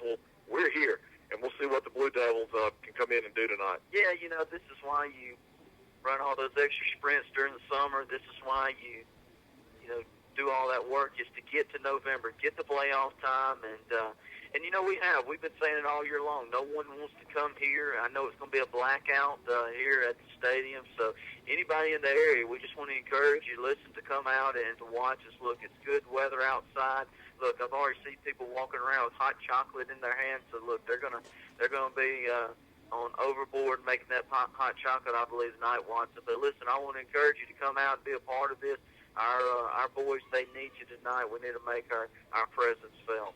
well, we're here, and we'll see what the Blue Devils can come in and do tonight. Yeah, this is why you run all those extra sprints during the summer. This is why you do all that work, is to get to November, get the playoff time, and we've been saying it all year long. No one wants to come here. I know it's going to be a blackout here at the stadium, so anybody in the area, we just want to encourage you to come out and to watch us. Look, it's good weather outside. Look, I've already seen people walking around with hot chocolate in their hands. So look, they're gonna be on Overboard making that hot chocolate, I believe, tonight, Watson. But listen, I want to encourage you to come out and be a part of this. Our boys, they need you tonight. We need to make our presence felt.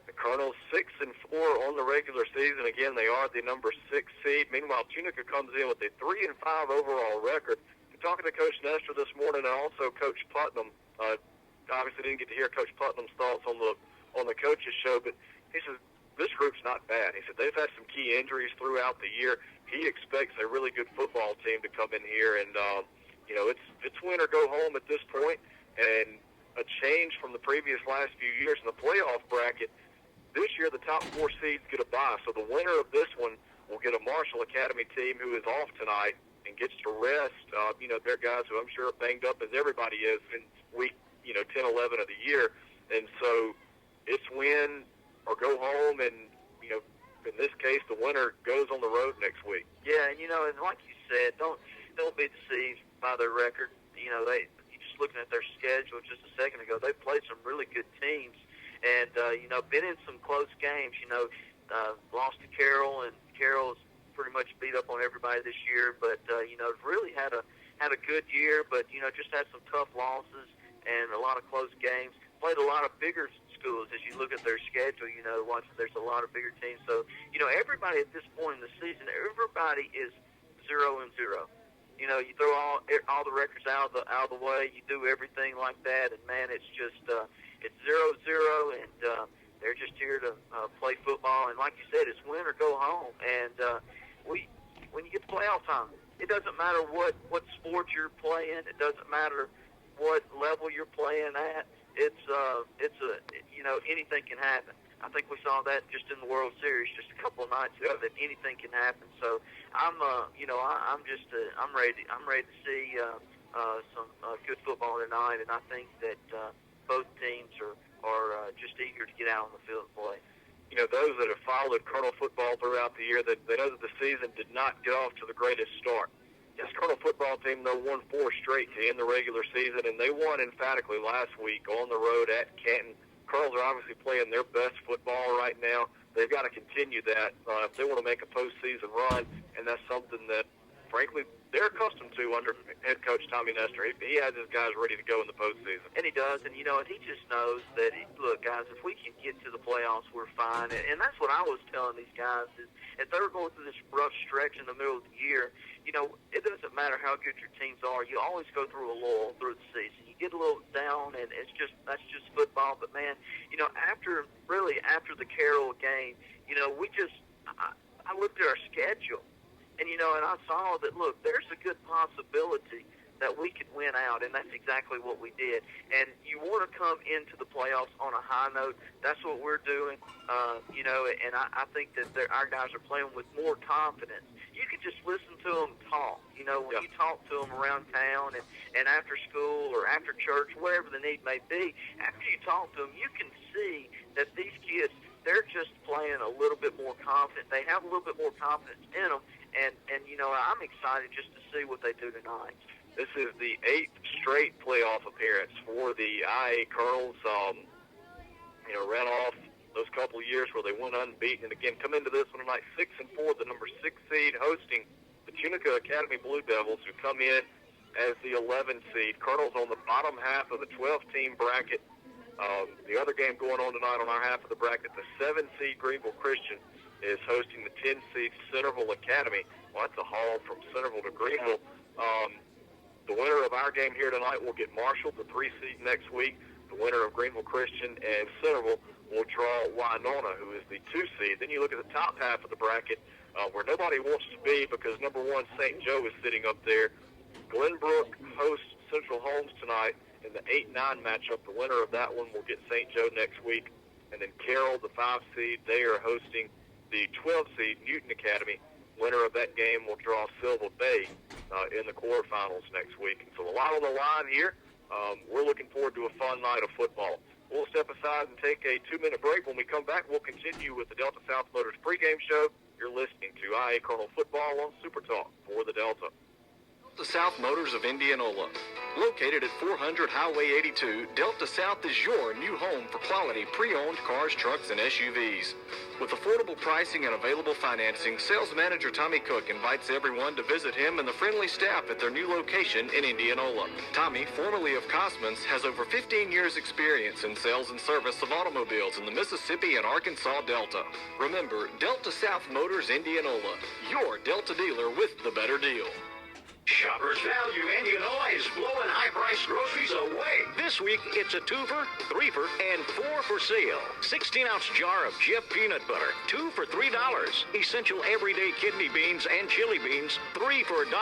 The Colonels 6-4 on the regular season. Again, they are the number 6 seed. Meanwhile, Tunica comes in with a 3-5 overall record. We're talking to Coach Nestor this morning, and also Coach Putnam. Obviously, didn't get to hear Coach Putnam's thoughts on the coaches show, but he says this group's not bad. He said they've had some key injuries throughout the year. He expects a really good football team to come in here, and it's win or go home at this point, and a change from the previous last few years in the playoff bracket. This year, the top 4 seeds get a bye, so the winner of this one will get a Marshall Academy team who is off tonight and gets to rest, their guys who I'm sure are banged up as everybody is in week 10, 11 of the year. And so it's win or go home, and, in this case, the winner goes on the road next week. Yeah, and, and like you said, don't be deceived by their record. You just looking at their schedule just a second ago, they played some really good teams. And, been in some close games, lost to Carroll, and Carroll's pretty much beat up on everybody this year, but, really had a good year, but, just had some tough losses and a lot of close games. Played a lot of bigger schools as you look at their schedule, there's a lot of bigger teams. So, everybody at this point in the season, everybody is 0-0. You throw all the records out of the way, you do everything like that, and, man, it's just it's 0-0, and they're just here to play football. And like you said, it's win or go home. And when you get to playoff time, it doesn't matter what sport you're playing. It doesn't matter what level you're playing at. It's anything can happen. I think we saw that just in the World Series just a couple of nights ago, that anything can happen. So I'm ready to see some good football tonight, and I think that both teams are just eager to get out on the field and play. Those that have followed Colonel football throughout the year, they know that the season did not get off to the greatest start. This Colonel football team, though, won 4 straight to end the regular season, and they won emphatically last week on the road at Canton. Colonels are obviously playing their best football right now. They've got to continue that if they want to make a postseason run, and that's something that, frankly, they're accustomed to under head coach Tommy Nestor. He has his guys ready to go in the postseason. And he does, and, and he just knows that, look, guys, if we can get to the playoffs, we're fine. And that's what I was telling these guys, is if they were going through this rough stretch in the middle of the year, it doesn't matter how good your teams are. You always go through a lull through the season. You get a little down, and that's just football. But, man, after the Carroll game, I looked at our schedule. And, and I saw that, look, there's a good possibility that we could win out, and that's exactly what we did. And you want to come into the playoffs on a high note. That's what we're doing, and I think that our guys are playing with more confidence. You can just listen to them talk, when you talk to them around town and after school or after church, wherever the need may be. After you talk to them, you can see that these kids, they're just playing a little bit more confident. They have a little bit more confidence in them. And I'm excited just to see what they do tonight. This is the 8th straight playoff appearance for the IA Colonels. Ran off those couple of years where they went unbeaten. And, again, come into this one tonight 6-4, the number 6 seed, hosting the Tunica Academy Blue Devils, who come in as the 11 seed. Colonels on the bottom half of the 12-team bracket. The other game going on tonight on our half of the bracket, the 7 seed Greenville Christian is hosting the 10 seed Centerville Academy. Well, that's a haul from Centerville to Greenville. The winner of our game here tonight will get Marshall, the 3 seed, next week. The winner of Greenville Christian and Centerville will draw Winona, who is the 2 seed. Then you look at the top half of the bracket, where nobody wants to be because number 1 St. Joe is sitting up there. Glenbrook hosts Central Holmes tonight in the 8-9 matchup. The winner of that one will get St. Joe next week. And then Carroll, the 5 seed, they are hosting the 12 seed Newton Academy. Winner of that game will draw Silva Bay in the quarterfinals next week. And so a lot on the line here. We're looking forward to a fun night of football. We'll step aside and take a 2-minute break. When we come back, we'll continue with the Delta South Motors pregame show. You're listening to IA Colonel Football on Super Talk for the Delta. Delta South Motors of Indianola. Located at 400 Highway 82, Delta South is your new home for quality pre-owned cars, trucks, and SUVs. With affordable pricing and available financing, Sales Manager Tommy Cook invites everyone to visit him and the friendly staff at their new location in Indianola. Tommy, formerly of Cosmans, has over 15 years experience in sales and service of automobiles in the Mississippi and Arkansas Delta. Remember, Delta South Motors Indianola, your Delta dealer with the better deal. Shoppers Value Indianola is blowing high-priced groceries away. This week, it's a 2-for, 3-for, and 4 for sale. 16-ounce jar of Jif peanut butter, 2 for $3. Essential everyday kidney beans and chili beans, 3 for $1.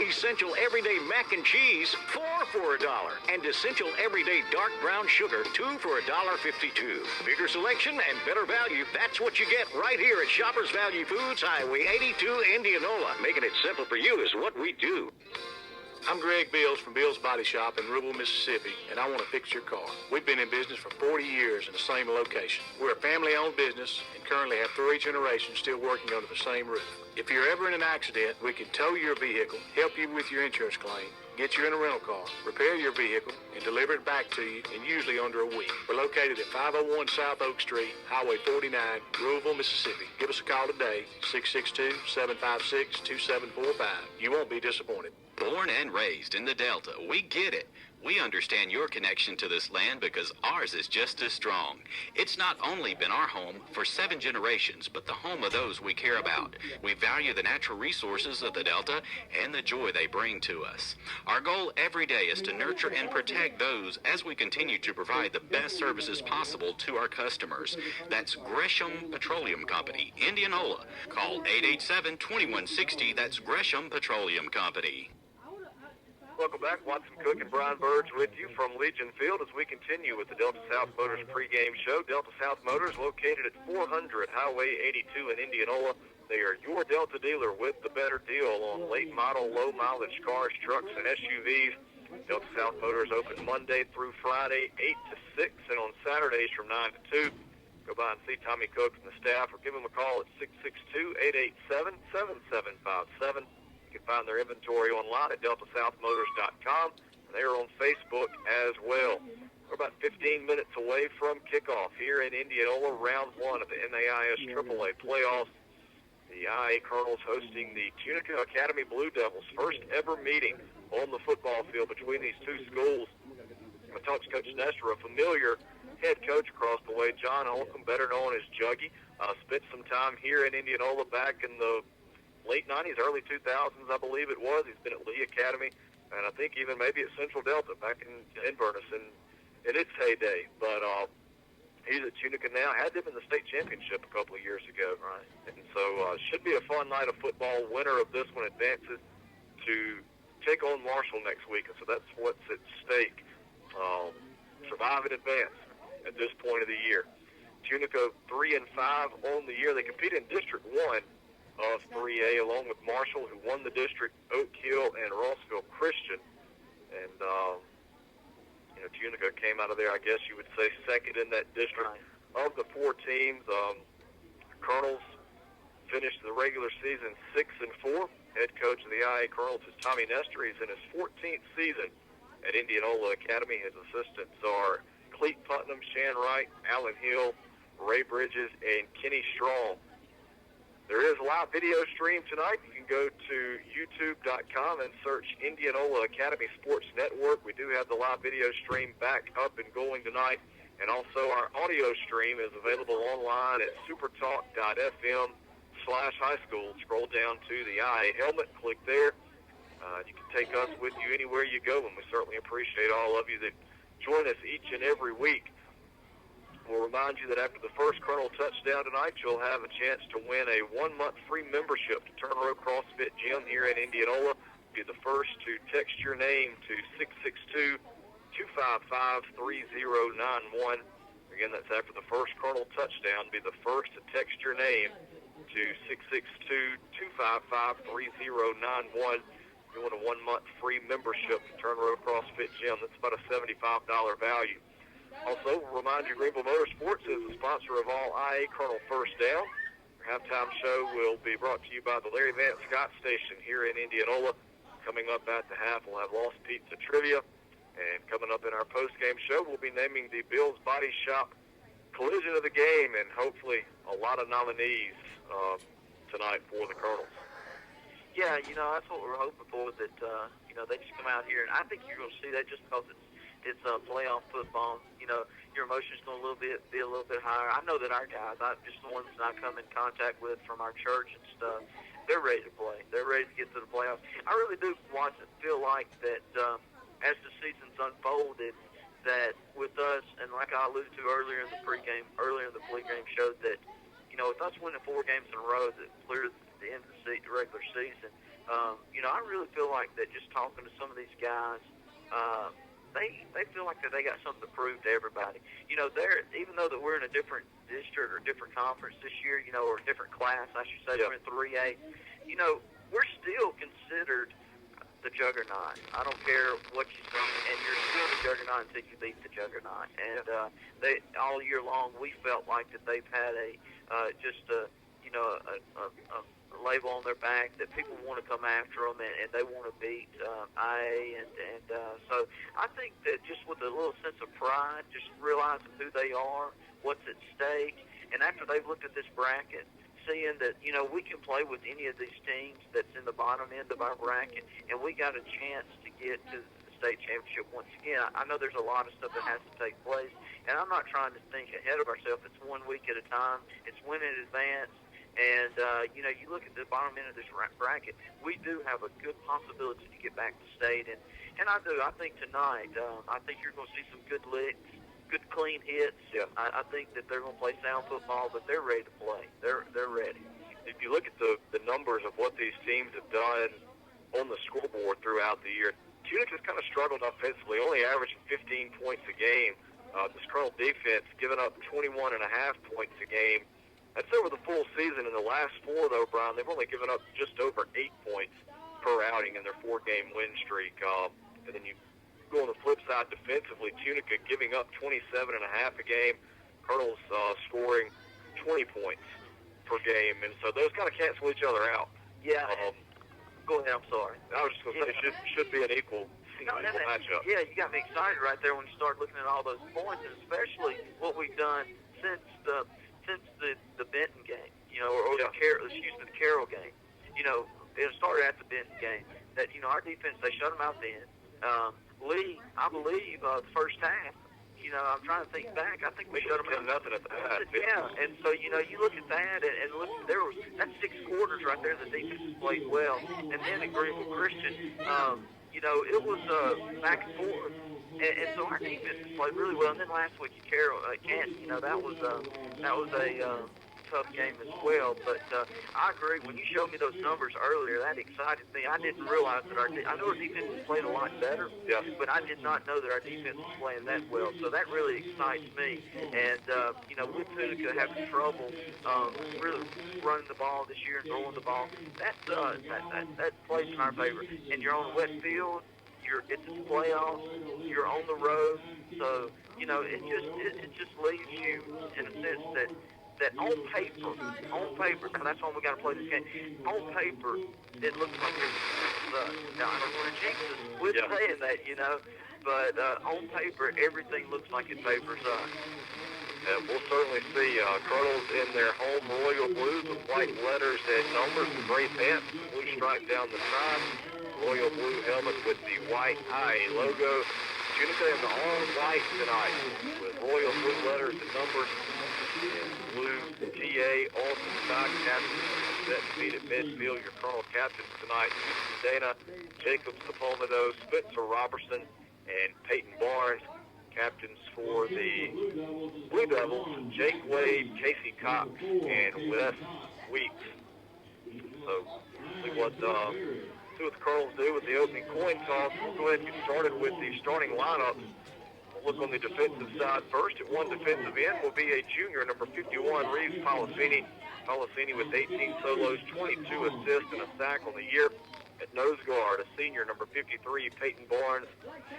Essential everyday mac and cheese, 4 for $1. And essential everyday dark brown sugar, 2 for $1.52. Bigger selection and better value, that's what you get right here at Shoppers Value Foods, Highway 82, Indianola. Making it simple for you is what we do. I'm Greg Bills from Bill's Body Shop in Rubel, Mississippi, and I want to fix your car. We've been in business for 40 years in the same location. We're a family-owned business and currently have 3 generations still working under the same roof. If you're ever in an accident, we can tow your vehicle, help you with your insurance claim, get you in a rental car, repair your vehicle, and deliver it back to you in usually under a week. We're located at 501 South Oak Street, Highway 49, Louisville, Mississippi. Give us a call today, 662-756-2745. You won't be disappointed. Born and raised in the Delta, we get it. We understand your connection to this land because ours is just as strong. It's not only been our home for 7 generations, but the home of those we care about. We value the natural resources of the Delta and the joy they bring to us. Our goal every day is to nurture and protect those as we continue to provide the best services possible to our customers. That's Gresham Petroleum Company, Indianola. Call 887-2160. That's Gresham Petroleum Company. Welcome back. Watson Cook and Brian Burge with you from Legion Field as we continue with the Delta South Motors pregame show. Delta South Motors located at 400 Highway 82 in Indianola. They are your Delta dealer with the better deal on late model, low mileage cars, trucks, and SUVs. Delta South Motors open Monday through Friday, 8 to 6, and on Saturdays from 9 to 2. Go by and see Tommy Cook and the staff or give them a call at 662-887-7757. You can find their inventory online at deltasouthmotors.com, and they are on Facebook as well. We're about 15 minutes away from kickoff here in Indianola, round 1 of the NAIS AAA playoffs. The IA Colonels hosting the Tunica Academy Blue Devils, first ever meeting on the football field between these two schools. I talked to Coach Nestor, a familiar head coach across the way, John Holcomb, better known as Juggy. Spent some time here in Indianola back in the late 90s, early 2000s, I believe it was. He's been at Lee Academy, and I think even maybe at Central Delta back in Inverness in its heyday. But he's at Tunica now. Had them in the state championship a couple of years ago. Right. And so should be a fun night of football. Winner of this one advances to take on Marshall next week, and so that's what's at stake. Survive and advance at this point of the year. Tunica 3-5 on the year. They compete in District 1 of 3A, along with Marshall, who won the district, Oak Hill, and Rossville Christian. And, Tunica came out of there, I guess you would say, second in that district. Right. Of the 4 teams, Colonels finished the regular season 6-4. Head coach of the IA Colonels is Tommy Nestor. He's in his 14th season at Indianola Academy. His assistants are Cleet Putnam, Shan Wright, Alan Hill, Ray Bridges, and Kenny Strong. There is a live video stream tonight. You can go to youtube.com and search Indianola Academy Sports Network. We do have the live video stream back up and going tonight. And also our audio stream is available online at supertalk.fm/high school. Scroll down to the IA helmet, click there. You can take us with you anywhere you go, and we certainly appreciate all of you that join us each and every week. We'll remind you that after the first Colonel touchdown tonight, you'll have a chance to win a 1-month free membership to Turner Road CrossFit Gym here in Indianola. Be the first to text your name to 662-255-3091. Or Again, that's after the first Colonel touchdown. Be the first to text your name to 662-255-3091. You want a 1-month free membership to Turn Road CrossFit Gym. That's about a $75 value. Also, remind you, Greenville Motorsports is the sponsor of all IA Colonel First Down. Our halftime show will be brought to you by the Larry Vance Scott Station here in Indianola. Coming up at the half, we'll have Lost Pizza Trivia. And coming up in our post-game show, we'll be naming the Bill's Body Shop collision of the game, and hopefully a lot of nominees tonight for the Colonels. Yeah, that's what we're hoping for, that, they just come out here. And I think you're going to see that just because it's playoff football. Your emotions going to be a little bit higher. I know that our guys, just the ones that I come in contact with from our church and stuff, they're ready to play. They're ready to get to the playoffs. I really do feel like that as the season's unfolded, that with us, and like I alluded to earlier in the pregame show, that, with us winning 4 games in a row that cleared the end of the regular season, I really feel like that just talking to some of these guys, they feel like that they got something to prove to everybody. They're, even though that we're in a different district or different conference this year, or a different class, I should say, we're in 3A, we're still considered the juggernaut. I don't care what you say, and you're still the juggernaut until you beat the juggernaut. And they all year long, we felt like that they've had a label on their back that people want to come after them, and they want to beat IA. And so I think that just with a little sense of pride, just realizing who they are, what's at stake, and after they've looked at this bracket, seeing that, we can play with any of these teams that's in the bottom end of our bracket, and we got a chance to get to the state championship once again. I know there's a lot of stuff that has to take place, and I'm not trying to think ahead of ourselves. It's 1 week at a time. It's win in advance. And, you look at the bottom end of this bracket, we do have a good possibility to get back to state. And I do. I think tonight, I think you're going to see some good licks, good clean hits. Yeah. I think that they're going to play sound football, but they're ready to play. They're ready. If you look at the numbers of what these teams have done on the scoreboard throughout the year, Tunica's kind of struggled offensively, only averaging 15 points a game. This Colonel defense giving up 21.5 points a game. That's over the full season. In the last 4, though, Brian, they've only given up just over 8 points per outing in their 4-game win streak. And then you go on the flip side defensively, Tunica giving up 27.5 a game, Colonel's scoring 20 points per game. And so those kind of cancel each other out. Yeah. Go ahead, I'm sorry. I was just going to say, should be an equal matchup. Yeah, you got me excited right there when you start looking at all those points, and especially what we've done since the Benton game, or the Carroll game. It started at the Benton game. That, our defense, they shut them out then. Lee, I believe, the first half, I'm trying to think back. I think we shut them out. Nothing at the half. Yeah, and so, you look at that, and look, that's 6 quarters right there. The defense played well. And then at Greenville Christian, it was back and forth. And so our defense played really well. And then last week at Kent, that was a tough game as well. But I agree. When you showed me those numbers earlier, that excited me. I didn't realize that I know our defense was playing a lot better, but I did not know that our defense was playing that well. So that really excites me. And, with Tunica having trouble really running the ball this year and throwing the ball, that plays in our favor. And you're on a wet field. It's the playoffs. You're on the road, so it just leaves you in a sense that on paper, now that's when we got to play this game. On paper, it looks like it's now I don't want to jinx us with saying that, but on paper, everything looks like it favors us. And we'll certainly see Colonels in their home royal blues with white letters and numbers, and gray pants, blue stripe down the side. Royal blue helmet with the white IA logo. Tunica in the all white tonight with royal blue letters and numbers and blue TA on the side. Captain set feet at midfield. Your Colonel captains tonight: Dana Jacobs, Sepulveda, Spencer Robertson, and Peyton Barnes. Captains for the Blue Devils: Jake Wade, Casey Cox, and Wes Weeks. So see what the Colonels do with the opening coin toss. We'll go ahead and get started with the starting lineups We'll look on the defensive side first. At one defensive end will be a junior, number 51, Reeves Policini. Policini with 18 solos, 22 assists, and a sack on the year. At nose guard, a senior, number 53, Peyton Barnes,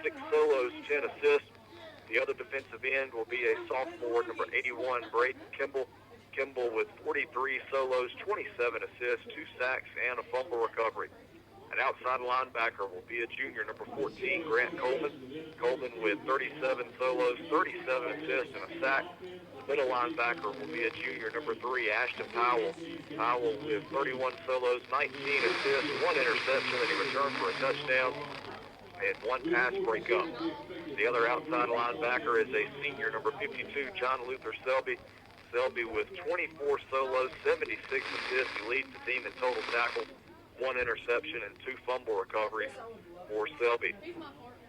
6 solos, 10 assists. The other defensive end will be a sophomore, number 81, Braden Kimball. Kimball with 43 solos, 27 assists, 2 sacks, and a fumble recovery. An outside linebacker will be a junior, number 14, Grant Coleman. Coleman with 37 solos, 37 assists, and a sack. The middle linebacker will be a junior, number 3, Ashton Powell. Powell with 31 solos, 19 assists, 1 interception, and he returned for a touchdown and 1 pass breakup. The other outside linebacker is a senior, number 52, John Luther Selby. Selby with 24 solos, 76 assists. He leads the team in total tackles, 1 interception, and 2 fumble recoveries for Selby.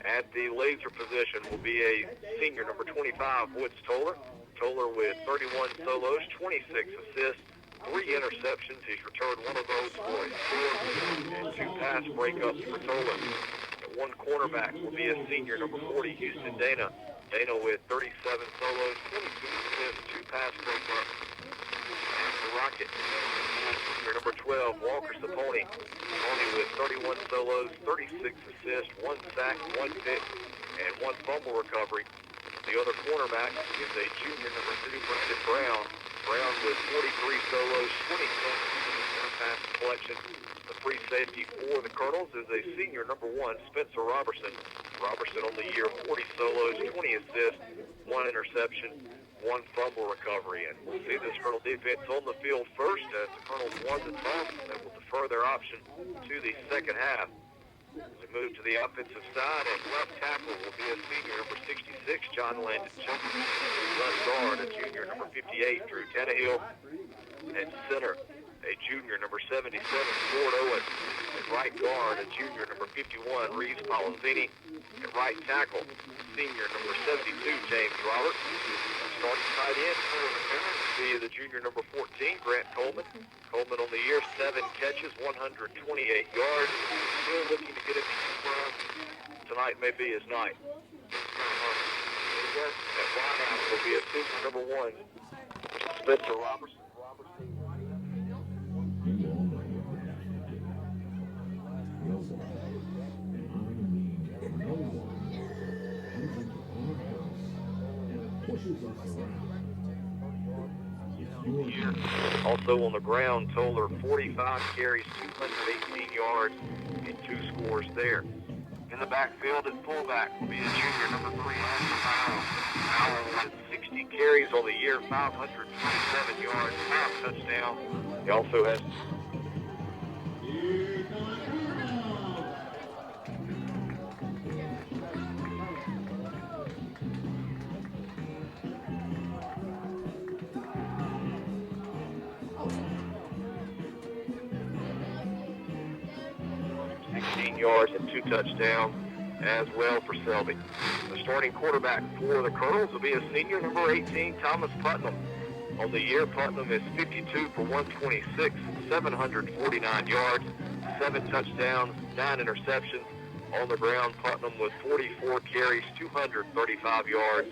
At the laser position will be a senior, number 25, Woods Toller. Toller with 31 solos, 26 assists, 3 interceptions. He's returned 1 of those for a score, and 2 pass breakups for Toller. At one cornerback will be a senior, number 40, Houston Dana. Dana with 37 solos, 22 assists, 2 pass breakups. And the Rocket, senior, number 12, Walker Saponi. Saponi with 31 solos, 36 assists, 1 sack, 1 pick, and 1 fumble recovery. The other cornerback is a junior, number 2, Brandon Brown. Brown with 43 solos, 27 pass collection. The free safety for the Colonels is a senior, number 1, Spencer Robertson. Robertson on the year, 40 solos, 20 assists, 1 interception, 1 fumble recovery. And we'll see this Colonel defense on the field first as the Colonels won the toss, and they will defer their option to the second half. As we move to the offensive side, at left tackle will be a senior, number 66, John Landon Chilton. Left guard, a junior, number 58, Drew Tannehill. At center, a junior, number 77, Ford Owen. At right guard, a junior, number 51, Reeves Policini. At right tackle, senior, number 72, James Roberts. Starting tight end for the Colonels will be the junior, number 14, Grant Coleman. Coleman on the year, 7 catches, 128 yards. Still looking to get it tonight may be his night. At wideout will be a senior, number 1, Spencer Robertson. Also on the ground, Toller 45 carries, 218 yards, and 2 scores there. In the backfield at fullback will be a junior, number 3, Ashton Powell. Powell with 60 carries on the year, 527 yards, 5 touchdowns. He also has 16 yards and 2 touchdowns as well for Selby. The starting quarterback for the Colonels will be a senior, number 18, Thomas Putnam. On the year, Putnam is 52 for 126, 749 yards, 7 touchdowns, 9 interceptions. On the ground, Putnam with 44 carries, 235 yards,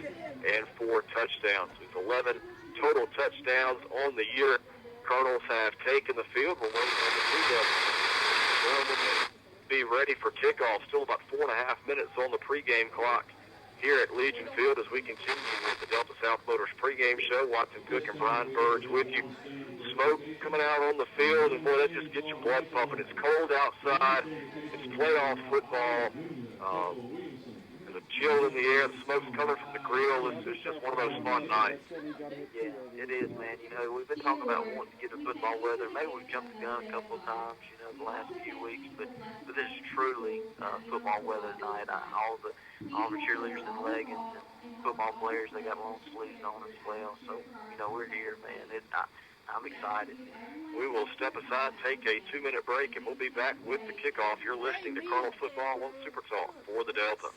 and 4 touchdowns. With 11 total touchdowns on the year. Colonels have taken the field. We're waiting on the be ready for kickoff. Still about 4.5 minutes on the pregame clock here at Legion Field as we continue with the Delta South Motors pregame show. Watson Cook and Brian Burge with you. Smoke coming out on the field, and boy, that just gets your blood pumping. It's cold outside. It's playoff football. There's a chill in the air. The smoke's coming from the grill. It's just one of those fun nights. Yeah, it is, man. You know, we've been talking about wanting to get the football weather. Maybe we've jumped the gun a couple of times, you know, the last few weeks, but this is truly football weather tonight. All the cheerleaders in leggings and football players, they got long sleeves on as well. So, you know, we're here, man. I'm excited. We will step aside, take a 2-minute break, and we'll be back with the kickoff. You're listening to Colonel Football on Super Talk for the Delta.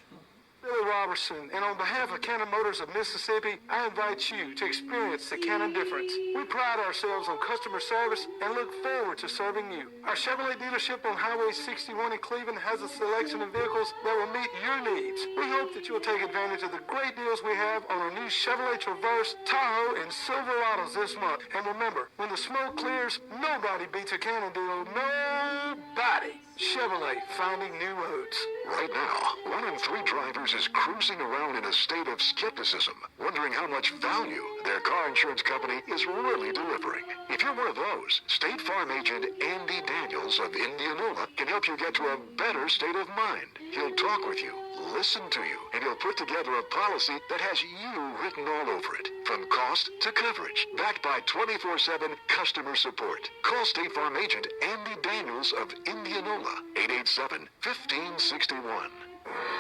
Billy Robertson, and on behalf of Cannon Motors of Mississippi, I invite you to experience the Cannon difference. We pride ourselves on customer service and look forward to serving you. Our Chevrolet dealership on Highway 61 in Cleveland has a selection of vehicles that will meet your needs. We hope that you'll take advantage of the great deals we have on our new Chevrolet Traverse, Tahoe, and Silverados this month. And remember, when the smoke clears, nobody beats a Cannon deal. Nobody. Chevrolet, finding new roads. Right now, 1 in 3 drivers is cruising around in a state of skepticism, wondering how much value their car insurance company is really delivering. If you're one of those, State Farm agent Andy Daniels of Indianola can help you get to a better state of mind. He'll talk with you, listen to you, and he'll put together a policy that has you written all over it, from cost to coverage, backed by 24/7 customer support. Call State Farm agent Andy Daniels of Indianola, 887-1561.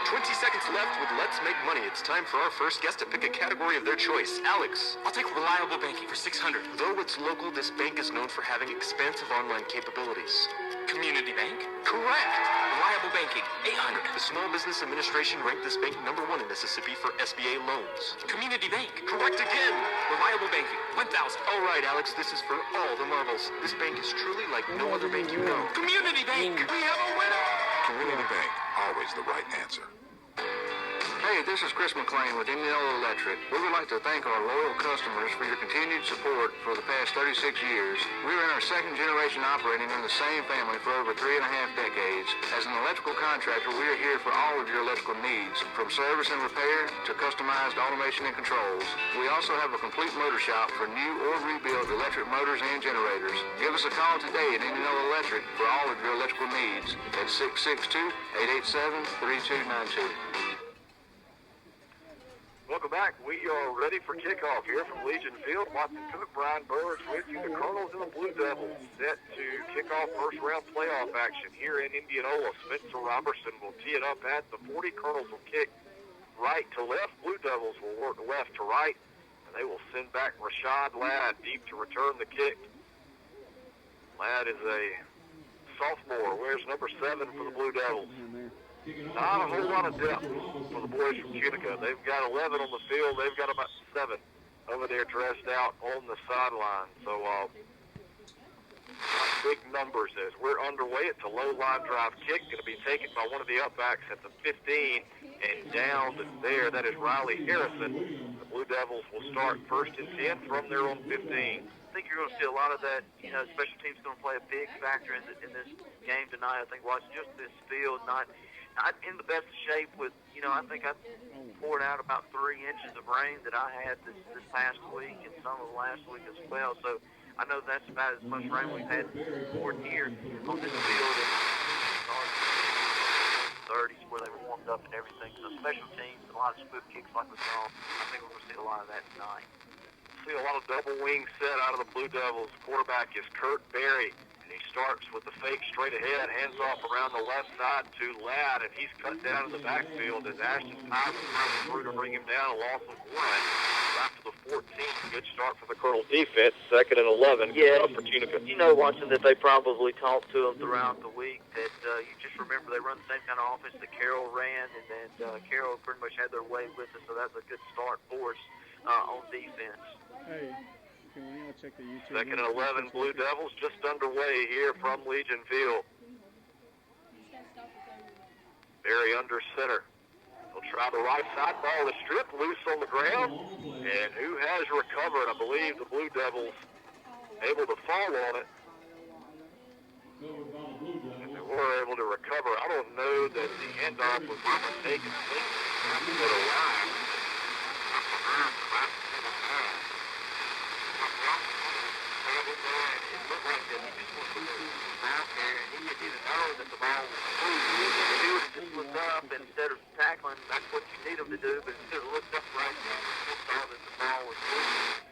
20 seconds left with Let's Make Money. It's time for our first guest to pick a category of their choice. Alex. I'll take reliable banking for $600. Though it's local, this bank is known for having expansive online capabilities. Community Bank? Correct. Reliable banking, $800. The Small Business Administration ranked this bank #1 in Mississippi for SBA loans. Community Bank? Correct again. Reliable banking, $1,000. All right, Alex, this is for all the marbles. This bank is truly like no other bank you know. Community Bank! We have a winner! Community Bank, always the right answer. Hey, this is Chris McLean with Indianola Electric. We would like to thank our loyal customers for your continued support for the past 36 years. We are in our second generation operating in the same family for over 3.5 decades. As an electrical contractor, we are here for all of your electrical needs, from service and repair to customized automation and controls. We also have a complete motor shop for new or rebuilt electric motors and generators. Give us a call today at Indianola Electric for all of your electrical needs at 662-887-3292. Welcome back. We are ready for kickoff here from Legion Field. Watson Cook, Brian Burris with you. The Colonels and the Blue Devils set to kick off first-round playoff action here in Indianola. Spencer Robertson will tee it up at the 40. Colonels will kick right to left. Blue Devils will work left to right, and they will send back Rashad Ladd deep to return the kick. Ladd is a sophomore, wears number 7 for the Blue Devils. Not a whole lot of depth for the boys from Tunica. They've got 11 on the field. They've got about 7 over there dressed out on the sideline. So, big numbers as we're underway. It's a low line drive kick, going to be taken by one of the upbacks at the 15 and down to there. That is Riley Harrison. The Blue Devils will start first and 10 from their own 15. I think you're going to see a lot of that. You know, special teams going to play a big factor in this game tonight. I think watching just this field, not in the best shape with, you know, I think I poured out about 3 inches of rain that I had this past week and some of last week as well. So I know that's about as much rain we've had poured here on this field in the 30s where they were warmed up and everything. So special teams and a lot of squib kicks like we saw. I think we're going to see a lot of that tonight. See a lot of double wing set out of the Blue Devils. Quarterback is Kurt Berry. He starts with the fake straight ahead, hands off around the left side to Ladd, and he's cut down in the backfield as Ashton Tyson runs through to bring him down, a loss of 1. Back to the 14. Good start for the Colonel defense. 2nd and 11. Yeah, for Tunica. You know, watching that they probably talked to him throughout the week that you just remember they run the same kind of offense that Carroll ran, and then Carroll pretty much had their way with us, so that's a good start for us on defense. Hey. Can we check the YouTube? 2nd and 11, Blue Devils just underway here from Legion Field. Berry under center. He'll try the right side. Ball is stripped loose on the ground. And who has recovered? I believe the Blue Devils able to fall on it. And they were able to recover. I don't know that the handoff was taken. Instead of tackling, that's what you need them to do, but instead of looked up right now, you saw that the ball was moving.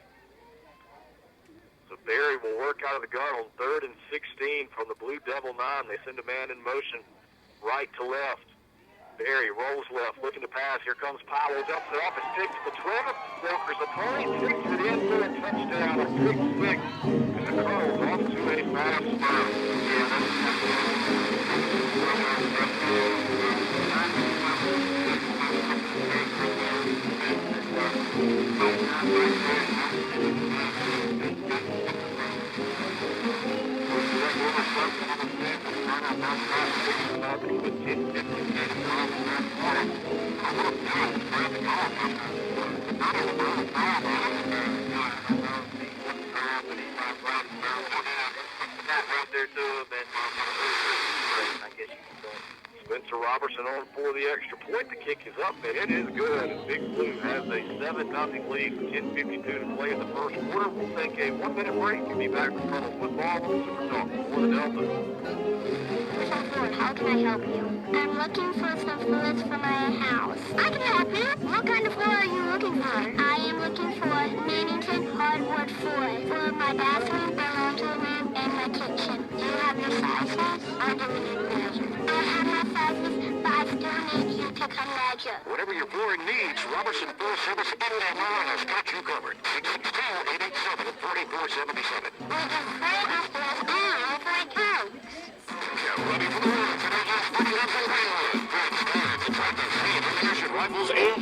So Berry will work out of the gun on 3rd and 16 from the Blue Devil 9. They send a man in motion right to left. Berry rolls left, looking to pass. Here comes Powell, jumps it off, it's picked to the 12. Walker's a 20, takes it in for a touchdown, a pick 6. And the Colonels off to a fast start. Spencer Robertson on for the extra point. The kick is up, and it is good. Big Blue has a 7-0 lead with 10:52 to play in the first quarter. We'll take a 1-minute break. We'll be back with Colonel Football on Super Talk for the Delta. How can I help you? I'm looking for some fluids for my house. I can help you. What kind of fluid are you looking for? I am looking for Mannington hardwood fluid for my bathroom, my laundry room, and my kitchen. Do you have your sizes? Or do we need to measure? I have my sizes, but I still need you to come measure. Whatever your flooring needs, Robertson Full Service Indianola has got you covered. Call 887-4477. We can spray our fluid all over it coats. Get ready for the work. Today's 40,000 payload. Great time to try the free ammunition rifles and...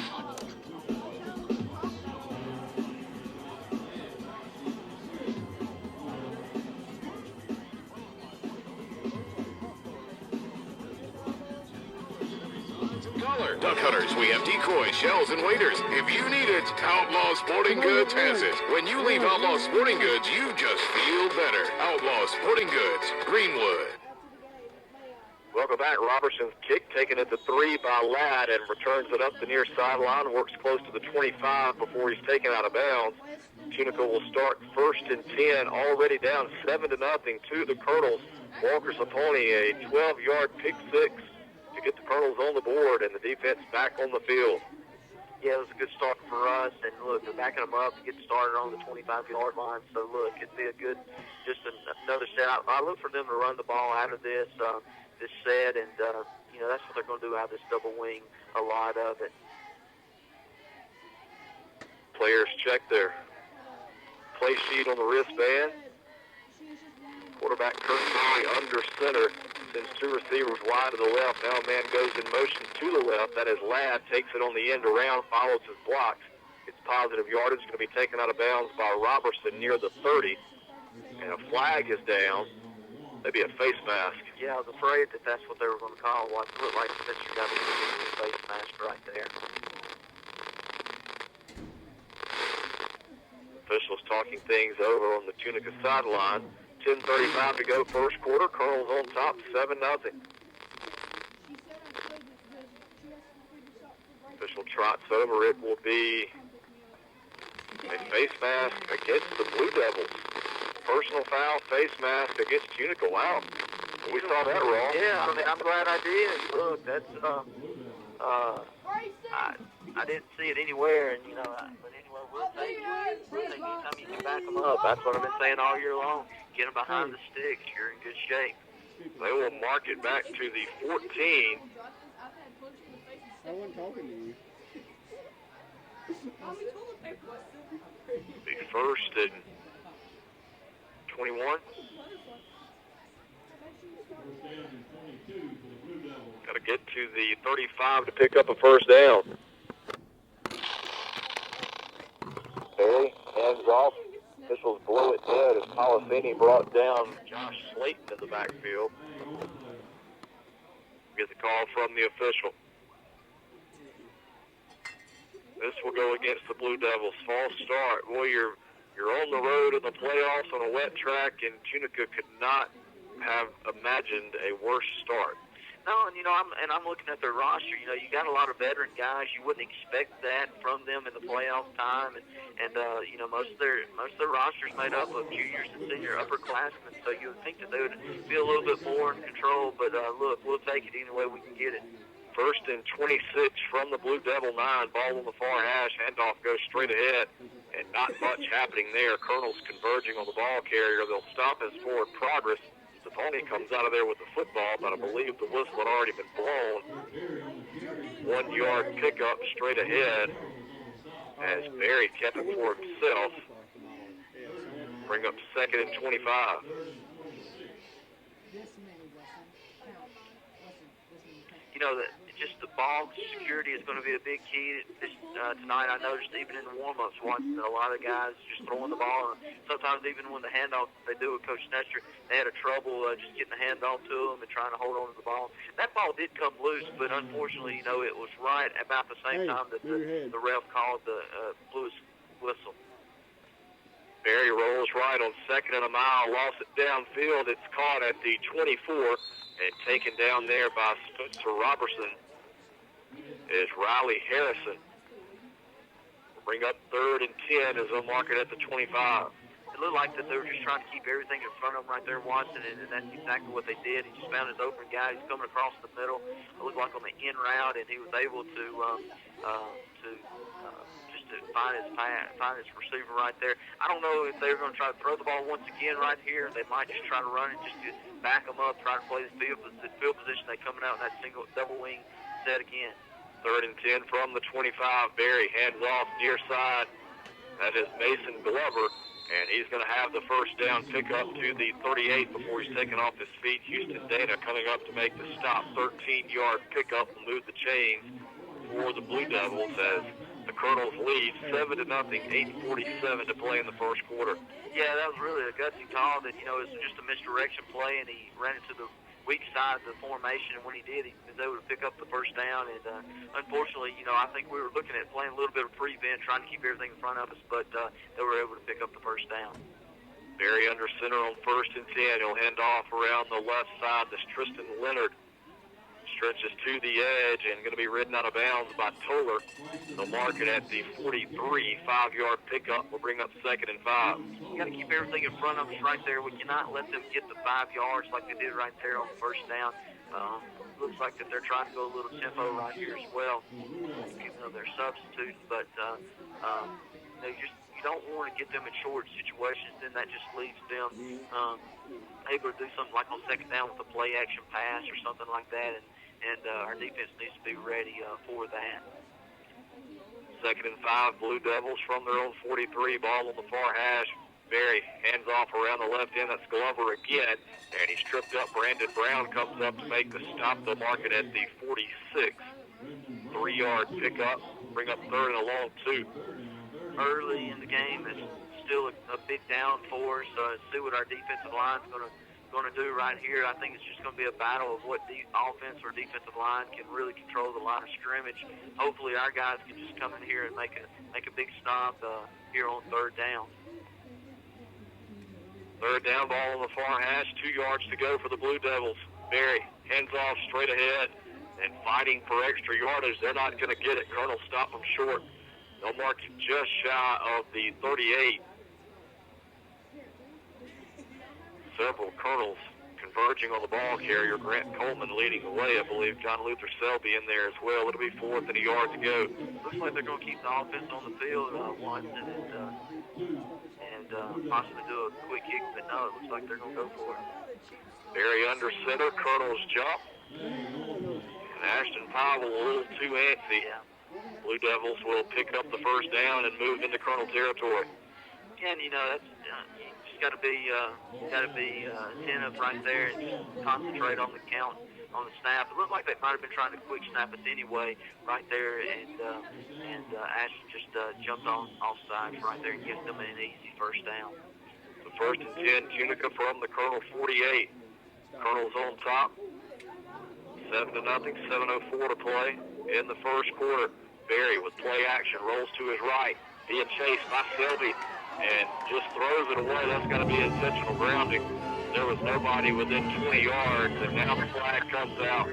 Duck hunters, we have decoys, shells, and waders. If you need it, Outlaw Sporting Goods has it. When you leave Outlaw Sporting Goods, you just feel better. Outlaw Sporting Goods, Greenwood. Welcome back. Robertson's kick taken at the 3 by Ladd and returns it up the near sideline. Works close to the 25 before he's taken out of bounds. Tunica will start 1st and 10, already down 7-0 to the Colonels. Walker Saponi, a 12-yard pick six to get the Colonels on the board and the defense back on the field. Yeah, it was a good start for us, and look, they're backing them up to get started on the 25-yard line. So look, it'd be a good, just another set. I look for them to run the ball out of this set, and you know, that's what they're going to do out of this double wing, a lot of it. Players check their play sheet on the wristband. Quarterback Kurt Curry under center. Sends 2 receivers wide to the left. Now a man goes in motion to the left. That is Ladd. Takes it on the end around, follows his blocks. It's positive yardage. Going to be taken out of bounds by Robertson near the 30. And a flag is down. Maybe a face mask. Yeah, I was afraid that that's what they were going to call. What looked like Spencer got a face mask right there. Officials talking things over on the Tunica sideline. 10:35 to go, first quarter. Colonel's on top, 7-0. Official trots over. It will be a face mask against the Blue Devils. Personal foul, face mask against Tunica. Wow, we saw that wrong. Yeah, I mean, I'm glad I did. Look, that's I didn't see it anywhere, and you know, but anyway, we'll take it. Anytime you can back them up. That's what I've been saying all year long. Get them behind the sticks. You're in good shape. They will mark it back to the 14. I wasn't talking to you. The 1st and 21. Got to get to the 35 to pick up a first down. Barry hands off. Officials blow it dead as Polifini brought down Josh Slayton in the backfield. Get the call from the official. This will go against the Blue Devils. False start. Boy, you're on the road in the playoffs on a wet track, and Tunica could not have imagined a worse start. No, and you know, I'm looking at their roster. You know, you got a lot of veteran guys. You wouldn't expect that from them in the playoff time, and you know, most of their rosters made up of juniors and senior upperclassmen. So you would think that they would be a little bit more in control. But look, we'll take it any way we can get it. 1st and 26 from the Blue Devil 9. Ball on the far hash. Handoff goes straight ahead, and not much happening there. Colonel's converging on the ball carrier. They'll stop his forward progress. Saponi comes out of there with the football, but I believe the whistle had already been blown. 1 yard pickup straight ahead as Barry kept it for himself. Bring up 2nd and 25. You know, just the ball security is going to be a big key tonight. I noticed even in the warm-ups, watching a lot of guys just throwing the ball. And sometimes even when the handoff they do with Coach Nestor, they had a trouble just getting the handoff to them and trying to hold on to the ball. That ball did come loose, but unfortunately, it was right about the same time that the ref called the blue whistle. Berry rolls right on 2nd and a mile, lost it downfield. It's caught at the 24 and taken down there by Spencer Robertson is Riley Harrison. We'll bring up 3rd and 10 as they'll mark it at the 25. It looked like that they were just trying to keep everything in front of them right there, Watson, and that's exactly what they did. He just found his open guy. He's coming across the middle. It looked like on the in route, and he was able to find his receiver right there. I don't know if they're going to try to throw the ball once again right here. They might just try to run it just to back them up, try to play the field position. They coming out in that single double wing set again. 3rd and 10 from the 25. Berry hands off near side. That is Mason Glover, and he's going to have the first down pickup to the 38 before he's taken off his feet. Houston Dana coming up to make the stop. 13-yard pickup will move the chains for the Blue Devils as the Colonels lead 7-0, 8:47 to play in the first quarter. Yeah, that was really a gutsy call. That it was just a misdirection play, and he ran into the weak side of the formation. And when he did, he was able to pick up the first down. And unfortunately, I think we were looking at playing a little bit of prevent, trying to keep everything in front of us, but they were able to pick up the first down. Berry under center on 1st and 10. He'll hand off around the left side. This Tristan Leonard stretches to the edge and going to be ridden out of bounds by Toller. They'll mark it at the 43. 5-yard pickup will bring up 2nd and 5. You got to keep everything in front of us right there. We cannot let them get the 5 yards like they did right there on the first down. Looks like that they're trying to go a little tempo right here as well, even though they're substituting. But you don't want to get them in short situations. Then that just leaves them able to do something like on 2nd down with a play action pass or something like that. And our defense needs to be ready for that. 2nd and 5, Blue Devils from their own 43. Ball on the far hash. Berry hands off around the left end. That's Glover again. And he's tripped up. Brandon Brown comes up to make the stop. They'll mark it at the 46. 3-yard pickup. Bring up 3rd and a long 2. Early in the game is still a big down for us. See what our defensive line's going to do right here. I think it's just going to be a battle of what the offense or defensive line can really control the line of scrimmage. Hopefully our guys can just come in here and make a big stop here on 3rd down. 3rd down, ball on the far hash, 2 yards to go for the Blue Devils. Berry hands off straight ahead and fighting for extra yardage. They're not going to get it. Colonel stop them short. They'll mark it just shy of the 38. Several Colonels converging on the ball carrier. Grant Coleman leading the way. I believe John Luther Selby in there as well. It'll be 4th and a yard to go. Looks like they're going to keep the offense on the field once and possibly do a quick kick, but no, it looks like they're going to go for it. Berry under center. Colonels jump. And Ashton Powell a little too antsy. Yeah. Blue Devils will pick up the first down and move into Colonel territory. And that's you just got to be attentive right there and just concentrate on the count on the snap. It looked like they might have been trying to quick snap us anyway right there, and Ashton just jumped on offsides right there and gives them an easy first down. So 1st and 10, Tunica from the Colonel 48. Colonel's on top. 7-0, 7:04 to play in the first quarter. Berry with play action, rolls to his right, being chased by Selby, and just throws it away. That's got to be intentional grounding. There was nobody within 20 yards, and now the flag comes out.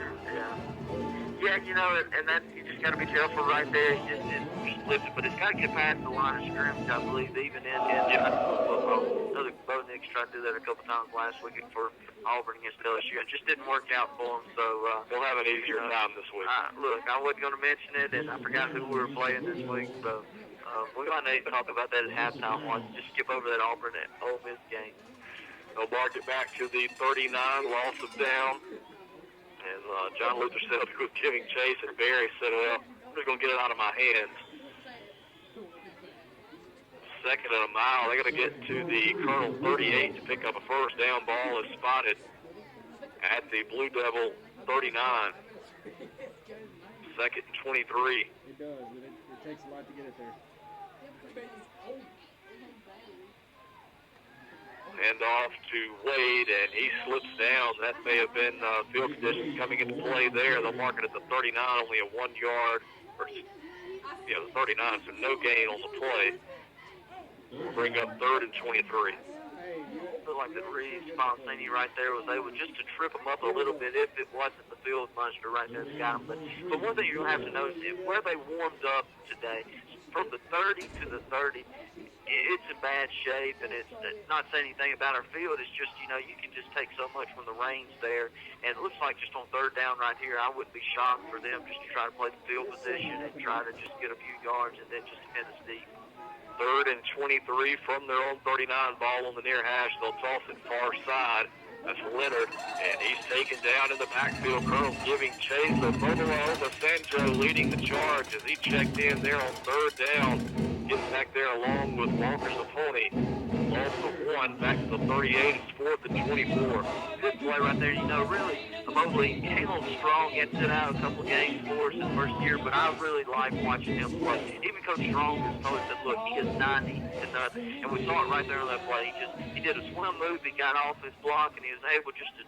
Yeah, and that you just got to be careful right there. He just flipped it, but it's got to get past the line of scrimmage, I believe, even in football. Bo Nix tried to do that a couple times last week for Auburn against LSU. It just didn't work out for him, so they'll have an easier time this week. Look, I wasn't going to mention it, and I forgot who we were playing this week, so we might need to talk about that at halftime once. Just skip over that Auburn at Ole Miss game. They'll mark it back to the 39, loss of down. And John Luther said he was giving chase, and Berry said, well, I'm just going to get it out of my hands. 2nd and a mile. They're going to get to the Colonel 38 to pick up a first down. Ball is spotted at the Blue Devil 39. 2nd and 23. It does. It takes a lot to get it there. Hand off to Wade, and he slips down. That may have been field conditions coming into play there. They'll mark it at the 39, only a 1 yard. The 39, so no gain on the play. We'll bring up 3rd and 23. I feel like that Reeves Sponcini right there was able just to trip him up a little bit if it wasn't the field monster right there that got him. But one thing you're going to have to notice is where they warmed up today, from the 30 to the 30, it's in bad shape, and it's not saying anything about our field. It's just, you can just take so much from the range there. And it looks like just on 3rd down right here, I wouldn't be shocked for them just to try to play the field position and try to just get a few yards and then just defend us deep. 3rd and 23 from their own 39, ball on the near hash. They'll toss it far side. That's Leonard, and he's taken down in the backfield. Colonel's giving chase. So Bobolo Sandro leading the charge as he checked in there on 3rd down. Gets back there along with Walker Saponi. Lost the 1, back to the 38. It's 4th and 24. Good play right there. Really, Mobley came on strong. He had to sit out a couple of games for us in the first year, but I really like watching him play. Even Coach Strong has told us that, look, he is 90 to nothing. And we saw it right there on that play. He did a swim move. He got off his block, and he was able just to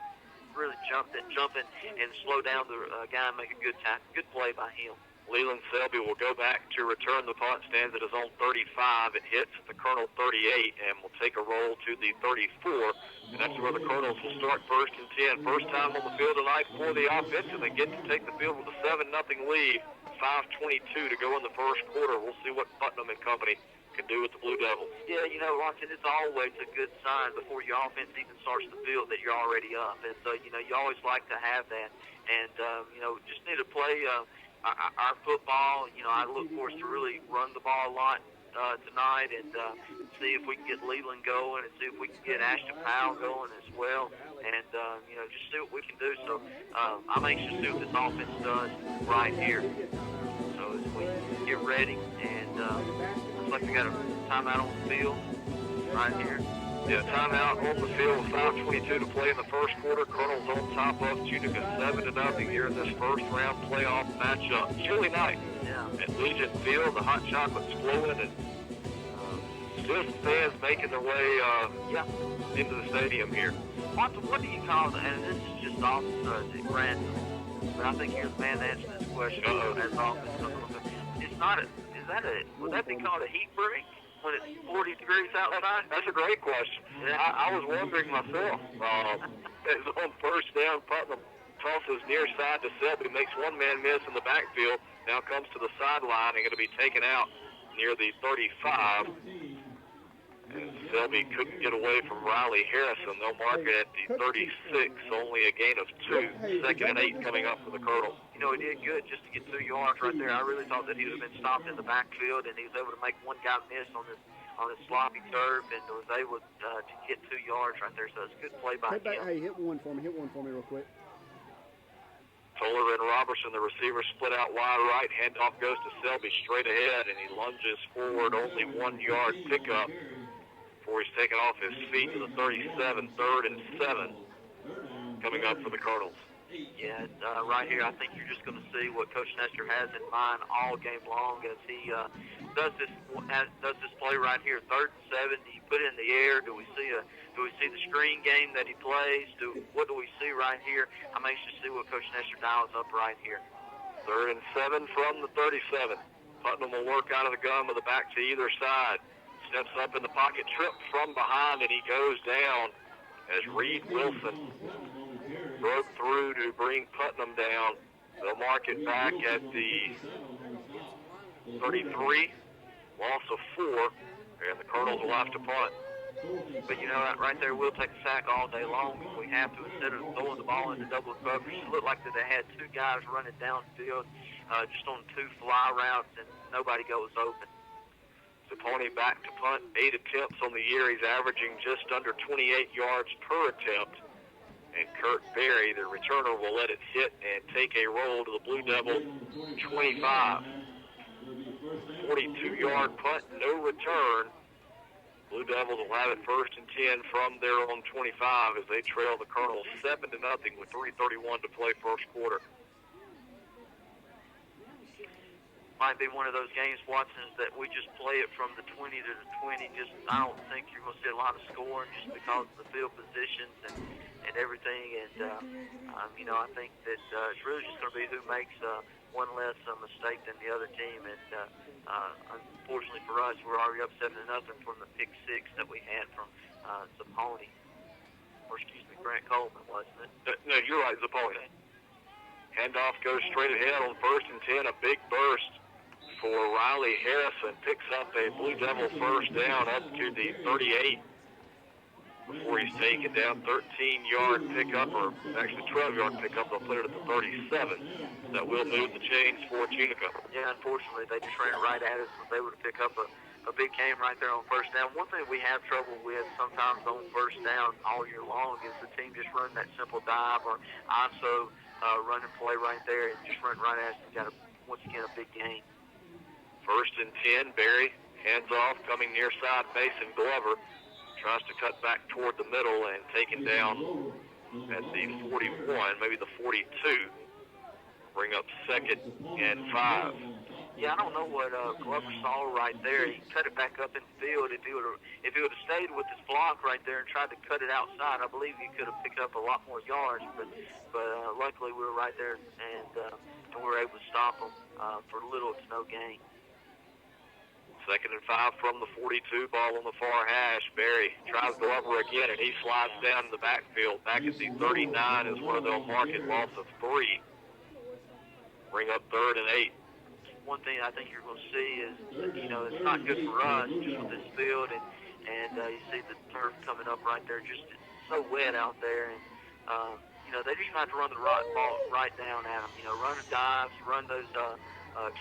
really jump in and slow down the guy and make a good tackle. Good play by him. Leland Selby will go back to return the punt, stands at his own 35. It hits the Colonel 38 and will take a roll to the 34. And that's where the Colonels will start 1st and 10. First time on the field tonight for the offense, and they get to take the field with a 7-0 lead. 5:22 to go in the first quarter. We'll see what Putnam and company can do with the Blue Devils. Yeah, Watson, it's always a good sign before your offense even starts the field that you're already up. And so, you always like to have that. And, just need to play our football. I look for us to really run the ball a lot tonight and see if we can get Leland going and see if we can get Ashton Powell going as well. And, just see what we can do. So I'm anxious to see what this offense does right here. So as we get ready, and looks like we got a timeout on the field right here. Yeah, timeout on the field with 5:22 to play in the first quarter. Colonel's on top of Tunica 7-0 here in this first round playoff matchup. Chilly night at Legion Field. The hot chocolate's flowing, and still some fans making their way into the stadium here. What do you call it? And this is just off random, but I think you're the man to answer this question. As often, it's not would that be called a heat break? When it's 40 degrees outside? That's a great question. I was wondering myself. It's on 1st down. Putnam tosses near side to Selby, makes one man miss in the backfield. Now comes to the sideline and going to be taken out near the 35. And Selby couldn't get away from Riley Harrison. They'll mark it at the 36, only a gain of 2. 2nd and 8 coming up for the Colonel. He did good just to get 2 yards right there. I really thought that he would have been stopped in the backfield, and he was able to make one guy miss on this sloppy serve, and was able to get 2 yards right there. So it's a good play by him. Hey, hit one for me real quick. Toller and Robertson, the receiver, split out wide right. Handoff goes to Selby straight ahead, and he lunges forward, only 1 yard pickup before he's taken off his feet to the 37. 3rd and 7 coming up for the Colonels. Yeah, right here, I think you're just going to see what Coach Nestor has in mind all game long as he does this play right here. 3rd and 7. Do you put it in the air? Do we see the screen game that he plays? What do we see right here? I'm anxious to see what Coach Nestor dials up right here. 3rd and 7 from the 37. Putnam will work out of the gun with the back to either side. Steps up in the pocket, tripped from behind, and he goes down as Reed Wilson broke through to bring Putnam down. They'll mark it back at the 33. Loss of 4, and the Colonels will have to punt. But right there, we'll take a sack all day long if we have to, instead of throwing the ball into double coverage. It looked like that they had 2 guys running downfield just on 2 fly routes, and nobody goes open. Saponi back to punt, 8 attempts on the year. He's averaging just under 28 yards per attempt. And Kurt Berry, the returner, will let it hit and take a roll to the Blue Devil 25. 42-yard punt, no return. Blue Devils will have it 1st and 10 from their own 25 as they trail the Colonels 7-0 with 3:31 to play first quarter. might be one of those games, Watson, that we just play it from the 20 to the 20. Just I don't think you're going to see a lot of scoring just because of the field positions and everything. And I think that it's really just going to be who makes one less mistake than the other team. And unfortunately for us, we're already up 7-0 from the pick six that we had from Zapponi. Or excuse me, Grant Coleman, wasn't it? No, you're right, Zapponi. Handoff goes straight ahead on 1st and 10. A big burst for Riley Harrison. Picks up a Blue Devil first down up to the 38 before he's taken down. 13-yard pickup, or actually 12-yard pickup. They'll put it at the 37. That will move the chains for Tunica. Yeah, unfortunately, they just ran it right at us. They would pick up a big game right there on first down. One thing we have trouble with sometimes on first down all year long is the team just run that simple dive or ISO run and play right there and just run right at us and got, once again, a big gain. 1st and 10, Barry hands off, coming near side, Mason Glover tries to cut back toward the middle and taken down at the 41, maybe the 42. Bring up 2nd and 5. Yeah, I don't know what Glover saw right there. He cut it back up in the field. If he would have stayed with his block right there and tried to cut it outside, I believe he could have picked up a lot more yards. But luckily we were right there and we were able to stop him for little to no gain. 2nd and 5 from the 42, ball on the far hash. Barry tries Glover again, and he slides down in the backfield. Back at the 39 is where they'll mark it, loss of 3. Bring up 3rd and 8. One thing I think you're going to see is, it's not good for us just with this field, and you see the turf coming up right there. Just it's so wet out there, and they just have to run the ball right down at them. Run the dives, run those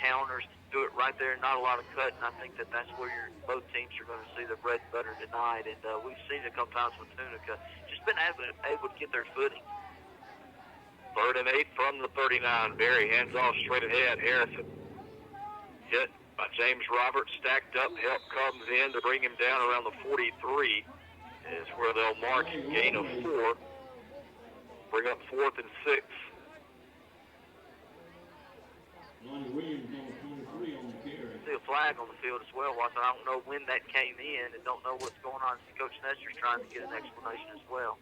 counters, do it right there. Not a lot of cut, and I think that's where both teams are going to see the bread and butter tonight. And we've seen it a couple times with Tunica, just been able to get their footing. 3rd and 8 from the 39. Barry hands off straight ahead. Harrison hit by James Roberts, stacked up. Help comes in to bring him down around the 43 is where they'll mark gain of 4. Bring up 4th and 6. See a flag on the field as well, Watson. I don't know when that came in and don't know what's going on. See Coach Nestor's trying to get an explanation as well.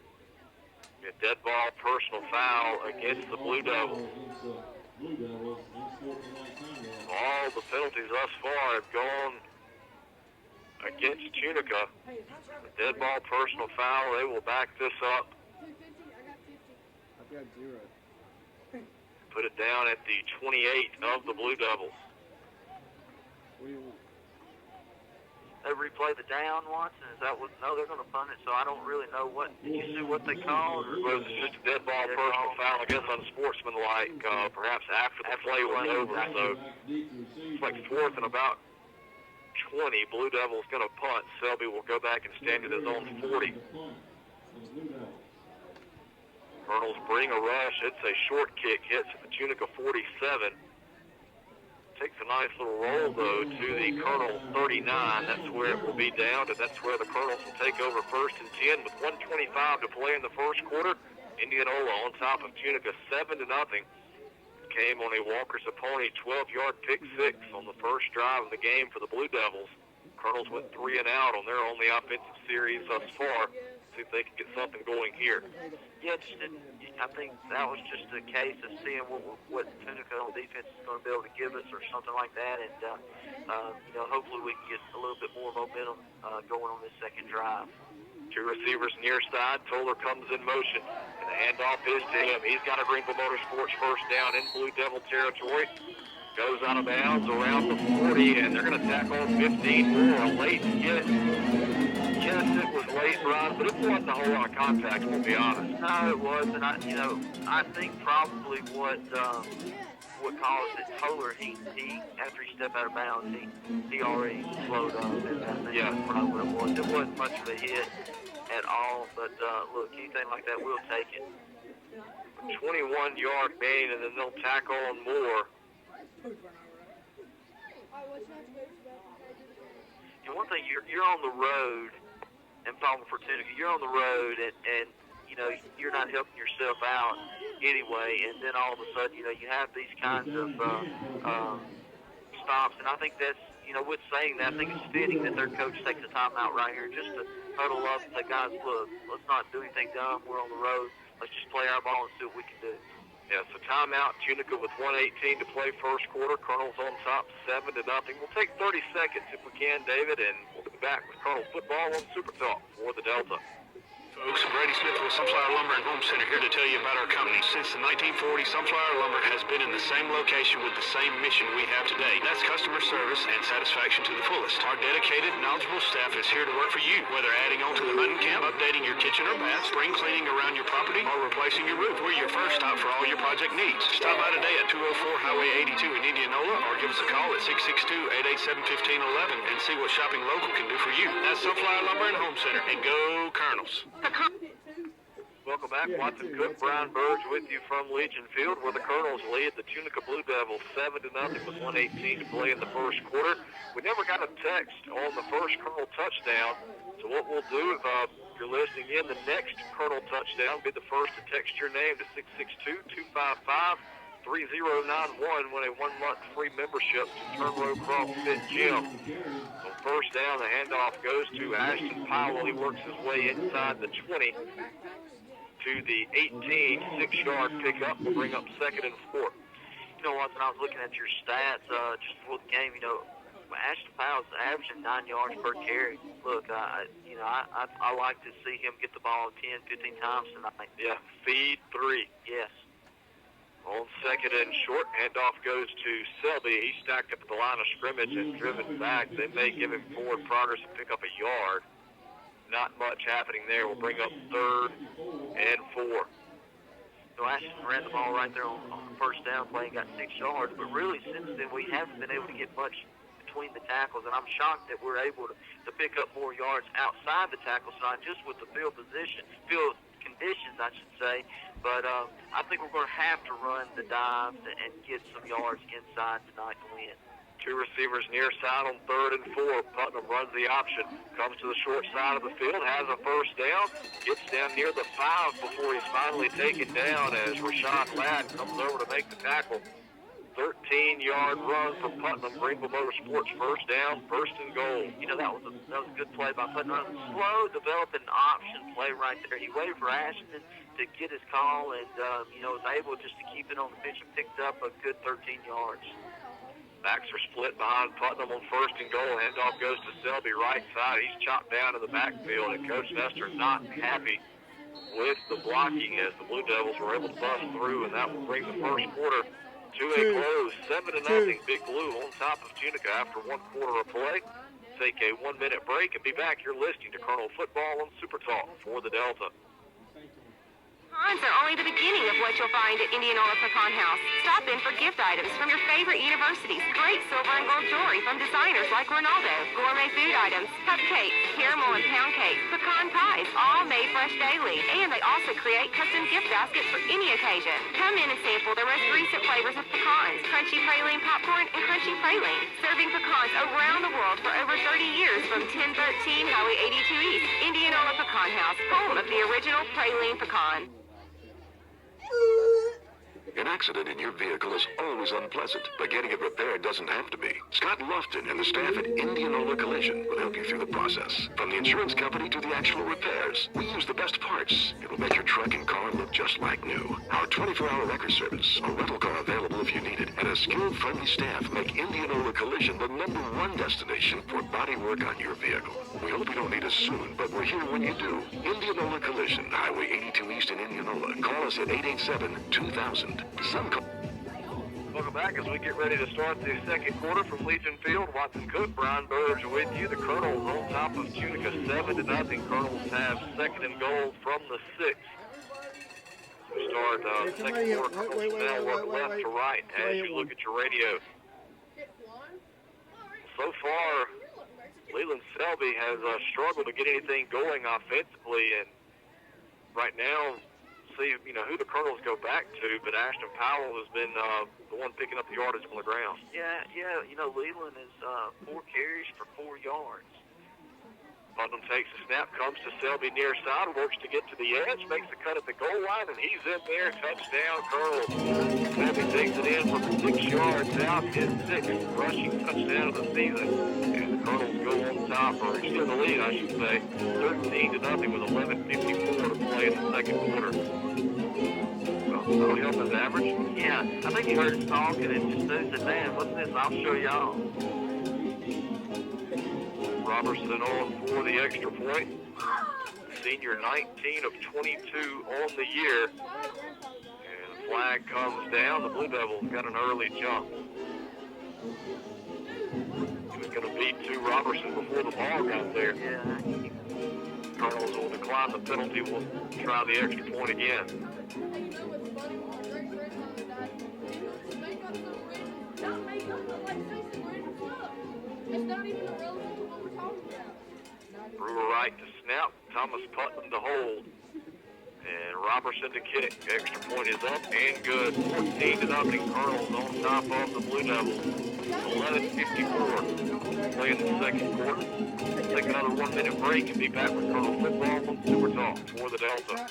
A dead ball, personal foul against the Blue Devils. All the penalties thus far have gone against Tunica. A dead ball, personal foul. They will back this up. I've got 0. Put it down at the 28 of the Blue Devils. They replay the down, Watson? Is that what? No, they're going to punt it, so I don't really know what. Did you see what they called? It was just a dead ball, personal foul, I guess, unsportsmanlike, perhaps after the play was over. So it's like 4th and about 20. Blue Devils going to punt. Selby will go back and stand at his own 40. Colonels bring a rush. It's a short kick. Hits at the Tunica 47. Takes a nice little roll, though, to the Colonel 39. That's where it will be down, and that's where the Colonels will take over 1st and 10 with 1:25 to play in the first quarter. Indianola on top of Tunica 7-0. Came on a Walker Zapponi 12-yard pick 6 on the first drive of the game for the Blue Devils. Colonels went 3 and out on their only offensive series thus far. See if they can get something going here. Yeah, I think that was just a case of seeing what Tunica on defense is going to be able to give us or something like that. And, hopefully we can get a little bit more momentum going on this second drive. 2 receivers near side. Toller comes in motion, and the handoff is to him. He's got a Greenville Motorsports first down in Blue Devil territory. Goes out of bounds around the 40, and they're going to tackle 15 more. A late hit. Yes, it was late, Brian, but it wasn't a whole lot of contact, we'll be honest. No, it wasn't. I think probably what caused it, Toller, he after he stepped out of bounds, he already slowed up, and I think that's probably what it was. It wasn't much of a hit at all, but look, anything like that, we'll take it. 21-yard gain, and then they'll tackle on more. And one thing, you're on the road, and talking for Tunica, you're on the road, and you're not helping yourself out anyway, and then all of a sudden, you have these kinds of stops, and I think that's, with saying that, I think it's fitting that their coach takes a timeout right here just to huddle up and say, guys, look, let's not do anything dumb. We're on the road. Let's just play our ball and see what we can do. Yeah, so timeout. Tunica with 1:18 to play first quarter. Colonel's on top, 7-0. We'll take 30 seconds if we can, David, and we'll be back with Colonel football on Super Talk for the Delta. Folks, Brady Smith with Sunflower Lumber and Home Center here to tell you about our company. Since the 1940s, Sunflower Lumber has been in the same location with the same mission we have today. That's customer service and satisfaction to the fullest. Our dedicated, knowledgeable staff is here to work for you, whether adding on to the hunting camp, updating your kitchen or bath, spring cleaning around your property, or replacing your roof. We're your first stop for all your project needs. Stop by today at 204 Highway 82 in Indianola, or give us a call at 662-887-1511 and see what shopping local can do for you. That's Sunflower Lumber and Home Center, and go Colonels. Welcome back. Watson Cook, Brian Burge with you from Legion Field, where the Colonels lead the Tunica Blue Devils 7-0 with 1:18 to play in the first quarter. We never got a text on the first Colonel touchdown, so what we'll do, if you're listening in, the next Colonel touchdown will be the first to text your name to 662-255-3091 when a 1-month free membership to Turnrow CrossFit Gym. So first down, the handoff goes to Ashton Powell. He works his way inside the 20 to the 18, 6-yard pickup. We'll bring up 2nd and 4. Watson, I was looking at your stats just before the game. Ashton Powell's averaging 9 yards per carry. Look, I like to see him get the ball 10, 15 times tonight. Yeah, feed 3. Yes. On 2nd and short, handoff goes to Selby. He's stacked up at the line of scrimmage and driven back. They may give him forward progress and pick up a yard. Not much happening there. We'll bring up 3rd and 4. So Ashton ran the ball right there on the first down play and got 6 yards. But really, since then, we haven't been able to get much between the tackles. And I'm shocked that we're able to pick up more yards outside the tackle side, just with the field conditions, I should say. But I think we're going to have to run the dives and get some yards inside tonight to win. 2 receivers near side on 3rd and 4. Putnam runs the option. Comes to the short side of the field. Has a first down. Gets down near the 5 before he's finally taken down as Rashad Ladd comes over to make the tackle. 13-yard run for Putnam. Greenville Motorsports first down, 1st and goal. That was a good play by Putnam. Slow developing option play right there. He waited for Ashton to get his call and, was able just to keep it on the pitch and picked up a good 13 yards. Backs are split behind Putnam on 1st and goal. Handoff goes to Selby right side. He's chopped down in the backfield, and Coach Nestor not happy with the blocking as the Blue Devils were able to bust through, and that will bring the first quarter to a close. 7-0 Big Blue on top of Tunica after 1 quarter of play. Take a 1-minute break and be back. You're listening to Colonel Football on Super Talk for the Delta. Pecans are only the beginning of what you'll find at Indianola Pecan House. Stop in for gift items from your favorite universities, great silver and gold jewelry from designers like Ronaldo, gourmet food items, cupcakes, caramel and pound cake, pecan pies, all made fresh daily. And they also create custom gift baskets for any occasion. Come in and sample their most recent flavors of pecans, crunchy praline popcorn and crunchy praline. Serving pecans around the world for over 30 years from 1013 Highway 82 East, Indianola Pecan House, home of the original praline pecan. An accident in your vehicle is always unpleasant, but getting it repaired doesn't have to be. Scott Lofton and the staff at Indianola Collision will help you through the process. From the insurance company to the actual repairs, we use the best parts. It'll make your truck and car look just like new. Our 24-hour record service, a rental car available if you need it, and a skilled, friendly staff make Indianola Collision the #1 destination for body work on your vehicle. We hope you don't need us soon, but we're here when you do. Indianola Collision, Highway 82 East in Indianola. Call us at 887-2000. Welcome back as we get ready to start the second quarter from Legion Field. Watson Cook, Brian Burge with you. The Colonels on top of Tunica 7-0. Colonels have 2nd and goal from the 6. We start second quarter. Colonels now work left to right as you look at your radio. So far, Leland Selby has struggled to get anything going offensively, and right now, see who the Colonels go back to, but Ashton Powell has been the one picking up the yardage on the ground. Yeah. Leland is 4 carries for 4 yards. Putnam takes the snap, comes to Selby near side, works to get to the edge, makes the cut at the goal line, and he's in there. Touchdown, Colonels. Selby takes it in from 6 yards out, his 6th rushing touchdown of the season. And the Colonels go on top, or extend the lead, I should say, 13-0 with 11:54 to play in the second quarter. That'll help his average. Yeah, I think he heard us talking and just said, man, what's this? I'll show y'all. Robertson on for the extra point. Senior 19 of 22 on the year. And the flag comes down. The Blue Devils got an early jump. He was going to beat to Robertson before the ball got there. Yeah. Colonels will decline the penalty. We'll try the extra point again. It's not even irrelevant to what we're talking about. Brewer right to snap. Thomas Putnam to hold. And Robertson to kick. Extra point is up and good. 14-0 Colonels on top of the Blue Devils. 11:54. Play in the second quarter. Take another 1-minute break and be back with Colonel football on Super Talk for the Delta.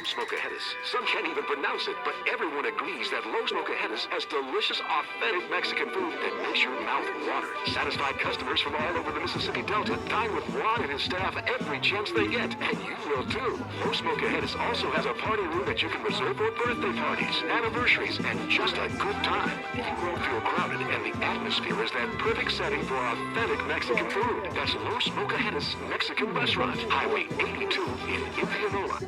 Smokeaheadis. Some can't even pronounce it, but everyone agrees that Los Smokeaheadis has delicious, authentic Mexican food that makes your mouth water. Satisfied customers from all over the Mississippi Delta dine with Ron and his staff every chance they get, and you will too. Los Smokeaheadis also has a party room that you can reserve for birthday parties, anniversaries, and just a good time. You won't feel crowded, and the atmosphere is that perfect setting for authentic Mexican food. That's Los Smokeaheadis Mexican Restaurant, Highway 82 in Indianola.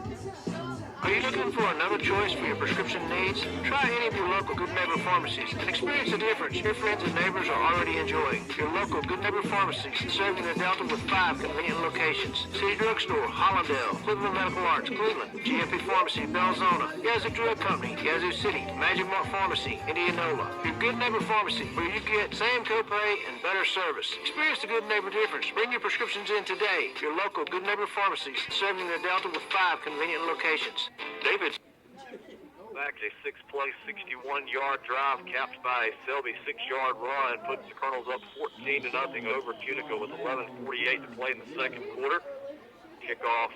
Are you looking for another choice for your prescription needs? Try any of your local Good Neighbor pharmacies and experience the difference your friends and neighbors are already enjoying. Your local Good Neighbor pharmacies serving the Delta with 5 convenient locations. City Drugstore, Hollandale, Cleveland Medical Arts, Cleveland, GMP Pharmacy, Belzona, Yazoo Drug Company, Yazoo City, Magic Mark Pharmacy, Indianola. Your Good Neighbor pharmacy where you get same copay and better service. Experience the Good Neighbor difference. Bring your prescriptions in today. Your local Good Neighbor pharmacies serving the Delta with 5 convenient locations. David back a 6-play, 61-yard drive capped by a Selby 6-yard run puts the Colonels up 14-0 over Tunica with 11:48 to play in the second quarter. Kickoff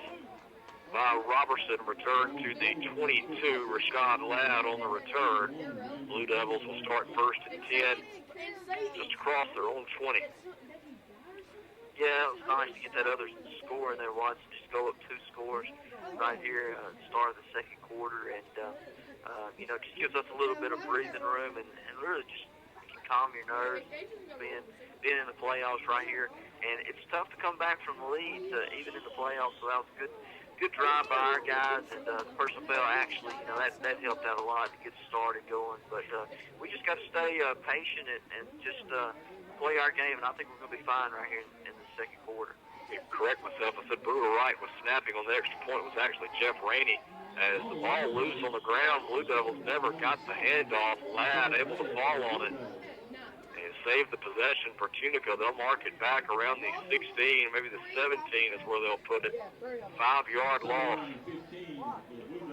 by Robertson, return to the 22. Rashad Ladd on the return. Blue Devils will start first at 10, just across their own 20. Yeah, it was nice to get that other score in there. Watch just go up 2 scores right here at the start of the second quarter, and just gives us a little bit of breathing room and really just can calm your nerves being in the playoffs right here. And it's tough to come back from the lead even in the playoffs, so that was a good drive by our guys, and the personal foul actually, that helped out a lot to get started going. But we just got to stay patient and just play our game, and I think we're going to be fine right here in the second quarter. Correct myself. I said Brewer Wright was snapping on the extra point. It was actually Jeff Rainey. As the ball loose on the ground, Blue Devils never got the handoff. Ladd able to fall on it and save the possession for Tunica. They'll mark it back around the 16, maybe the 17 is where they'll put it. 5-yard loss.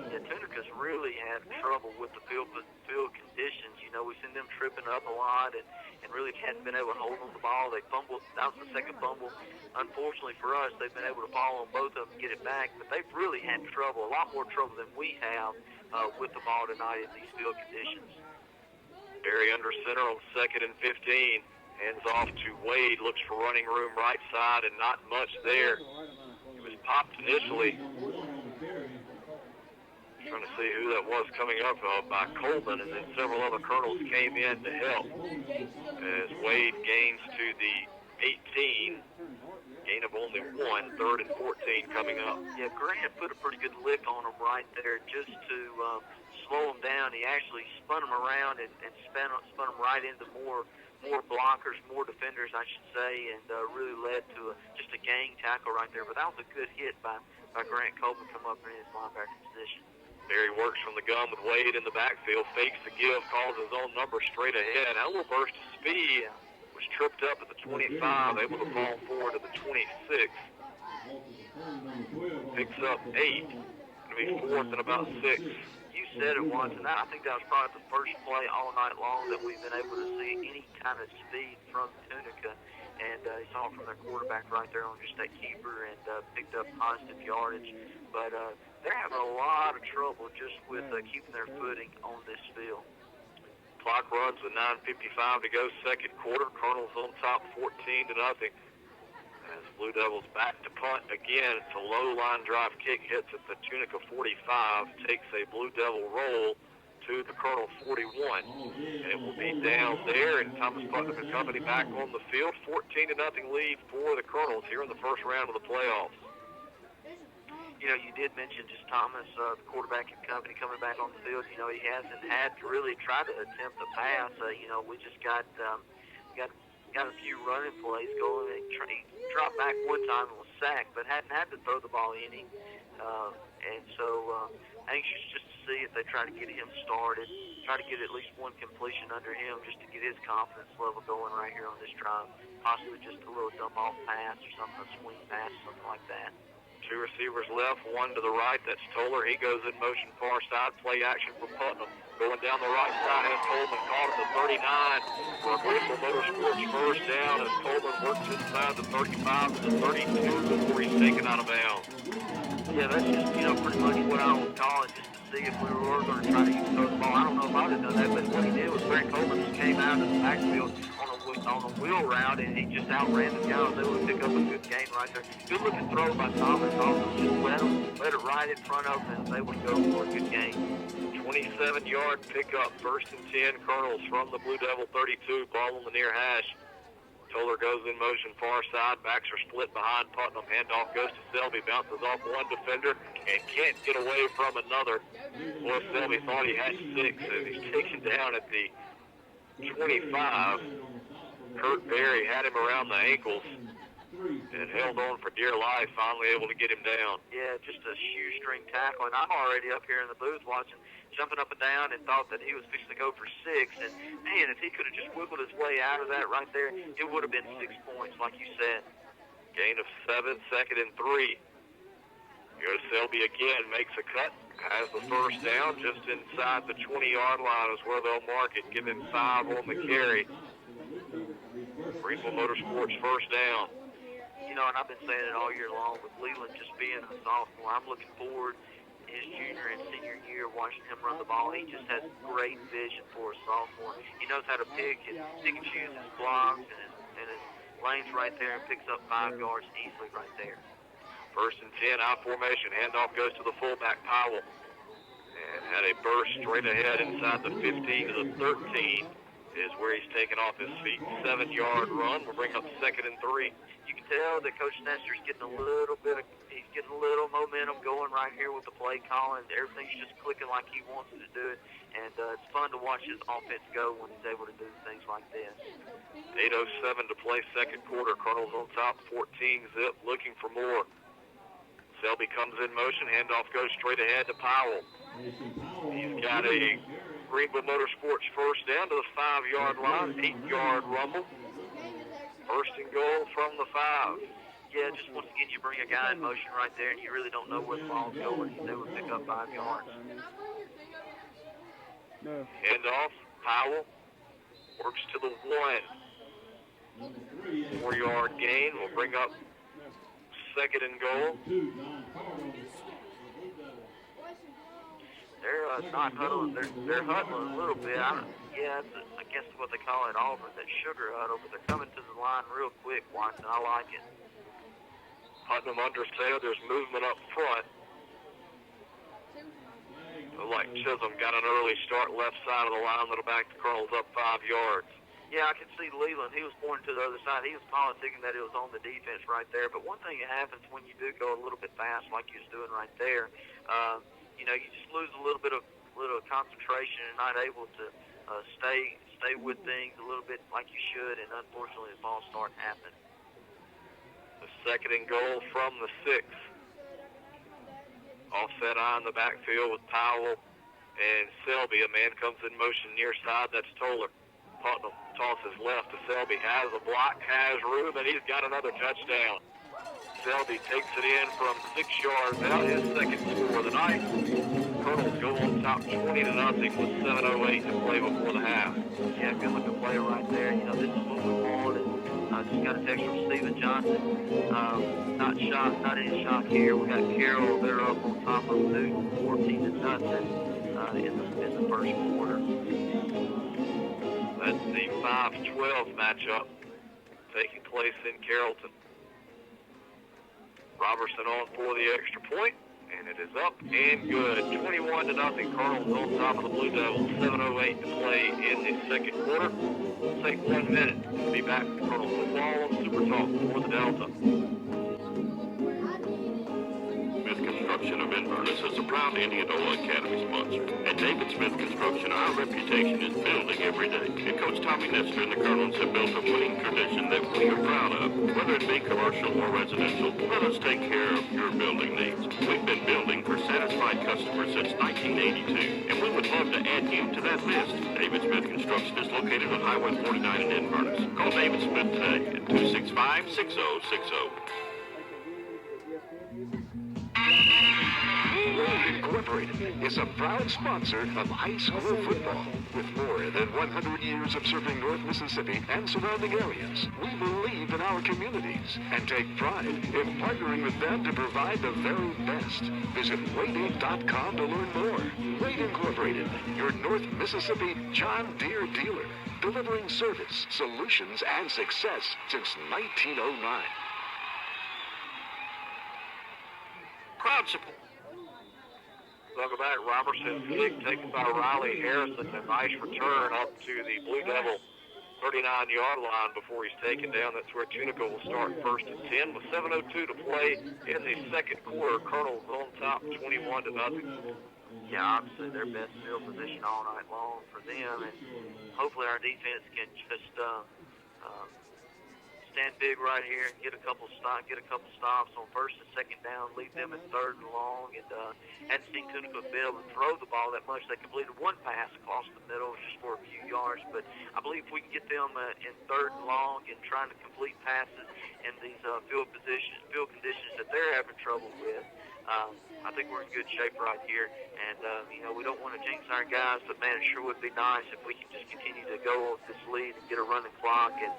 Yeah, Tunica's really had trouble with the field conditions. We've seen them tripping up a lot and really hadn't been able to hold on the ball. They fumbled. That was the second fumble. Unfortunately for us, they've been able to fall on both of them and get it back, but they've really had trouble, a lot more trouble than we have with the ball tonight in these field conditions. Barry under center on 2nd and 15. Hands off to Wade. Looks for running room right side and not much there. It was popped initially. Trying to see who that was coming up by Coleman, and then several other Colonels came in to help as Wade gains to the 18. Gain of only 1, 3rd and 14 coming up. Yeah, Grant put a pretty good lick on him right there just to slow him down. He actually spun him around and spun him right into more blockers, more defenders, I should say, and really led to just a gang tackle right there. But that was a good hit by Grant Coleman come up in his linebacker position. Barry works from the gun with Wade in the backfield, fakes the give, calls his own number straight ahead. That little burst of speed was tripped up at the 25, able to fall forward to the 26. Picks up 8. Going to be 4th and about 6. You said it once, and I think that was probably the first play all night long that we've been able to see any kind of speed from Tunica. and he saw it from their quarterback right there on just that keeper and picked up positive yardage. But they're having a lot of trouble just with keeping their footing on this field. Clock runs with 9:55 to go, second quarter. Colonel's on top 14-0. As Blue Devils back to punt again. It's a low line drive kick, hits at the Tunica 45, takes a Blue Devil roll to the Colonel 41. It will be down there, and Thomas Putnam and company back on the field. 14-0 lead for the Colonels here in the first round of the playoffs. You know, you did mention just Thomas, the quarterback and company, coming back on the field. You know, he hasn't had to really try to attempt a pass. You know, we just got a few running plays going. He dropped back one time and was sacked, but hadn't had to throw the ball any. And so anxious just to see if they try to get him started, try to get at least one completion under him just to get his confidence level going right here on this drive. Possibly just a little dump-off pass or something, a swing pass, something like that. Two receivers left, one to the right. That's Toller. He goes in motion far side. Play action from Putnam. Going down the right side has Coleman caught at the 39 for Greenville Motorsports first down as Coleman works inside the 35 to the 32 before he's taken out of bounds. Yeah, that's just, you know, pretty much what I was calling just to see if we were going to try to throw the ball. I don't know if I would have done that, but what he did was Brent Coleman just came out of the backfield on a wheel route, and he just outran the guy. Was able to pick up a good gain right there. Good looking throw by Thomas. Also just let it right in front of him and was able to go for a good gain. 27-yard pickup, 1st and 10. Colonels from the Blue Devil 32. Ball on the near hash. Toller goes in motion far side. Backs are split behind Putnam. Handoff goes to Selby. Bounces off one defender and can't get away from another. Boy, Selby thought he had 6 as he's taken down at the 25. Kurt Berry had him around the ankles and held on for dear life, finally able to get him down. Yeah, just a shoestring tackle, and I'm already up here in the booth watching, jumping up and down, and thought that he was fixing to go for 6, and man, if he could have just wiggled his way out of that right there, it would have been 6 points, like you said. Gain of 7, 2nd and 3. Here's Selby again, makes a cut, has the first down, just inside the 20-yard line is where they'll mark it, give him 5 on the carry. Greenville Motorsports first down. You know, and I've been saying it all year long with Leland just being a sophomore. I'm looking forward his junior and senior year watching him run the ball. He just has great vision for a sophomore. He knows how to pick and choose his blocks and his lanes right there and picks up 5 yards easily right there. 1st and 10, out formation. Handoff goes to the fullback, Powell. And had a burst straight ahead inside the 15 to the 13 is where he's taken off his feet. 7-yard run will bring up 2nd and 3. You can tell that Coach Nestor's getting a little momentum going right here with the play calling. Everything's just clicking like he wants it to do it, and it's fun to watch his offense go when he's able to do things like this. 8:07 to play, second quarter. Colonels on top, 14-zip, looking for more. Selby comes in motion. Handoff goes straight ahead to Powell. He's got a Greenville Motorsports first down to the 5-yard line, 8-yard rumble. 1st and goal from the 5. Yeah, just once again, you bring a guy in motion right there, and you really don't know where the ball's going. He's able to pick up 5 yards. Handoff, Powell works to the 1. 4-yard gain will bring up 2nd and goal. They're not huddling. They're huddling a little bit. I guess what they call it Auburn, that sugar huddle, but they're coming to the line real quick, Watson. I like it. Putnam under center. There's movement up front. Like Chisholm got an early start left side of the line. That'll back the Colonels up 5 yards. Yeah, I can see Leland. He was pointing to the other side. He was politicking that it was on the defense right there. But one thing that happens when you do go a little bit fast, like you was doing right there, you know, you just lose a little concentration and not able to stay with things a little bit like you should, and unfortunately the ball start happening. The 2nd and goal from the 6. Offset eye in the backfield with Powell and Selby. A man comes in motion near side. That's Toller. Putnam tosses left to Selby. Has a block, has room, and he's got another touchdown. Selby takes it in from 6 yards out. His 2nd score of the night. Colonels go on top 20-0 with 7:08 to play before the half. Yeah, good looking play right there. You know, this is what we wanted. Just got a text from Stephen Johnson. Not any shock here. We got Carroll. They're up on top of Newton, 14-0 in the first quarter. That's the 5-12 matchup taking place in Carrollton. Robertson on for the extra point, and it is up and good. 21-0. Colonel's on top of the Blue Devils. 7:08 to play in the second quarter. We'll take 1 minute to be back with Colonel football on Super Talk for the Delta. Smith Construction of Inverness is a proud Indianola Academy sponsor. At David Smith Construction, our reputation is building every day. And Coach Tommy Nestor and the Colonels have built a winning tradition that we are proud of. Whether it be commercial or residential, let us take care of your building needs. We've been building for satisfied customers since 1982, and we would love to add you to that list. David Smith Construction is located on Highway 49 in Inverness. Call David Smith today at 265-6060. Wade Incorporated is a proud sponsor of high school football. With more than 100 years of serving North Mississippi and surrounding areas, we believe in our communities and take pride in partnering with them to provide the very best. Visit Wade.com to learn more. Wade Incorporated, your North Mississippi John Deere dealer, delivering service, solutions, and success since 1909. Proud support. Welcome back. Robertson kick taken by Riley Harrison. A nice return up to the Blue Devil 39-yard line before he's taken down. That's where Tunica will start first and 10 with 7:02 to play in the second quarter. Colonel's on top 21-0. Yeah, obviously their best field position all night long for them, and hopefully our defense can just stand big right here and get a couple stops on first and second down, lead them in third and long, and hadn't seen Tunica be able to throw the ball that much. They completed one pass across the middle just for a few yards, but I believe if we can get them in third and long and trying to complete passes in these field conditions that they're having trouble with, I think we're in good shape right here. And, we don't want to jinx our guys, but, man, it sure would be nice if we could just continue to go with this lead and get a running clock and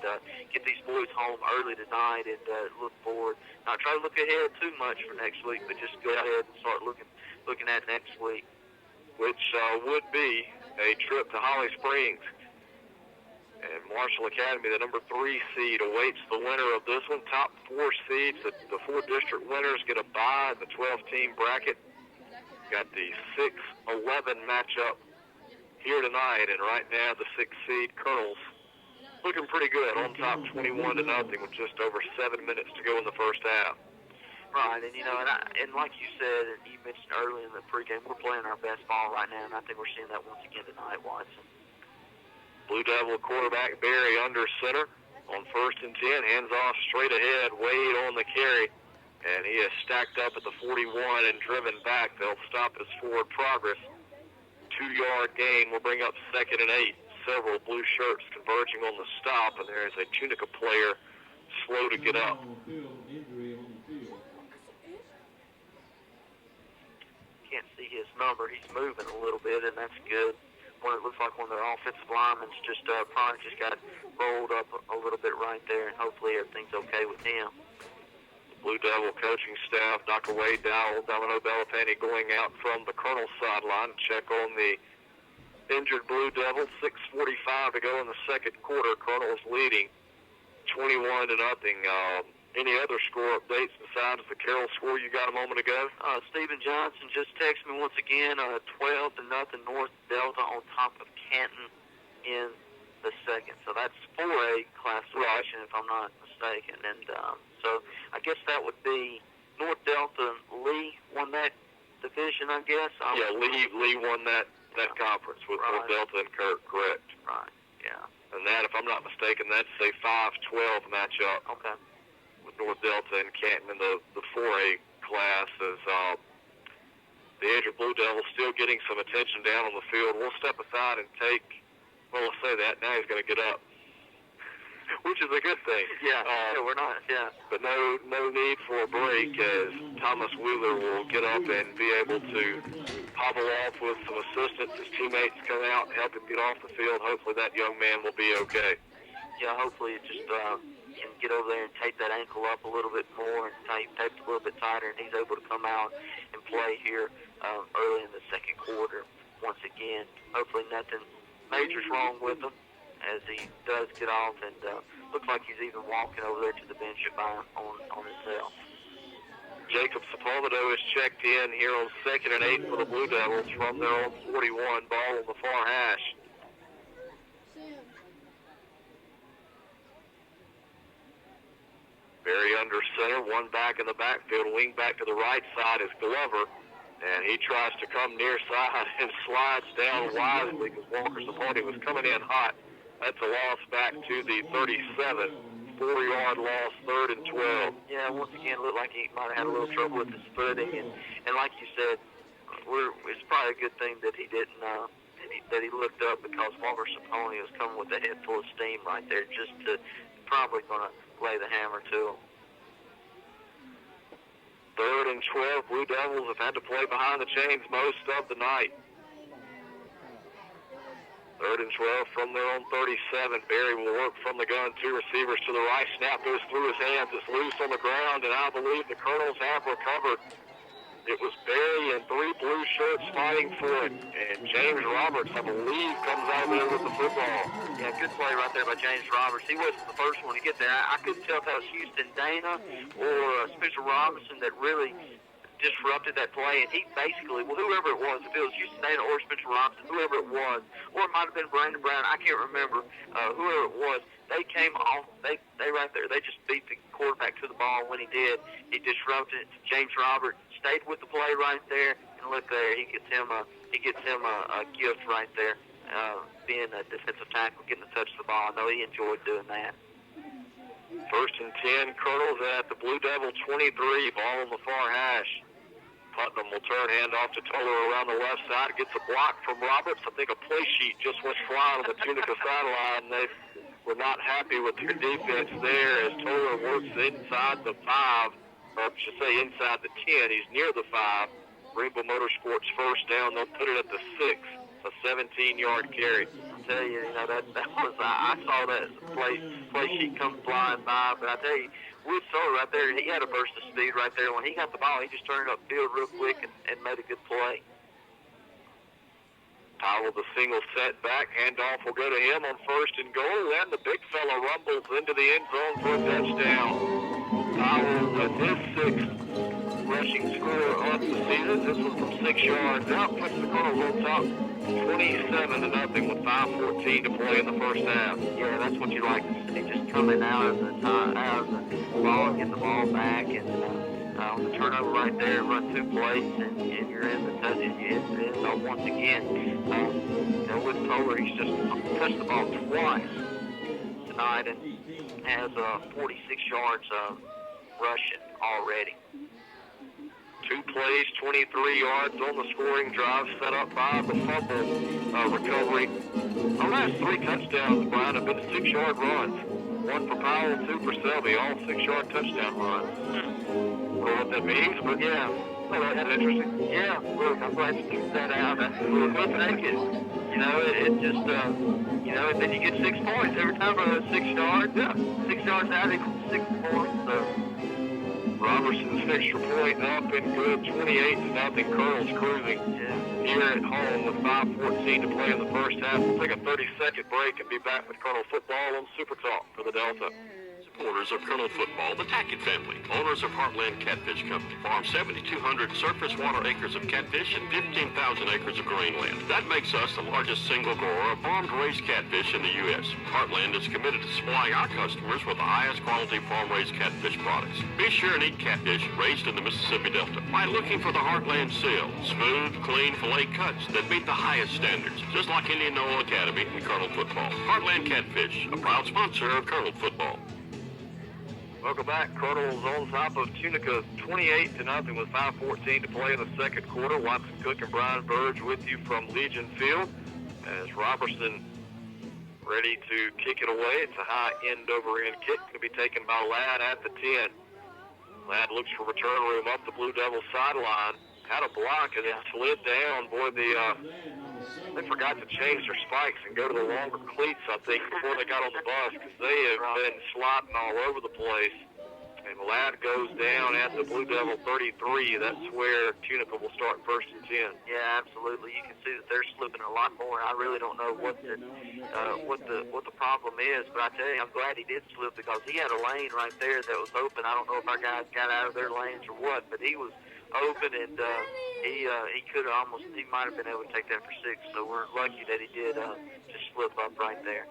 get these boys home early tonight and look forward. Not try to look ahead too much for next week, but just go ahead and start looking at next week. Which would be a trip to Holly Springs. And Marshall Academy, the number 3 seed, awaits the winner of this one. Top 4 seeds, the 4 district winners get a bye in the 12-team bracket. Got the 6-11 matchup here tonight, and right now the 6 seed Colonels looking pretty good on top 21-0 with just over 7 minutes to go in the first half. Right, and and like you said, and you mentioned earlier in the pregame, we're playing our best ball right now, and I think we're seeing that once again tonight, Watson. Blue Devil quarterback Barry under center on first and 10, hands off straight ahead, Wade on the carry, and he is stacked up at the 41 and driven back. They'll stop his forward progress. 2-yard gain will bring up second and 8. Several blue shirts converging on the stop, and there is a Tunica player slow to get up. Can't see his number. He's moving a little bit, and that's good. It looks like one of their offensive linemen's just probably just got rolled up a little bit right there, and hopefully everything's okay with him. Blue Devil coaching staff, Dr. Wade Dowell, Domino Belapanti going out from the Colonel's sideline to check on the injured Blue Devil. 6:45 to go in the second quarter. Colonel's leading 21-0. Any other score updates besides the Carroll score you got a moment ago? Stephen Johnson just texted me once again, 12-0 North Delta on top of Canton in the second. So that's 4A classification, if I'm not mistaken. And so I guess that would be North Delta. Lee won that division, I guess. Lee won that conference with North Delta and Kirk, correct? Right, yeah. And that, if I'm not mistaken, that's a 5-12 matchup. Okay. With North Delta and Canton in the 4A class, as the injured Blue Devil still getting some attention down on the field. We'll step aside and let's say that. Now he's going to get up, which is a good thing. Yeah, we're not, yeah. But no need for a break, as Thomas Wheeler will get up and be able to hobble off with some assistance. His teammates come out and help him get off the field. Hopefully that young man will be okay. Yeah, hopefully it just can get over there and tape that ankle up a little bit more and tape it a little bit tighter, and he's able to come out and play here early in the second quarter once again. Hopefully nothing major's wrong with him as he does get off, and looks like he's even walking over there to the bench on himself. Jacob Sepulveda is checked in here on 2nd and 8 for the Blue Devils from their own 41, ball on the far hash. Barry under center, one back in the backfield, wing back to the right side is Glover, and he tries to come near side and slides down wisely because Walker's opponent was coming in hot. That's a loss back to the 37. 4-yard loss, 3rd and 12. Yeah, once again, looked like he might have had a little trouble with his footing, and like you said, it's probably a good thing that he didn't, that he looked up, because Walker Saponi was coming with a head full of steam right there, just to probably going to lay the hammer to him. 3rd and 12. Blue Devils have had to play behind the chains most of the night. 3rd and 12 from their own 37. Barry will work from the gun. 2 receivers to the right. Snap goes through his hands. It's loose on the ground, and I believe the Colonels have recovered. It was Barry and 3 blue shirts fighting for it. And James Roberts, I believe, comes out there with the football. Yeah, good play right there by James Roberts. He wasn't the first one to get there. I couldn't tell if that was Houston Dana or Spencer Robinson that really disrupted that play, and he basically, whoever it was, if it was Houston Dana or Spencer Robinson, whoever it was, or it might have been Brandon Brown, I can't remember, whoever it was, they came off, they right there, they just beat the quarterback to the ball. When he did, he disrupted it. James Roberts stayed with the play right there, and look there, he gets him a gift right there, being a defensive tackle, getting to touch the ball. I know he enjoyed doing that. 1st and 10, Colonels at the Blue Devil 23, ball on the far hash. Putnam will turn handoff to Toller around the left side. Gets a block from Roberts. I think a play sheet just went flying on the Tunica sideline. They were not happy with their defense there as Toller works inside the 5, or I should say inside the 10. He's near the 5. Greenville Motorsports first down. They'll put it at the 6. A 17-yard carry. I tell you, that was, I saw that play sheet come flying by, but I tell you, Wood Solar right there, he had a burst of speed right there. When he got the ball, he just turned it upfield real quick and made a good play. Powell, the single setback. Handoff will go to him on 1st and goal, and the big fella rumbles into the end zone for a touchdown. Powell with his 6th rushing score of the season. This was from 6 yards out, puts the Colonels on top 27-0 with 5:14 to play in the first half. Yeah, that's what you like to see, just coming out of the ball and getting the ball back, and on the turnover right there, run 2 plays, and you're in the touch, and you hit the end zone once again. With Toller, he's just touched the ball twice tonight and has 46 yards rushing already. 2 plays, 23 yards on the scoring drive, set up by the fumble recovery. The last 3 touchdowns, Brian, have been 6-yard runs. 1 for Powell, 2 for Selby, all 6-yard touchdown runs. I don't know what that means, but yeah, that's interesting. Yeah, look, I'm glad you figured that out. We'll take it. It just, and then you get 6 points every time for 6 yards. Yeah, 6 yards out equals 6 points, so. Robertson's extra point up and good, 28-0. Colonels cruising here at home with 5:14 to play in the first half. We'll take a 30-second break and be back with Colonel Football on Super Talk for the Delta. Supporters of Colonel Football, the Tackett family, owners of Heartland Catfish Company, farm 7,200 surface water acres of catfish and 15,000 acres of grainland. That makes us the largest single grower of farm-raised catfish in the U.S. Heartland is committed to supplying our customers with the highest quality farm-raised catfish products. Be sure and eat catfish raised in the Mississippi Delta by looking for the Heartland seal, smooth, clean fillet cuts that meet the highest standards, just like Indianola Academy and Colonel Football. Heartland Catfish, a proud sponsor of Colonel Football. Welcome back. Colonels on top of Tunica 28-0 with 5:14 to play in the second quarter. Watson Cook and Brian Burge with you from Legion Field as Robertson ready to kick it away. It's a high end-over-end kick to be taken by Ladd at the 10. Ladd looks for return room up the Blue Devils sideline. Had a block and it slid down. Boy, the they forgot to change their spikes and go to the longer cleats, I think, before they got on the bus, because they have been sliding all over the place. And Ladd goes down at the Blue Devil 33. That's where Tunica will start first and 10. Yeah, absolutely. You can see that they're slipping a lot more. I really don't know what the problem is, but I tell you, I'm glad he did slip because he had a lane right there that was open. I don't know if our guys got out of their lanes or what, but he was open, and he could have he might have been able to take that for 6. So we're lucky that he did just slip up right there.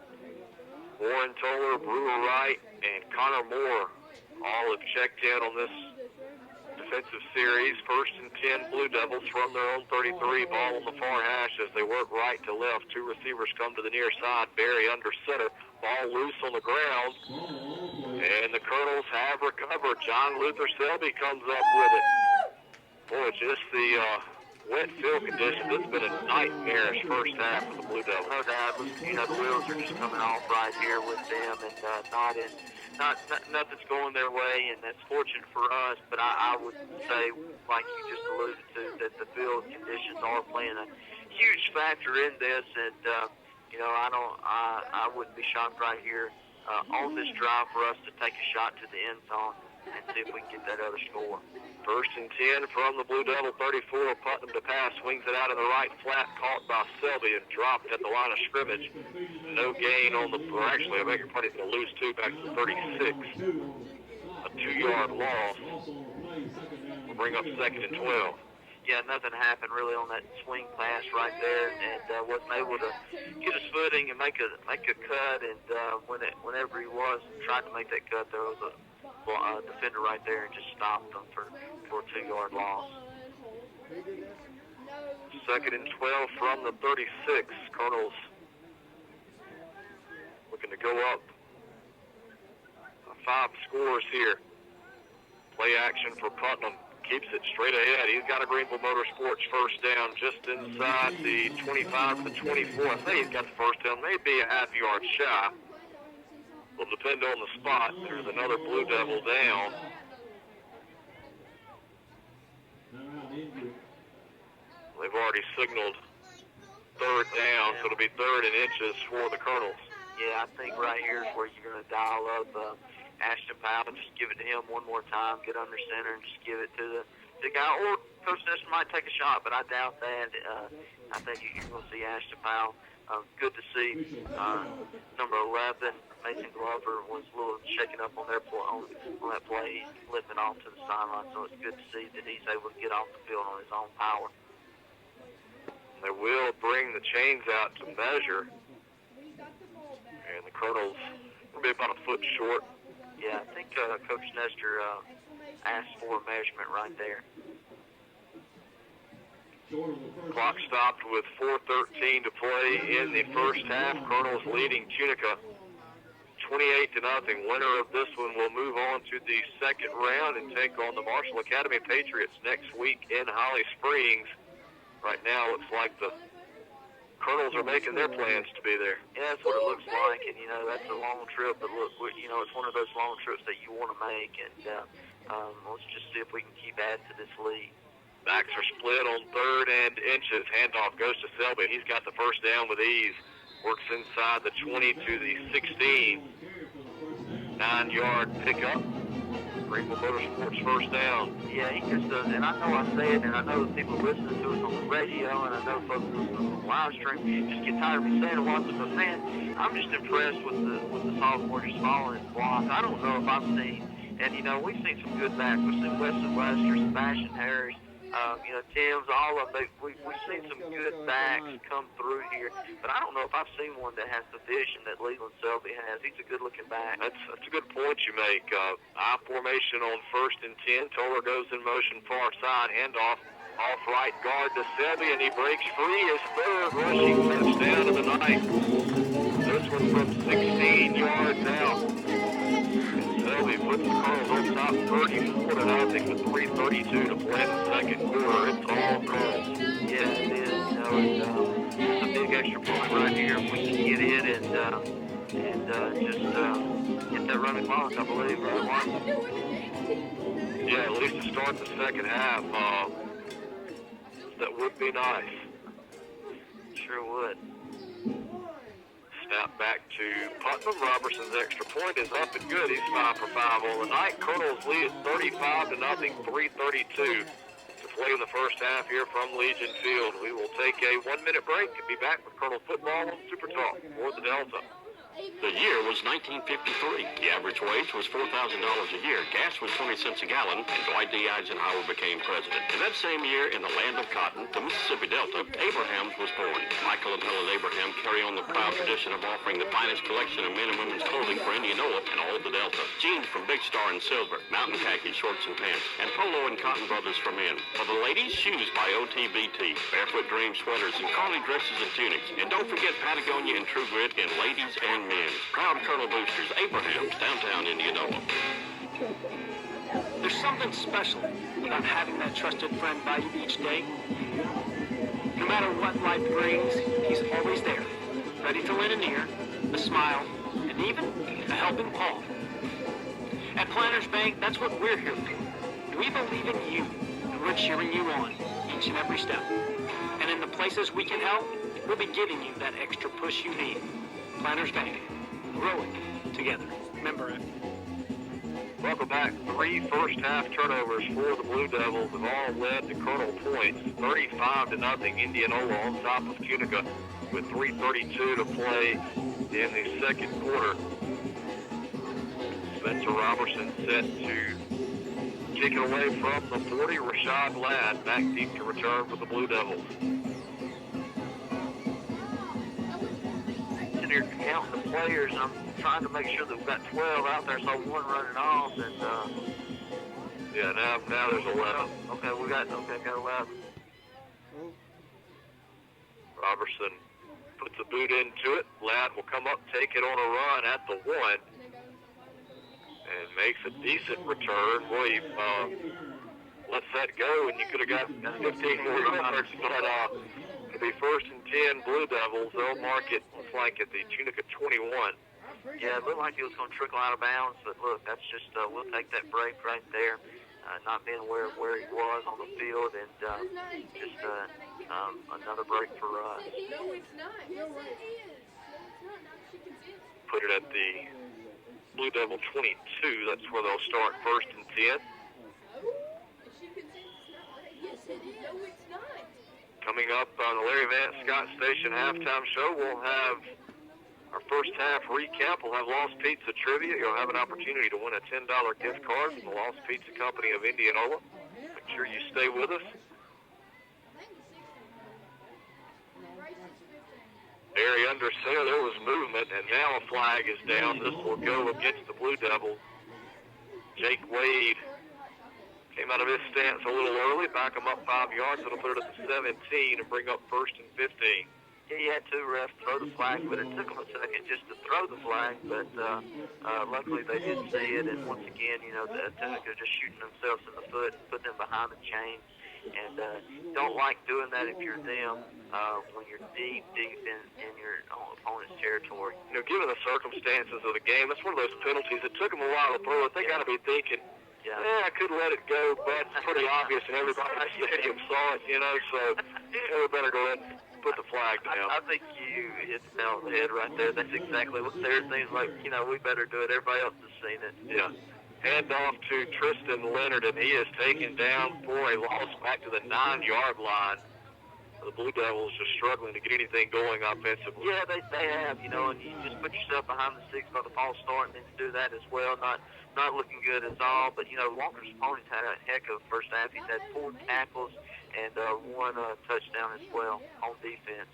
Warren Toller, Brewer Wright, and Connor Moore all have checked in on this defensive series. First and 10 Blue Devils from their own 33. Ball on the far hash as they work right to left. 2 receivers come to the near side. Barry under center. Ball loose on the ground. And the Colonels have recovered. John Luther Selby comes up with it. Boy, just the wet field conditions. It's been a nightmarish first half for the Blue Devils. No doubt. The wheels are just coming off right here with them, and nothing's going their way, and that's fortunate for us. But I would say, like you just alluded to, that the field conditions are playing a huge factor in this. And I wouldn't be shocked right here on this drive for us to take a shot to the end zone and see if we can get that other score. First and 10 from the Blue Devil 34. Putnam to pass, swings it out in the right flat, caught by Selby and dropped at the line of scrimmage. No gain on actually, I beg your pardon, he's going to lose 2 back to the 36. A 2-yard loss. We'll bring up second and 12. Yeah, nothing happened really on that swing pass right there, and wasn't able to get his footing and make a cut. And whenever he tried to make that cut, there was a defender right there and just stopped them for a 2-yard loss. Second and 12 from the 36. Colonels looking to go up 5 scores here. Play action for Putnam. Keeps it straight ahead. He's got a Greenville Motorsports first down just inside the 25 to the 24. I think he's got the first down, maybe a half-yard shy. Will depend on the spot. There's another Blue Devil down. They've already signaled third down, so it'll be 3rd and inches for the Colonels. Yeah, I think right here is where you're going to dial up Ashton Powell and just give it to him one more time, get under center, and just give it to the guy. Or Coach Nestor might take a shot, but I doubt that. I think you're going to see Ashton Powell. Good to see number 11, Mason Glover, was a little shaken up on that play. He's limping off to the sideline, so it's good to see that he's able to get off the field on his own power. They will bring the chains out to measure, and the Colonels will be about a foot short. Yeah, I think Coach Nestor asked for a measurement right there. Clock stopped with 4:13 to play in the first half. Colonels leading Tunica 28-0. Winner of this one will move on to the second round and take on the Marshall Academy Patriots next week in Holly Springs. Right now, looks like the Colonels are making their plans to be there. Yeah, that's what it looks like, and that's a long trip. But look, it's one of those long trips that you want to make, and let's just see if we can keep adding to this lead. Backs are split on 3rd and inches. Handoff goes to Selby. He's got the first down with ease. Works inside the 20 to the 16. 9-yard pickup. Greenville Motorsports first down. Yeah, he just does, and I know I say it, and I know people listening to us on the radio, and I know folks listening on the live stream just get tired of me saying it once, but man, I'm just impressed with the sophomore just following his block. I don't know if I've seen, and we've seen some good backs. We've seen Wesley Lester, Sebastian Harris, Tim's, all of them. We've seen some good backs come through here, but I don't know if I've seen one that has the vision that Leland Selby has. He's a good-looking back. That's a good point you make. I formation on 1st and 10. Toller goes in motion far side. Handoff off right guard to Selby, and he breaks free. His 3rd rushing touchdown of the night. This one from 16 yards out. Selby puts the Colonels on top 34-0 with 3:32 to play in the second quarter. It's all Colonels. Yeah, it is. It's a big extra point right here. We can get it and just get that running clock, I believe, right, Mark? Yeah, at least to start the second half. That would be nice. sure would. Snap back to Putnam. Robertson's extra point is up and good. He's 5 for 5 on the night. Colonels lead at 35-0, 3:32 to play in the first half here from Legion Field. We will take a 1-minute break and be back with Colonel football on Super Talk for the Delta. The year was 1953. The average wage was $4,000 a year. Gas was 20 cents a gallon, and Dwight D. Eisenhower became president. In that same year, in the land of cotton, the Mississippi Delta, Abraham was born. Michael and Helen Abraham carry on the proud tradition of offering the finest collection of men and women's clothing for Indianola and all of the Delta. Jeans from Big Star and Silver, mountain khaki shorts and pants, and Polo and Cotton Brothers for men. For the ladies, shoes by OTBT, Barefoot Dream sweaters, and Carly dresses and tunics. And don't forget Patagonia and True Grit in ladies and men. Proud Colonel Boosters, Abraham's, downtown Indianola. There's something special about having that trusted friend by you each day. No matter what life brings, he's always there, ready to lend an ear, a smile, and even a helping paw. At Planters Bank, that's what we're here for. We believe in you, and we're cheering you on each and every step. And in the places we can help, we'll be giving you that extra push you need. Planters Bank. Growing together. Member it. Welcome back. 3 first-half turnovers for the Blue Devils have all led to Colonel points. 35-0 Indianola on top of Tunica with 3:32 to play in the second quarter. Spencer Robertson set to kick it away from the 40. Rashad Ladd back deep to return for the Blue Devils. Here counting the players. I'm trying to make sure that we've got 12 out there, so one running off, and yeah, now there's 11. Okay, got 11. Robertson puts the boot into it. Ladd will come up, take it on a run at the 1, and makes a decent return. Boy, lets that go, and you could have got 15 more yards, but it'll be 1st and 10 Blue Devils. They'll mark it, looks like, at the Tunica 21. Yeah, it looked like he was going to trickle out of bounds, but look, that's just, we'll take that break right there. Not being aware of where he was on the field, and just another break for us. No, it's not. Yes, it is. Put it at the Blue Devil 22. That's where they'll start 1st and 10. Yes, it is. No, it's not. Coming up on the Larry Vance Scott Station halftime show, we'll have our first half recap. We'll have Lost Pizza Trivia. You'll have an opportunity to win a $10 gift card from the Lost Pizza Company of Indianola. Make sure you stay with us. Barry under center, there was movement, and now a flag is down. This will go against the Blue Devils. Jake Wade came out of his stance a little early, back him up 5 yards. It'll put it at the 17 and bring up 1st and 15. Yeah, he had 2 refs throw the flag, but it took him a second just to throw the flag. But luckily they did see it, and once again, the Tunica just shooting themselves in the foot and putting them behind the chains. And don't like doing that if you're them when you're deep in your opponent's territory. Given the circumstances of the game, that's one of those penalties. It took them a while to throw it. They got to be thinking, I could let it go, but it's pretty obvious, and everybody in the stadium saw it, so we better go ahead and put the flag down. I think you hit the nail on the head right there. That's exactly what there seems like, we better do it. Everybody else has seen it. Yeah. Hand off to Tristan Leonard, and he is taken down for a loss back to the 9-yard line. The Blue Devils just struggling to get anything going offensively. Yeah, they have, and you just put yourself behind the sticks by the false start, and then to do that as well. Not looking good at all, but, Walker's opponents had a heck of a first half. He's had 4 tackles and 1 touchdown as well on defense.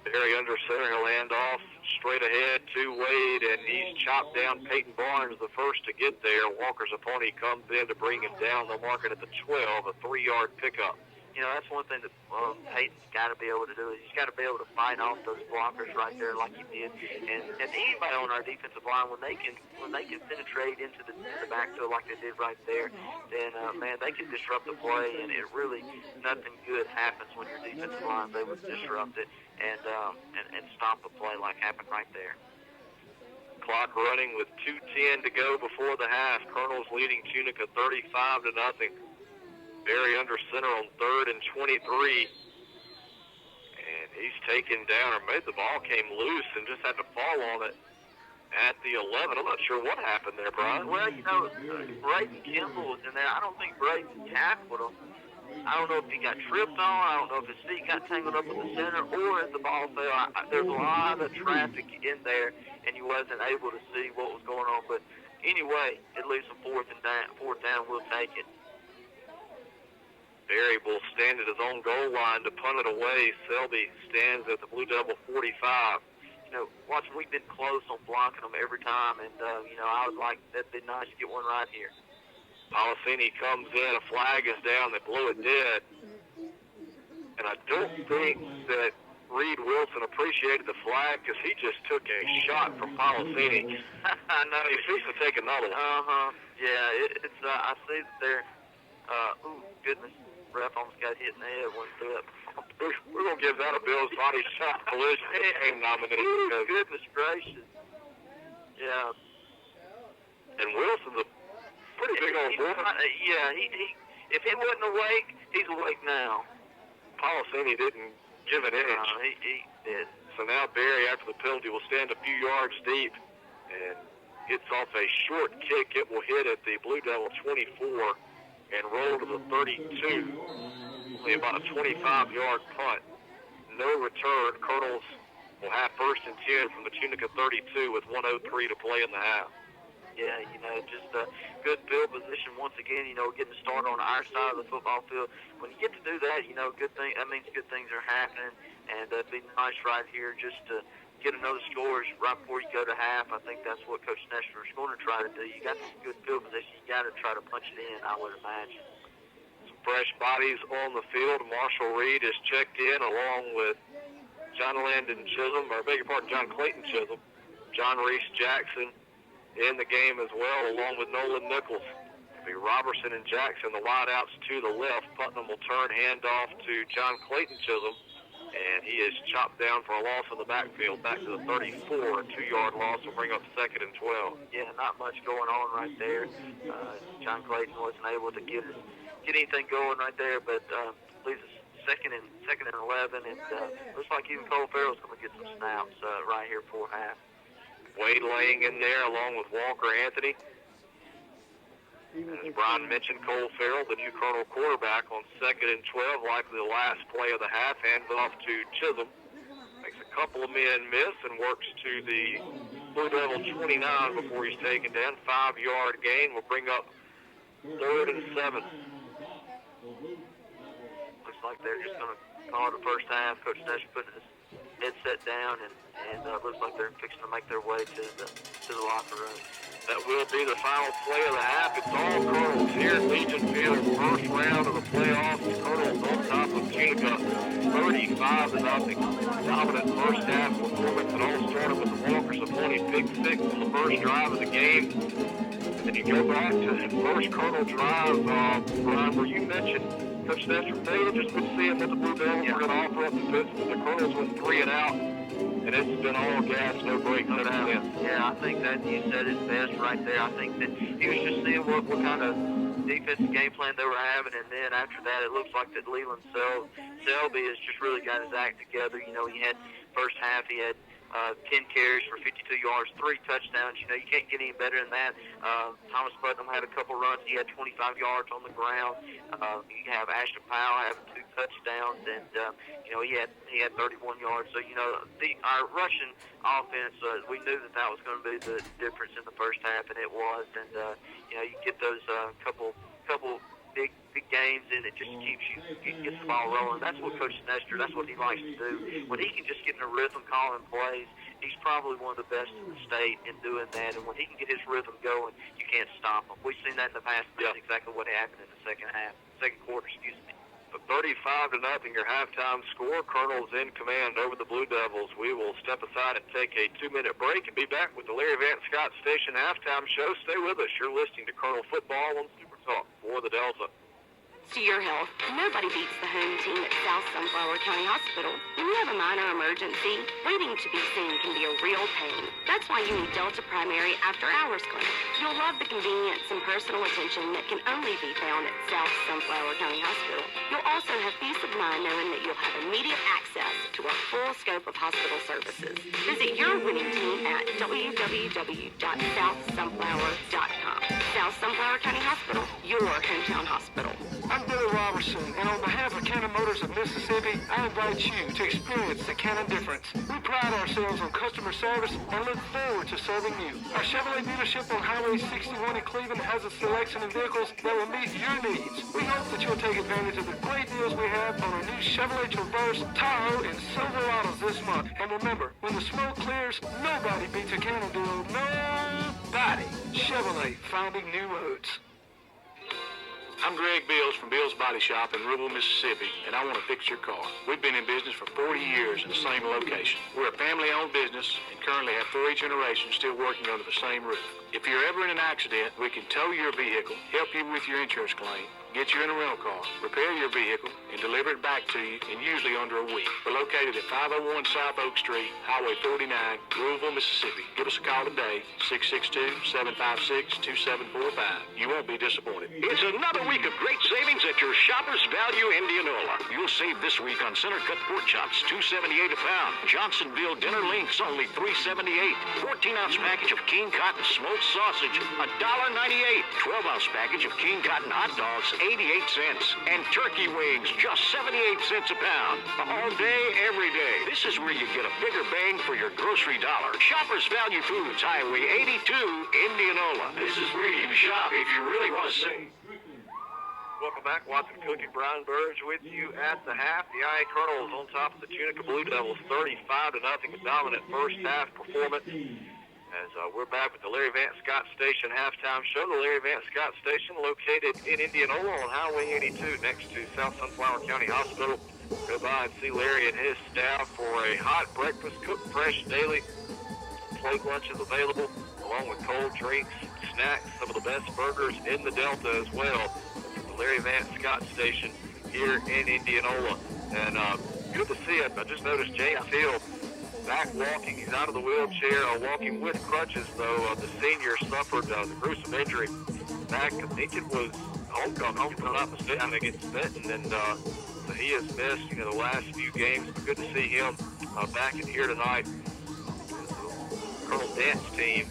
Barry under center, he'll hand off straight ahead to Wade, and he's chopped down. Peyton Barnes, the first to get there. Walker's opponent comes in to bring him down. They'll mark it at the 12, a 3-yard pickup. That's one thing that Peyton's got to be able to do is he's got to be able to fight off those blockers right there like he did. And anybody on our defensive line, when they can penetrate into the backfield like they did right there, then they can disrupt the play, and it really nothing good happens when your defensive line's able to disrupt it and stop the play like happened right there. Clock running with 2:10 to go before the half. Colonel's leading Tunica 35-0. Barry under center on 3rd and 23. And he's taken down, or maybe the ball came loose and just had to fall on it at the 11. I'm not sure what happened there, Brian. Well, Braden Kimball was in there. I don't think Braden tackled him. I don't know if he got tripped on. I don't know if his feet got tangled up with the center or if the ball fell. There's a lot of traffic in there, and you wasn't able to see what was going on. But anyway, it leaves them fourth down. We'll take it. Berry will stand at his own goal line to punt it away. Selby stands at the Blue Devil 45. Watching, we've been close on blocking them every time, and, I would like, that'd be nice to get one right here. Policini comes in, a flag is down, they blow it dead. And I don't think that Reed Wilson appreciated the flag because he just took a shot from Policini. I know. He's fixing to take another one. Yeah, it's I see that they're, goodness, ref almost got hit in the head when through that. We're going to give that a Bill's body shot collision game nominee. Goodness gracious. Yeah. And Wilson's a pretty big old boy. He if he wasn't awake, he's awake now. Policini didn't give an inch. He did. So now Berry, after the penalty, will stand a few yards deep and gets off a short kick. It will hit at the Blue Devil 24 and roll to the 32. Only about a 25-yard punt. No return. Colonels will have first and 10 from the Tunica 32 with 1:03 to play in the half. Yeah, just a good field position once again, getting started on our side of the football field. When you get to do that, that means good things are happening, and it'd be nice right here just to get another score right before you go to half. I think that's what Coach Nestor is going to try to do. You got this good field position, you got to try to punch it in, I would imagine. Some fresh bodies on the field. Marshall Reed is checked in along with John Clayton Chisholm, John Reese Jackson in the game as well, along with Nolan Nichols. It'll be Robertson and Jackson, the wideouts to the left. Putnam will turn handoff to John Clayton Chisholm, and he is chopped down for a loss in the backfield, back to the 34. A 2-yard loss will bring up 2nd and 12. Yeah, not much going on right there. John Clayton wasn't able to get anything going right there, but leaves us second and 11, and looks like even Cole Farrell's going to get some snaps right here for half. Wade laying in there along with Walker Anthony. And as Brian mentioned, Cole Farrell, the new Colonel quarterback, on 2nd and 12, likely the last play of the half, hands it off to Chisholm. Makes a couple of men miss and works to the Blue Devil 29 before he's taken down. 5-yard gain will bring up 3rd and 7. Looks like they're just going to call it the first half. Coach Nestor putting his headset down, and looks like they're fixing to make their way to the locker room. That will be the final play of the half. It's all Colonels here at Legion Field. First round of the playoffs. Colonels on top of Tunica, 35-0. Dominant first half performance. It all started with the Walkers appointing pick 6 on the first drive of the game. And you go back to the first Colonel drive, Brian, where you mentioned Coach Nestor, they were just been seeing that the Blue Devils were going to offer up the pistol. The Colonels went 3 and out. And it's been all gas, no brakes, no doubt. Yeah, I think that you said it best right there. I think that he was just seeing what kind of defensive game plan they were having, and then after that, it looks like that Leland Selby has just really got his act together. He had first half, he had 10 carries for 52 yards, 3 touchdowns. You can't get any better than that. Thomas Putnam had a couple runs. He had 25 yards on the ground. You have Ashton Powell having 2 touchdowns, and he had 31 yards. So our rushing offense, we knew that was going to be the difference in the first half, and it was. And you get those couple big games, and it just keeps you get the ball rolling. That's what Coach Nestor, that's what he likes to do. When he can just get in a rhythm calling plays, he's probably one of the best in the state in doing that. And when he can get his rhythm going, you can't stop him. We've seen that in the past. That's exactly what happened in the second quarter, excuse me. 35-0, your halftime score. Colonels in command over the Blue Devils. We will step aside and take a 2-minute break and be back with the Larry Vance Scott Station halftime show. Stay with us. You're listening to Colonel Football on Super Talk for the Delta. To your health, nobody beats the home team at South Sunflower County Hospital. When you have a minor emergency, waiting to be seen can be a real pain. That's why you need Delta Primary After Hours Clinic. You'll love the convenience and personal attention that can only be found at South Sunflower County Hospital. You'll also have peace of mind knowing that you'll have immediate access to our full scope of hospital services. Visit your winning team at www.southsunflower.com. South Sunflower County Hospital, your hometown hospital. I'm Billy Robertson, and on behalf of Cannon Motors of Mississippi, I invite you to experience the Cannon difference. We pride ourselves on customer service and look forward to serving you. Our Chevrolet dealership on Highway 61 in Cleveland has a selection of vehicles that will meet your needs. We hope that you'll take advantage of the great deals we have on our new Chevrolet Traverse, Tahoe, and Silverados this month. And remember, when the smoke clears, nobody beats a Cannon deal. Nobody. Chevrolet, finding new roads. I'm Greg Bills from Bill's Body Shop in Rubel, Mississippi, and I want to fix your car. We've been in business for 40 years in the same location. We're a family-owned business and currently have 3 generations still working under the same roof. If you're ever in an accident, we can tow your vehicle, help you with your insurance claim, get you in a rental car, repair your vehicle, and deliver it back to you in usually under a week. We're located at 501 South Oak Street, Highway 49, Louisville, Mississippi. Give us a call today, 662-756-2745. You won't be disappointed. It's another week of great savings at your Shoppers Value Indianola. You'll save this week on center cut pork chops, $2.78 a pound. Johnsonville dinner links, only $3.78. 14-ounce package of King Cotton smoked sausage, $1.98. 12-ounce package of King Cotton hot dogs, 88 cents. And turkey wings, just 78 cents a pound. All day, every day. This is where you get a bigger bang for your grocery dollar. Shoppers Value Foods, Highway 82, Indianola. This is where you shop if you really want to save. Welcome back. Watson Cookie, Brian Burge with you at the half. The IA Colonels on top of the Tunica Blue Devils, 35-0, a dominant first half performance. As we're back with the Larry Vance Scott Station halftime show. The Larry Vance Scott Station located in Indianola on Highway 82 next to South Sunflower County Hospital. Go by and see Larry and his staff for a hot breakfast, cooked fresh daily. Plate lunches available, along with cold drinks, snacks, some of the best burgers in the Delta as well. The Larry Vance Scott Station here in Indianola. And good to see it. I just noticed James Hill back walking. He's out of the wheelchair, walking with crutches, though. The senior suffered the gruesome injury back, I think it was homecoming, if I'm not mistaken, against Benton, and so he has missed, the last few games. But good to see him back in here tonight. Colonel Dent's team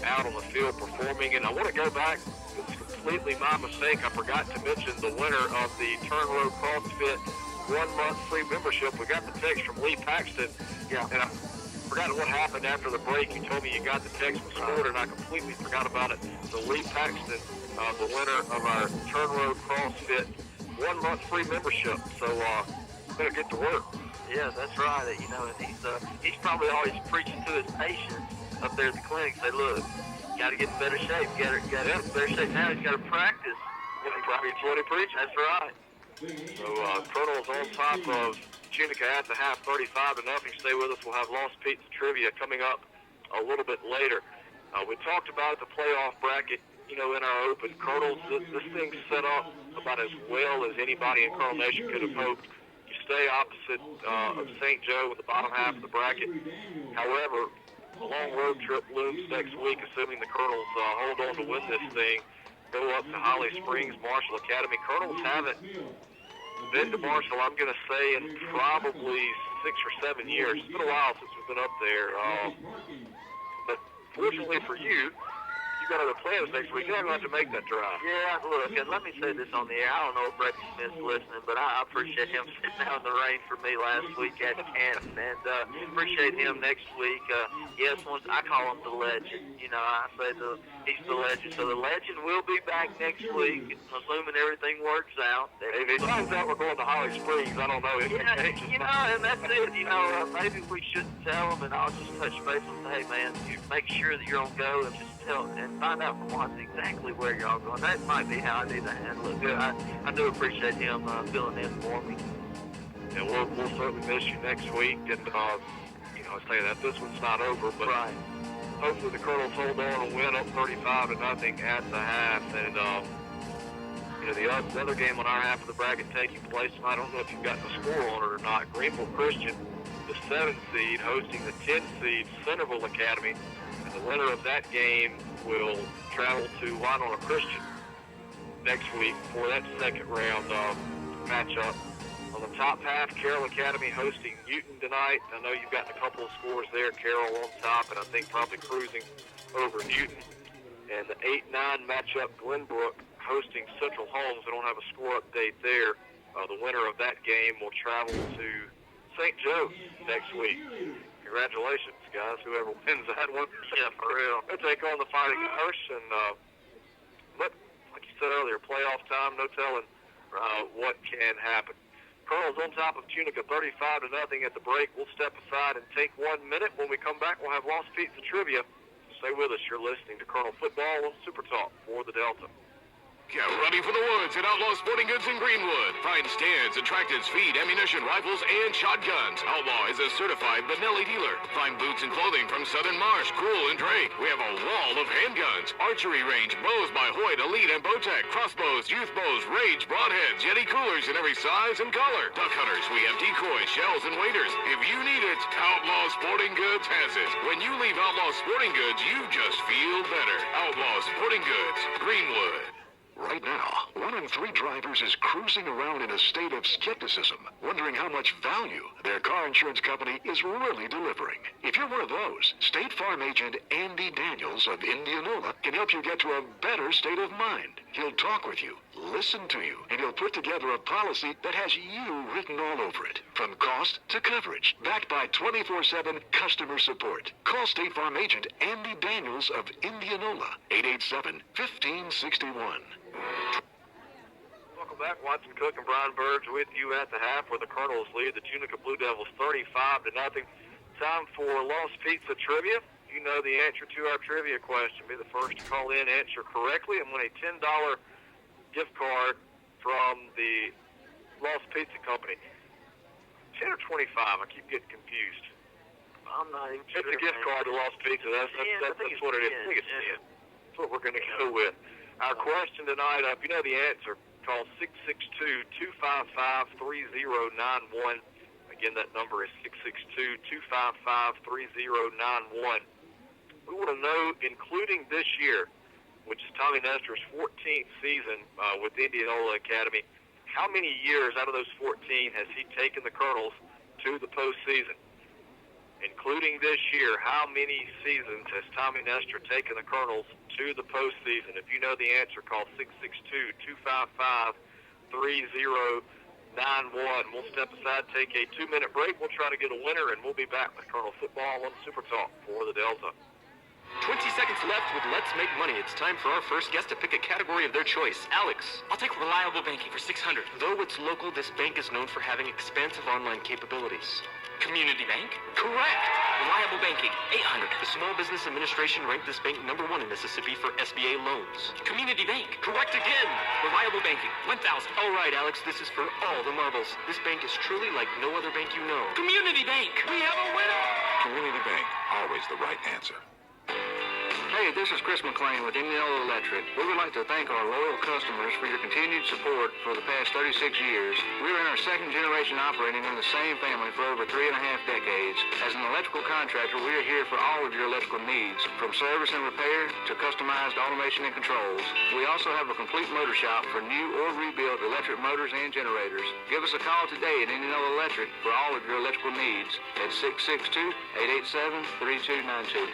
out on the field performing, and I want to go back. It's completely my mistake. I forgot to mention the winner of the Turn Road CrossFit 1 month free membership. We got the text from Lee Paxton. Yeah. And I forgot what happened after the break. You told me you got the text was scored, and I completely forgot about it. So Lee Paxton, the winner of our Turn Road CrossFit 1 month free membership. So better get to work. Yeah, that's right. And he's probably always preaching to his patients up there at the clinic. Say, look, you got to get in better shape. You got to get in better shape now. He's got to practice. That's what he preaches. That's right. So Colonel's on top of Tunica at the half, 35-0. Stay with us. We'll have Lost Pizza Trivia coming up a little bit later. We talked about the playoff bracket, in our open. Colonel's, this thing's set up about as well as anybody in Colonel Nation could have hoped. You stay opposite of St. Joe in the bottom half of the bracket. However, a long road trip looms next week, assuming the Colonels hold on to win this thing. Go up to Holly Springs Marshall Academy. Colonels haven't been to Marshall, I'm going to say, in probably 6 or 7 years. It's been a while since we've been up there. But fortunately for you, you got other plans next week. You're not going to have to make that drive. Yeah, look, and let me say this on the air. I don't know if Brady Smith's listening, but I appreciate him sitting out in the rain for me last week at Canton, and appreciate him next week. Yes, I call him the legend. I say he's the legend. So the legend will be back next week, assuming everything works out. If it turns out we're going to Holly Springs, I don't know. And that's it. Maybe we shouldn't tell him, and I'll just touch base and say, hey, man, you make sure that you're on go, and just tell and find out from Watson exactly where y'all going. That might be how I do that. And look, I do appreciate him filling in for me. And we'll certainly miss you next week. And I'll say that this one's not over, but hopefully the Colonels hold on and win up 35-0 at the half. And the other game on our half of the bracket taking place, I don't know if you've gotten the score on it or not. Greenville Christian, the 7th seed, hosting the 10th seed Centerville Academy. The winner of that game will travel to Winona Christian next week for that second round matchup On the top half, Carroll Academy hosting Newton tonight. I know you've gotten a couple of scores there. Carroll on top, and I think probably cruising over Newton. And the 8-9 matchup, Glenbrook hosting Central Holmes. I don't have a score update there. The winner of that game will travel to St. Joe's next week. Congratulations, guys, whoever wins that one. Yeah, for real. They'll take on the Fighting Irish, and but like you said earlier, playoff time, no telling what can happen. Colonel's on top of Tunica 35-0 at the break. We'll step aside and take 1 minute. When we come back, we'll have Lost Pizza Trivia. Stay with us. You're listening to Colonel Football on Super Talk for the Delta. Get ready for the woods at Outlaw Sporting Goods in Greenwood. Find stands, attractors, feed, ammunition, rifles, and shotguns. Outlaw is a certified Benelli dealer. Find boots and clothing from Southern Marsh, Cruel, and Drake. We have a wall of handguns, archery range, bows by Hoyt, Elite, and Bowtech, crossbows, youth bows, Rage, broadheads, Yeti coolers in every size and color. Duck hunters, we have decoys, shells, and waders. If you need it, Outlaw Sporting Goods has it. When you leave Outlaw Sporting Goods, you just feel better. Outlaw Sporting Goods, Greenwood. Right now, 1 in 3 drivers is cruising around in a state of skepticism, wondering how much value their car insurance company is really delivering. If you're one of those, State Farm agent Andy Daniels of Indianola can help you get to a better state of mind. He'll talk with you, listen to you, and he'll put together a policy that has you written all over it, from cost to coverage, backed by 24/7 customer support. Call State Farm agent Andy Daniels of Indianola, 887-1561. Welcome back. Watson Cook and Brian Burge with you at the half, where the Colonels lead the Tunica Blue Devils 35-0. Time for Lost Pizza Trivia. You know the answer to our trivia question. Be the first to call in, answer correctly, and win a $10 gift card from the Lost Pizza Company. 10 or 25? I keep getting confused. I'm not even sure. It's a gift card to Lost Pizza. That's what it is. I think it's 10. That's what we're going to go with. Our question tonight, if you know the answer, call 662-255-3091. Again, that number is 662-255-3091. We want to know, including this year, which is Tommy Nestor's 14th season with Indianola Academy, how many years out of those 14 has he taken the Colonels to the postseason? Including this year, how many seasons has Tommy Nestor taken the Colonels to the postseason? If you know the answer, call 662-255-3091. We'll step aside, take a 2-minute break. We'll try to get a winner, and we'll be back with Colonel Football on Super Talk for the Delta. 20 seconds left with Let's Make Money. It's time for our first guest to pick a category of their choice. Alex. I'll take reliable banking for $600. Though it's local, this bank is known for having expansive online capabilities. Community Bank? Correct. Reliable banking, $800. The Small Business Administration ranked this bank #1 in Mississippi for SBA loans. Community Bank? Correct again. Reliable banking, $1,000. All right, Alex, this is for all the marbles. This bank is truly like no other bank you know. Community Bank! We have a winner! Community Bank, always the right answer. Hey, this is Chris McClain with Indianola Electric. We would like to thank our loyal customers for your continued support for the past 36 years. We are in our second generation operating in the same family for over 3.5 decades. As an electrical contractor, we are here for all of your electrical needs, from service and repair to customized automation and controls. We also have a complete motor shop for new or rebuilt electric motors and generators. Give us a call today at Indianola Electric for all of your electrical needs at 662-887-3292.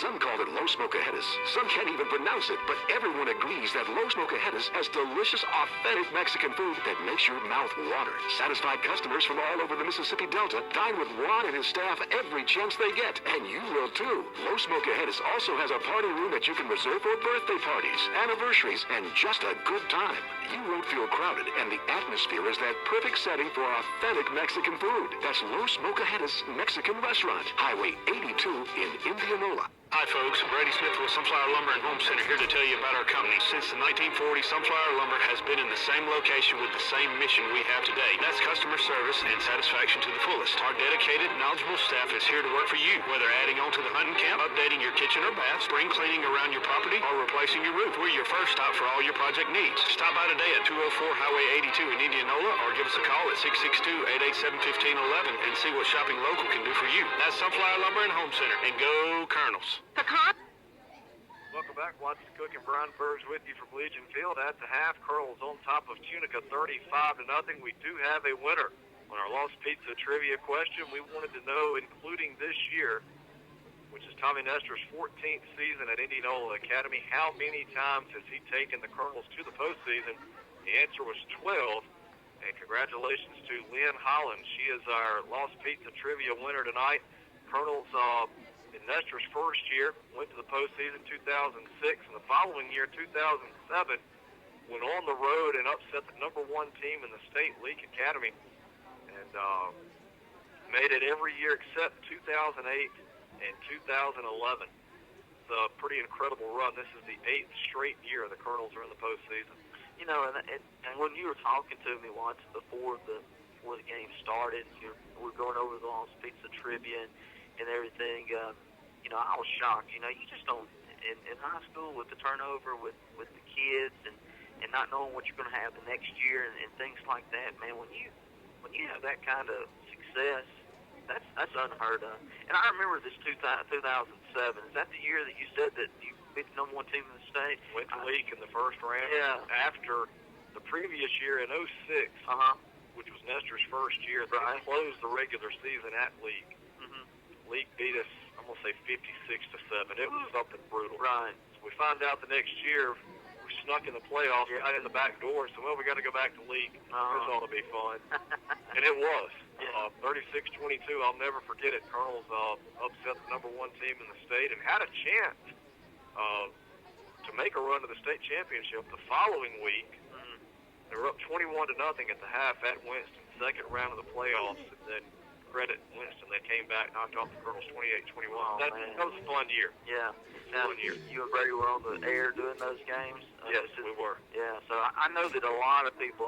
Some call it low smoke aheadus. Some can't even pronounce it, but everyone agrees that low smoke aheadus has delicious, authentic Mexican food that makes your mouth water. Satisfied customers from all over the Mississippi Delta dine with Juan and his staff every chance they get, and you will too. Low smoke aheadus also has a party room that you can reserve for birthday parties, anniversaries, and just a good time. You won't feel crowded, and the atmosphere is that perfect setting for authentic Mexican food. That's Low Smoke Aheadus Mexican Restaurant, Highway 82 in Indianola. Hi folks, Brady Smith with Sunflower Lumber and Home Center here to tell you about our company. Since the 1940s, Sunflower Lumber has been in the same location with the same mission we have today. That's customer service and satisfaction to the fullest. Our dedicated, knowledgeable staff is here to work for you. Whether adding on to the hunting camp, updating your kitchen or bath, spring cleaning around your property, or replacing your roof, we're your first stop for all your project needs. Stop by today at 204 Highway 82 in Indianola, or give us a call at 662-887-1511 and see what shopping local can do for you. That's Sunflower Lumber and Home Center, and go Colonels. Welcome Welcome back. Watson Cook and Brian Burge with you from Legion Field. At the half, Colonel's on top of Tunica 35-0. We do have a winner. On our Lost Pizza trivia question, we wanted to know, including this year, which is Tommy Nestor's 14th season at Indianola Academy, how many times has he taken the Colonels to the postseason? The answer was 12. And congratulations to Lynn Holland. She is our Lost Pizza trivia winner tonight. Colonels in Nestor's first year went to the postseason 2006, and the following year, 2007, went on the road and upset the number 1 team in the state league academy, and made it every year except 2008 and 2011. It's a pretty incredible run. This is the 8th straight year the Colonels are in the postseason. You know, and when you were talking to me once before the game started, we're going over the Lost Pizza trivia and everything. You know, I was shocked. You know, you just don't in high school with the turnover with the kids and not knowing what you're going to have the next year and things like that. Man, when you have that kind of success, that's unheard of. And I remember this 2007. Is that the year that you said that you beat the number 1 team in the state? Went to league in the first round. Yeah. After the previous year in 06, which was Nestor's first year, they closed the regular season at league. League beat us, I'm going to say 56-7. It was something brutal. Right. So we find out the next year we snuck in the playoffs right in the back door. So, well, we got to go back to league. This ought to be fun. And it was. 36-22. I'll never forget it. Colonels upset the number 1 team in the state and had a chance to make a run to the state championship the following week. They were up 21-0 at the half at Winston, second round of the playoffs, and then credit Winston, they came back, knocked off the Colonels 28-21. That was a fun year. Yeah. Now, you and Brady were on the air doing those games? Yes, we were. Yeah, so I know that a lot of people,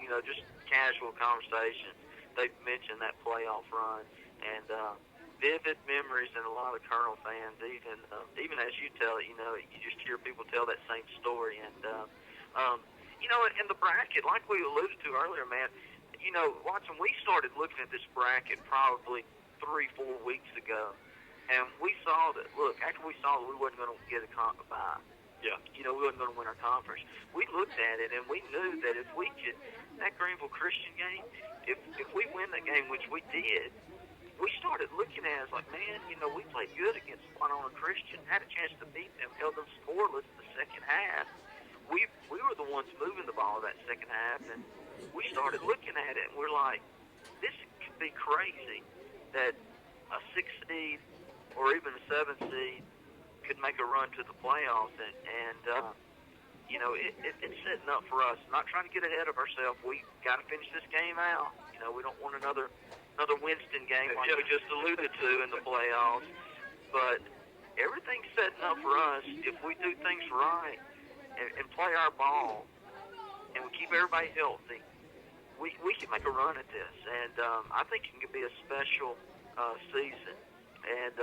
you know, just casual conversations, they've mentioned that playoff run, and vivid memories in a lot of Colonel fans, even as you tell it, you know, you just hear people tell that same story. And, you know, in the bracket, like we alluded to earlier, man, you know, Watson, we started looking at this bracket probably 3-4 weeks ago, and we saw that, look, after we saw that we wasn't going to get a bye, you know, we wasn't going to win our conference, we looked at it, and we knew that if we could, that Greenville Christian game, if we win that game, which we did, we started looking at it as like, man, you know, we played good against Indianola Christian, had a chance to beat them, held them scoreless in the second half. We were the ones moving the ball that second half, and we started looking at it, and we're like, this could be crazy that a 6 seed or even a 7 seed could make a run to the playoffs, and you know, it's setting up for us. Not trying to get ahead of ourselves. We got to finish this game out. You know, we don't want another Winston game like we just alluded to in the playoffs. But everything's setting up for us if we do things right and play our ball and we keep everybody healthy. We can make a run at this, and I think it can be a special season. And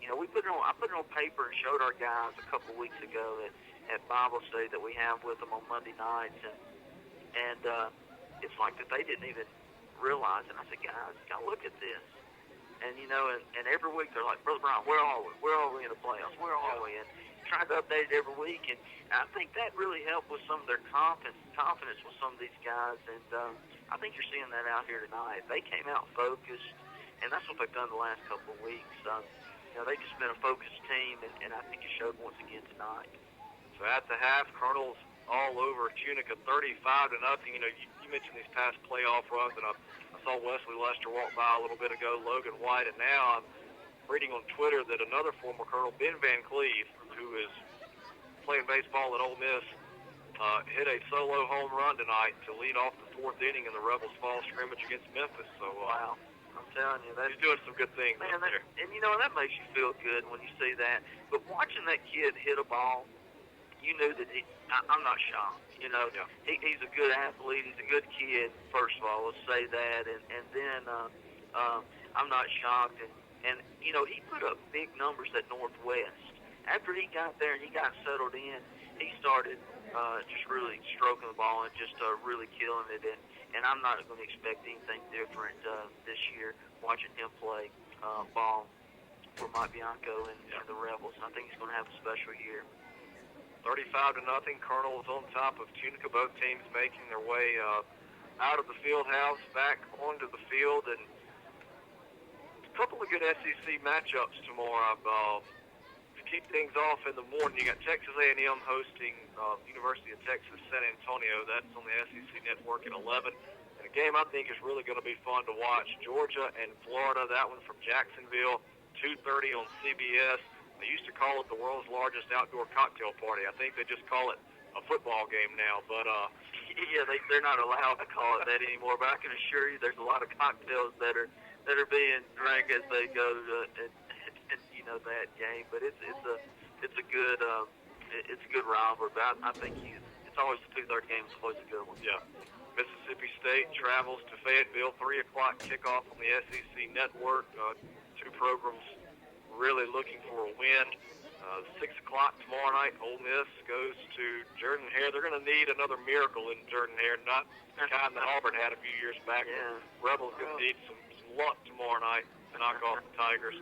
you know, I put it on paper and showed our guys a couple of weeks ago at Bible study that we have with them on Monday nights, and it's like that they didn't even realize it. And I said, guys, you gotta look at this. And you know, and every week they're like, Brother Brian, where are we? Where are we in the playoffs? Where are we? And trying to update it every week, and I think that really helped with some of their confidence with some of these guys, and I think you're seeing that out here tonight. They came out focused, and that's what they've done the last couple of weeks. You know, they've just been a focused team, and I think it showed once again tonight. So at the half, Colonels all over Tunica, 35-0. You know, you mentioned these past playoff runs, and I saw Wesley Lester walk by a little bit ago, Logan White, and now I'm reading on Twitter that another former Colonel, Ben Van Cleve, who is playing baseball at Ole Miss, hit a solo home run tonight to lead off the 4th inning in the Rebels' fall scrimmage against Memphis. So, wow. I'm telling you, he's doing some good things. Man, and you know, that makes you feel good when you see that. But watching that kid hit a ball, you knew that I'm not shocked. You know, he's a good athlete. He's a good kid, first of all, let's say that. And then I'm not shocked. And, you know, he put up big numbers at Northwest. After he got there and he got settled in, he started just really stroking the ball and just really killing it. And I'm not going to expect anything different this year watching him play ball. for Mike Bianco and the Rebels. And I think he's going to have a special year. 35-0. Colonel is on top of Tunica. Both teams making their way out of the field house, back onto the field, and a couple of good SEC matchups tomorrow. To keep things off in the morning, you got Texas A&M hosting University of Texas San Antonio. That's on the SEC Network at 11. And a game I think is really going to be fun to watch, Georgia and Florida. That one from Jacksonville, 2:30 on CBS. They used to call it the world's largest outdoor cocktail party. I think they just call it a football game now. But yeah, they're not allowed to call it that anymore. But I can assure you, there's a lot of cocktails that are being drank as they go to that game. But it's a good rivalry. But I think it's always the 2:30 game. It's always a good one. Yeah. Mississippi State travels to Fayetteville. 3 o'clock kickoff on the SEC Network. Two programs really looking for a win. 6 o'clock tomorrow night, Ole Miss goes to Jordan-Hare. They're going to need another miracle in Jordan-Hare, not the kind that Auburn had a few years back. Yeah. Rebels going to need some luck tomorrow night to knock off the Tigers.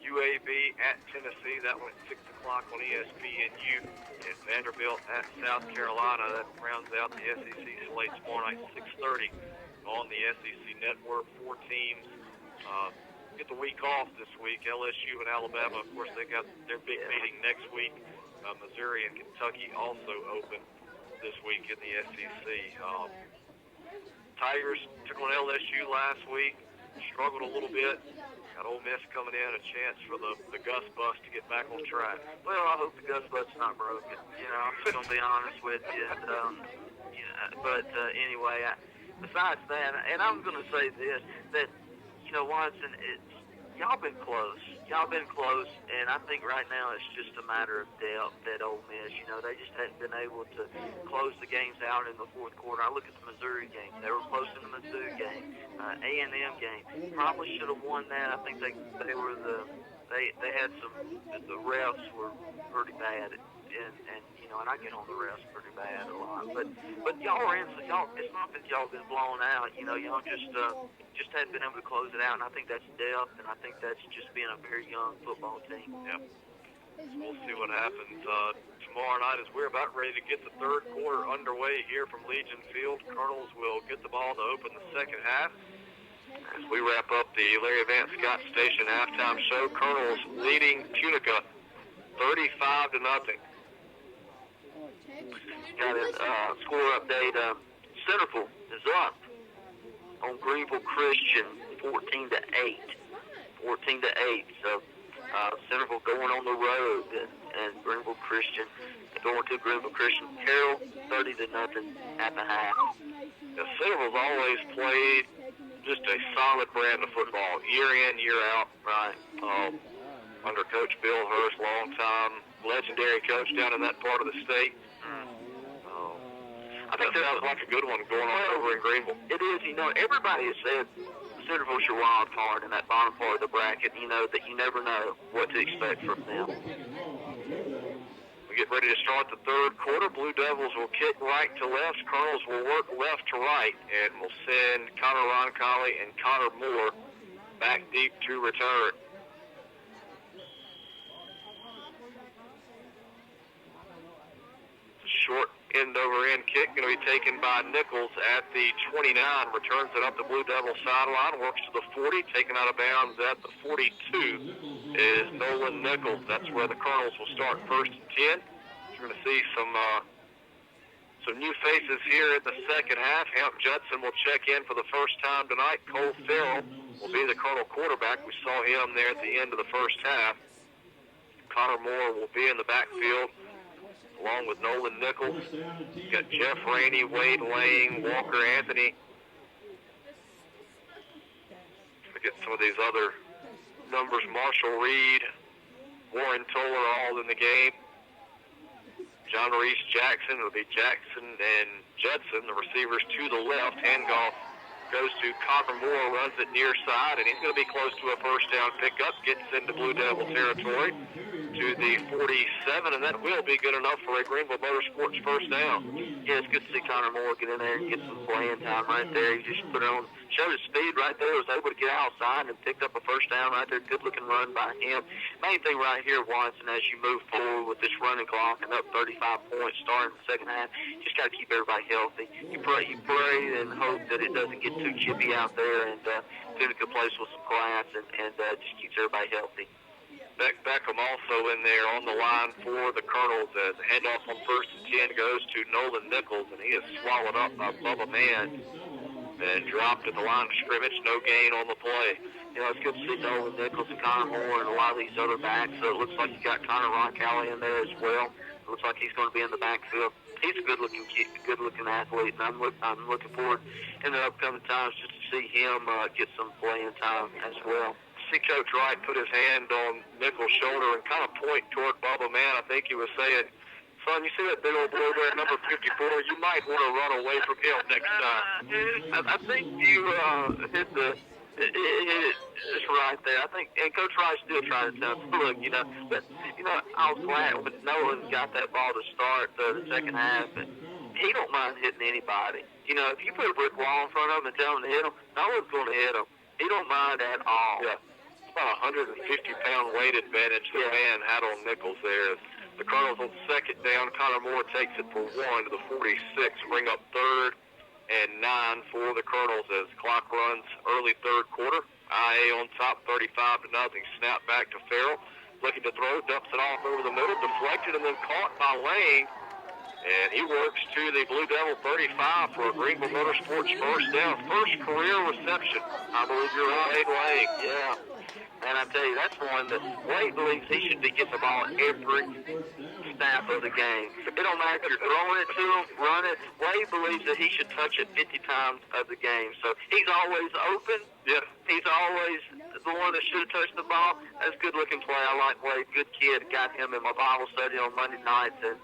UAB at Tennessee, that one at 6 o'clock on ESPNU. And Vanderbilt at South Carolina. That rounds out the SEC slate tomorrow night, 6:30 on the SEC Network. 4 teams get the week off this week. LSU and Alabama, of course, they got their big meeting next week. Missouri and Kentucky also open this week in the SEC. Tigers took on LSU last week, struggled a little bit. Got Ole Miss coming in, a chance for the Gus Bus to get back on track. Well, I hope the Gus Bus is not broken. I'm just going to be honest with you. But anyway, besides that, and I'm going to say this, that Watson, y'all been close. And I think right now it's just a matter of depth at Ole Miss. They just haven't been able to close the games out in the fourth quarter. I look at the Missouri game. They were close in the Mizzou game. A&M game. Probably should have won that. I think they had the refs were pretty bad. And I get on the refs pretty bad a lot. But y'all are it's not that y'all been blown out. Y'all just hadn't been able to close it out, and I think that's depth, and I think that's just being a very young football team. Yeah. We'll see what happens tomorrow night as we're about ready to get the third quarter underway here from Legion Field. Colonels will get the ball to open the second half. As we wrap up the Larry Vance Scott Station halftime show, Colonels leading Tunica 35-0. Got a score update. Centerville is up on Greenville Christian, 14-8. 14-8. So Centerville going on the road, and Greenville Christian going to Greenville Christian. Carroll 30-0 at the half. Centerville's always played just a solid brand of football, year in, year out. Right. Under Coach Bill Hurst, long-time legendary coach down in that part of the state. I think that sounds like a good one going on over in Greenville. It is. Everybody has said Centerville's your wild card in that bottom part of the bracket, that you never know what to expect from them. We get ready to start the third quarter. Blue Devils will kick right to left. Colonels will work left to right, and will send Connor Roncalli and Connor Moore back deep to return. Short end-over-end kick going to be taken by Nichols at the 29. Returns it up the Blue Devil sideline. Works to the 40. Taken out of bounds at the 42 is Nolan Nichols. That's where the Colonels will start first and 10. We're going to see some new faces here in the second half. Hamp Judson will check in for the first time tonight. Cole Farrell will be the Colonel quarterback. We saw him there at the end of the first half. Connor Moore will be in the backfield, along with Nolan Nichols. You've got Jeff Rainey, Wade Lang, Walker Anthony. Look at some of these other numbers. Marshall Reed, Warren Toller, all in the game. John Reese Jackson. It'll be Jackson and Judson, the receivers to the left. Handoff goes to Connor Moore, runs it near side, and he's going to be close to a first down pickup. Gets into Blue Devil territory. 2 to the 47, and that will be good enough for a Greenville Motorsports first down. Yeah, it's good to see Connor Moore get in there and get some playing time right there. He just put it on, showed his speed right there, was able to get outside and picked up a first down right there. Good-looking run by him. Main thing right here, Watson, as you move forward with this running clock and up 35 points starting the second half, you just got to keep everybody healthy. You pray and hope that it doesn't get too chippy out there, and Tunica plays with some class and just keeps everybody healthy. Beckham also in there on the line for the Colonels. The handoff on 1st and 10 goes to Nolan Nichols, and he is swallowed up by Bubba Mann and dropped at the line of scrimmage. No gain on the play. You know, it's good to see Nolan Nichols and Connor Moore and a lot of these other backs. So it looks like you got Connor Roncalli in there as well. It looks like he's going to be in the backfield. He's a good-looking kid, good-looking athlete, and I'm looking forward in the upcoming times just to see him get some playing time as well. See Coach Wright put his hand on Nichols' shoulder and kind of point toward Bubba Mann. I think he was saying, son, you see that big old boy there at number 54? You might want to run away from him next time. I think you hit it just right there. I think, and Coach Wright's still trying to tell him, look, but I was glad when Nolan got that ball to start the second half, and he don't mind hitting anybody. If you put a brick wall in front of him and tell him to hit him, Nolan's going to hit him. He don't mind at all. Yeah. About a 150-pound weight advantage the man had on Nichols there. The Colonels on second down. Connor Moore takes it for 1 to the 46. Bring up 3rd and 9 for the Colonels as clock runs early third quarter. IA on top 35-0. Snap back to Farrell. Looking to throw. Dumps it off over the middle. Deflected and then caught by Lane. And he works to the Blue Devil 35 for a Greenville Motorsports first down. First career reception. I believe you're right, Lane. Yeah. And I tell you, that's one that Wade believes he should be getting the ball every snap of the game. It don't matter if you're throwing it to him, run it. Wade believes that he should touch it 50 times of the game. So he's always open. Yeah. He's always the one that should have touched the ball. That's a good-looking play. I like Wade. Good kid. Got him in my Bible study on Monday nights, and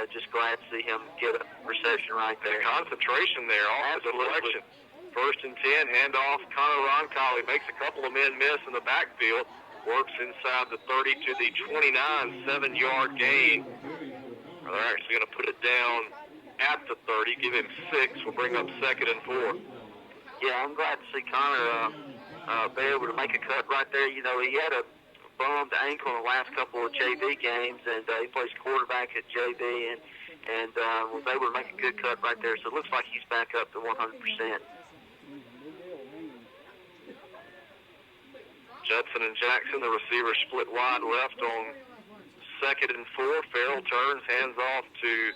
just glad to see him get a reception right there. Concentration there. Off the deflection. 1st and 10, handoff. Connor Roncalli makes a couple of men miss in the backfield. Works inside the 30 to the 29, 7-yard gain. They're actually going to put it down at the 30, give him 6. We'll bring up 2nd and 4. Yeah, I'm glad to see Connor be able to make a cut right there. He had a bummed ankle in the last couple of JV games, and he plays quarterback at JV, and was able to make a good cut right there. So it looks like he's back up to 100%. Judson and Jackson, the receiver, split wide left on 2nd and 4. Farrell turns, hands off to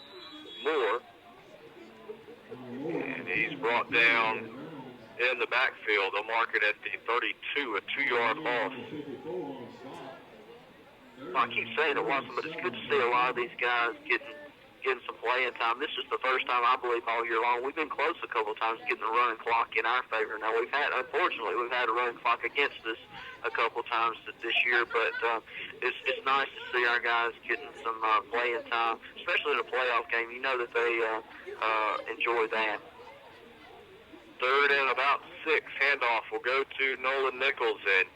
Moore. And he's brought down in the backfield. They'll mark it at the 32, a 2-yard loss. Well, I keep saying it, Watson, but it's good to see a lot of these guys getting some playing time. This is the first time, I believe, all year long. We've been close a couple of times getting the running clock in our favor. Now, unfortunately, we've had a running clock against us a couple of times this year, but it's nice to see our guys getting some playing time, especially in a playoff game. You know that they enjoy that. 3rd and about 6. Handoff will go to Nolan Nichols, and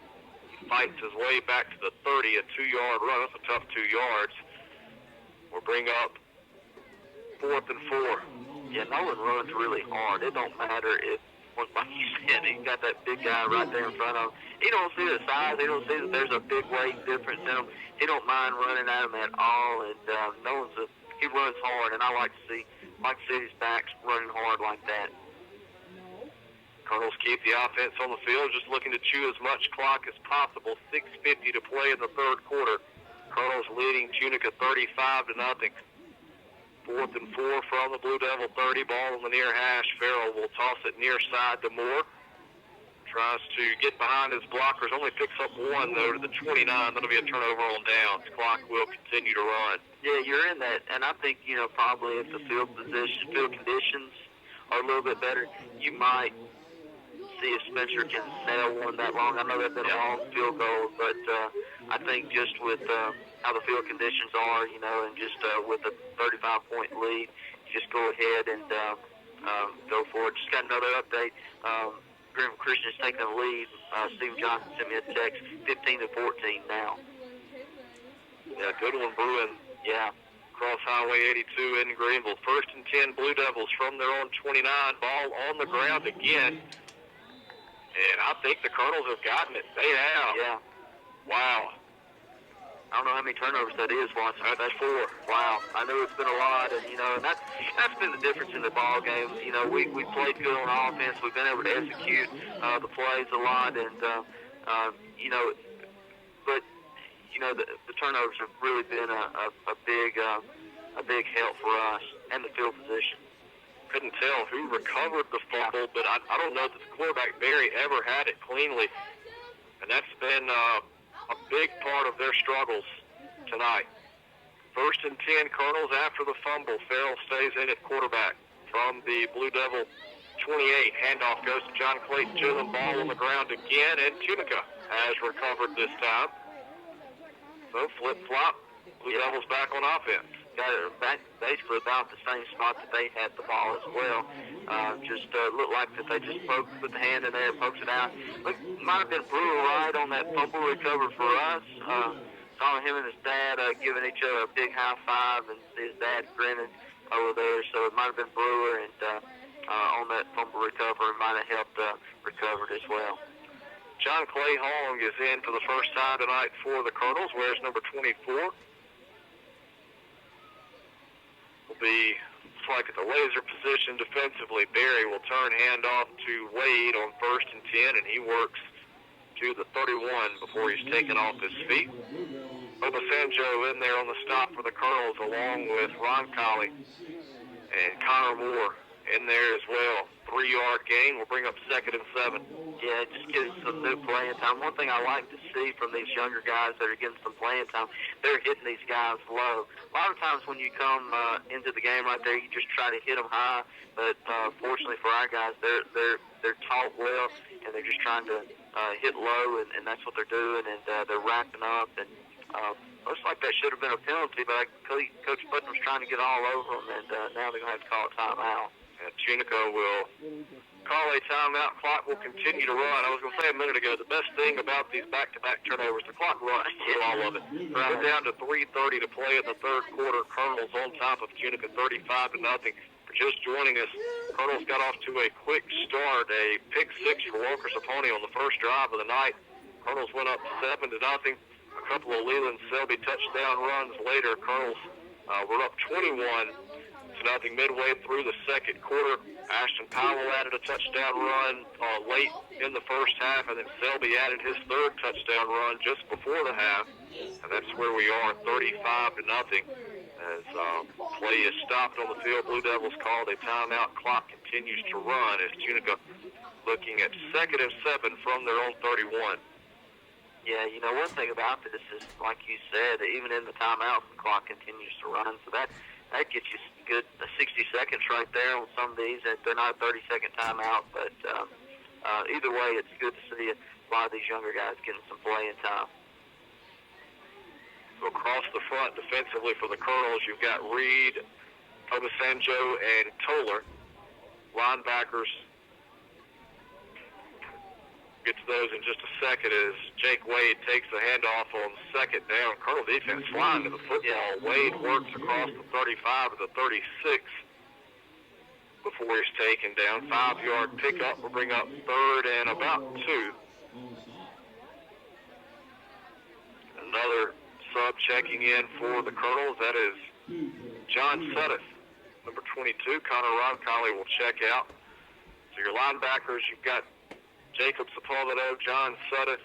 he fights his way back to the 30, a 2-yard run. That's a tough 2 yards. We'll bring up 4th and 4. Yeah, Nolan runs really hard. It don't matter if, like you said, he got that big guy right there in front of him. He don't see the size. He don't see that there's a big weight difference in him. He don't mind running at him at all. And he runs hard, and I like to see his backs running hard like that. Colonels keep the offense on the field, just looking to chew as much clock as possible. 6:50 to play in the third quarter. Colonels leading Tunica 35-0. 4th and 4 from the Blue Devil 30. Ball in the near hash. Farrell will toss it near side to Moore. Tries to get behind his blockers. Only picks up 1, though, to the 29. That'll be a turnover on downs. Clock will continue to run. Yeah, you're in that. And I think, probably if the field conditions are a little bit better, you might see if Spencer can nail one that long. I know that's been a long field goal, but I think just with how the field conditions are, and just with a 35-point lead, just go ahead and go for it. Just got another update. Greenville Christian is taking the lead. Steve Johnson sent me a text, 15-14 now. Yeah, good one brewing. Yeah. Across Highway 82 in Greenville. 1st and 10 Blue Devils from their own 29. Ball on the ground again. And I think the Colonels have gotten it. They have. Yeah. Wow. I don't know how many turnovers that is, Watson. That's 4. Wow. I know it's been a lot, and, and that's been the difference in the ball game. We played good on offense. We've been able to execute the plays a lot, and, but, the turnovers have really been a big help for us and the field position. Couldn't tell who recovered the fumble, but I don't know that the quarterback, Barry, ever had it cleanly. And that's been a big part of their struggles tonight. 1st and 10 Colonels after the fumble. Farrell stays in at quarterback from the Blue Devil 28. Handoff goes to John Clayton. Jalen ball on the ground again, and Tunica has recovered this time. So flip-flop, Blue Devils back on offense. Got it back basically about the same spot that they had the ball as well. Just looked like that they just put the hand in there and pokes it out. Might have been Brewer right on that fumble recovery for us. Saw him and his dad giving each other a big high five, and his dad grinning over there. So it might have been Brewer, and on that fumble recovery might have helped recover it as well. John Clay Hong is in for the first time tonight for the Colonels. Wears number 24. Will be like at the laser position defensively. Barry will turn handoff to Wade on 1st and 10, and he works to the 31 before he's taken off his feet. Obasanjo in there on the stop for the Colonels, along with Ron Colley and Connor Moore in there as well. 3-yard gain will bring up 2nd and 7. Yeah, just getting some new playing time. One thing I like to see from these younger guys that are getting some playing time, they're hitting these guys low. A lot of times when you come into the game right there, you just try to hit them high. But fortunately for our guys, they're taught well, and they're just trying to hit low, and that's what they're doing, and they're wrapping up. And looks like that should have been a penalty, but Coach Putnam's trying to get all over them, and now they're going to have to call a timeout. And Tunica will call a timeout. Clock will continue to run. I was going to say a minute ago, the best thing about these back-to-back turnovers, the clock runs through all of it. Right. We're down to 3:30 to play in the third quarter. Colonels on top of Tunica 35-0. For just joining us, Colonels got off to a quick start, a pick 6 for Walker Saponi on the first drive of the night. Colonels went up 7-0. A couple of Leland-Selby touchdown runs later. Colonels were up 21-0 midway through the second quarter. Ashton Powell added a touchdown run late in the first half, and then Selby added his 3rd touchdown run just before the half. And that's where we are, 35-0. As play is stopped on the field, Blue Devils called a timeout. Clock continues to run as Tunica looking at 2nd and 7 from their own 31. Yeah, one thing about this is, like you said, even in the timeout, the clock continues to run. So that gets you good 60 seconds right there on some of these. They're not a 30-second timeout, but either way, it's good to see a lot of these younger guys getting some playing time. So across the front defensively for the Colonels, you've got Reed, Obasanjo, and Toller. Linebackers, get to those in just a second as Jake Wade takes the handoff on 2nd down. Colonel defense flying to the football. Wade works across the 35 to the 36 before he's taken down. 5-yard pickup will bring up 3rd and about 2. Another sub checking in for the Colonels. That is John Suddeth, number 22. Connor Roncalli will check out. So your linebackers, you've got Jacob Sepulveda, John Suddeth,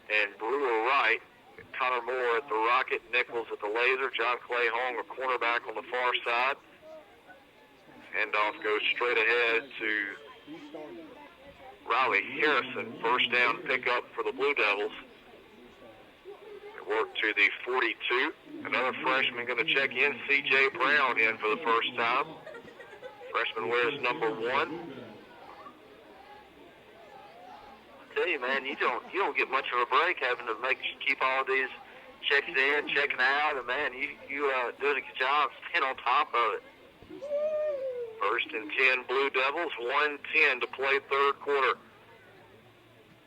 and Brewer Wright. Connor Moore at the Rocket, Nichols at the Laser, John Clay Hong, a cornerback on the far side. Handoff goes straight ahead to Riley Harrison. First down pickup for the Blue Devils. They work to the 42. Another freshman going to check in, C.J. Brown in for the first time. Freshman wears number 1. Tell you, man, you don't get much of a break having to keep all these checks in, checking out, and man, you doing a good job staying on top of it. 1st and 10 Blue Devils, 1:10 to play third quarter.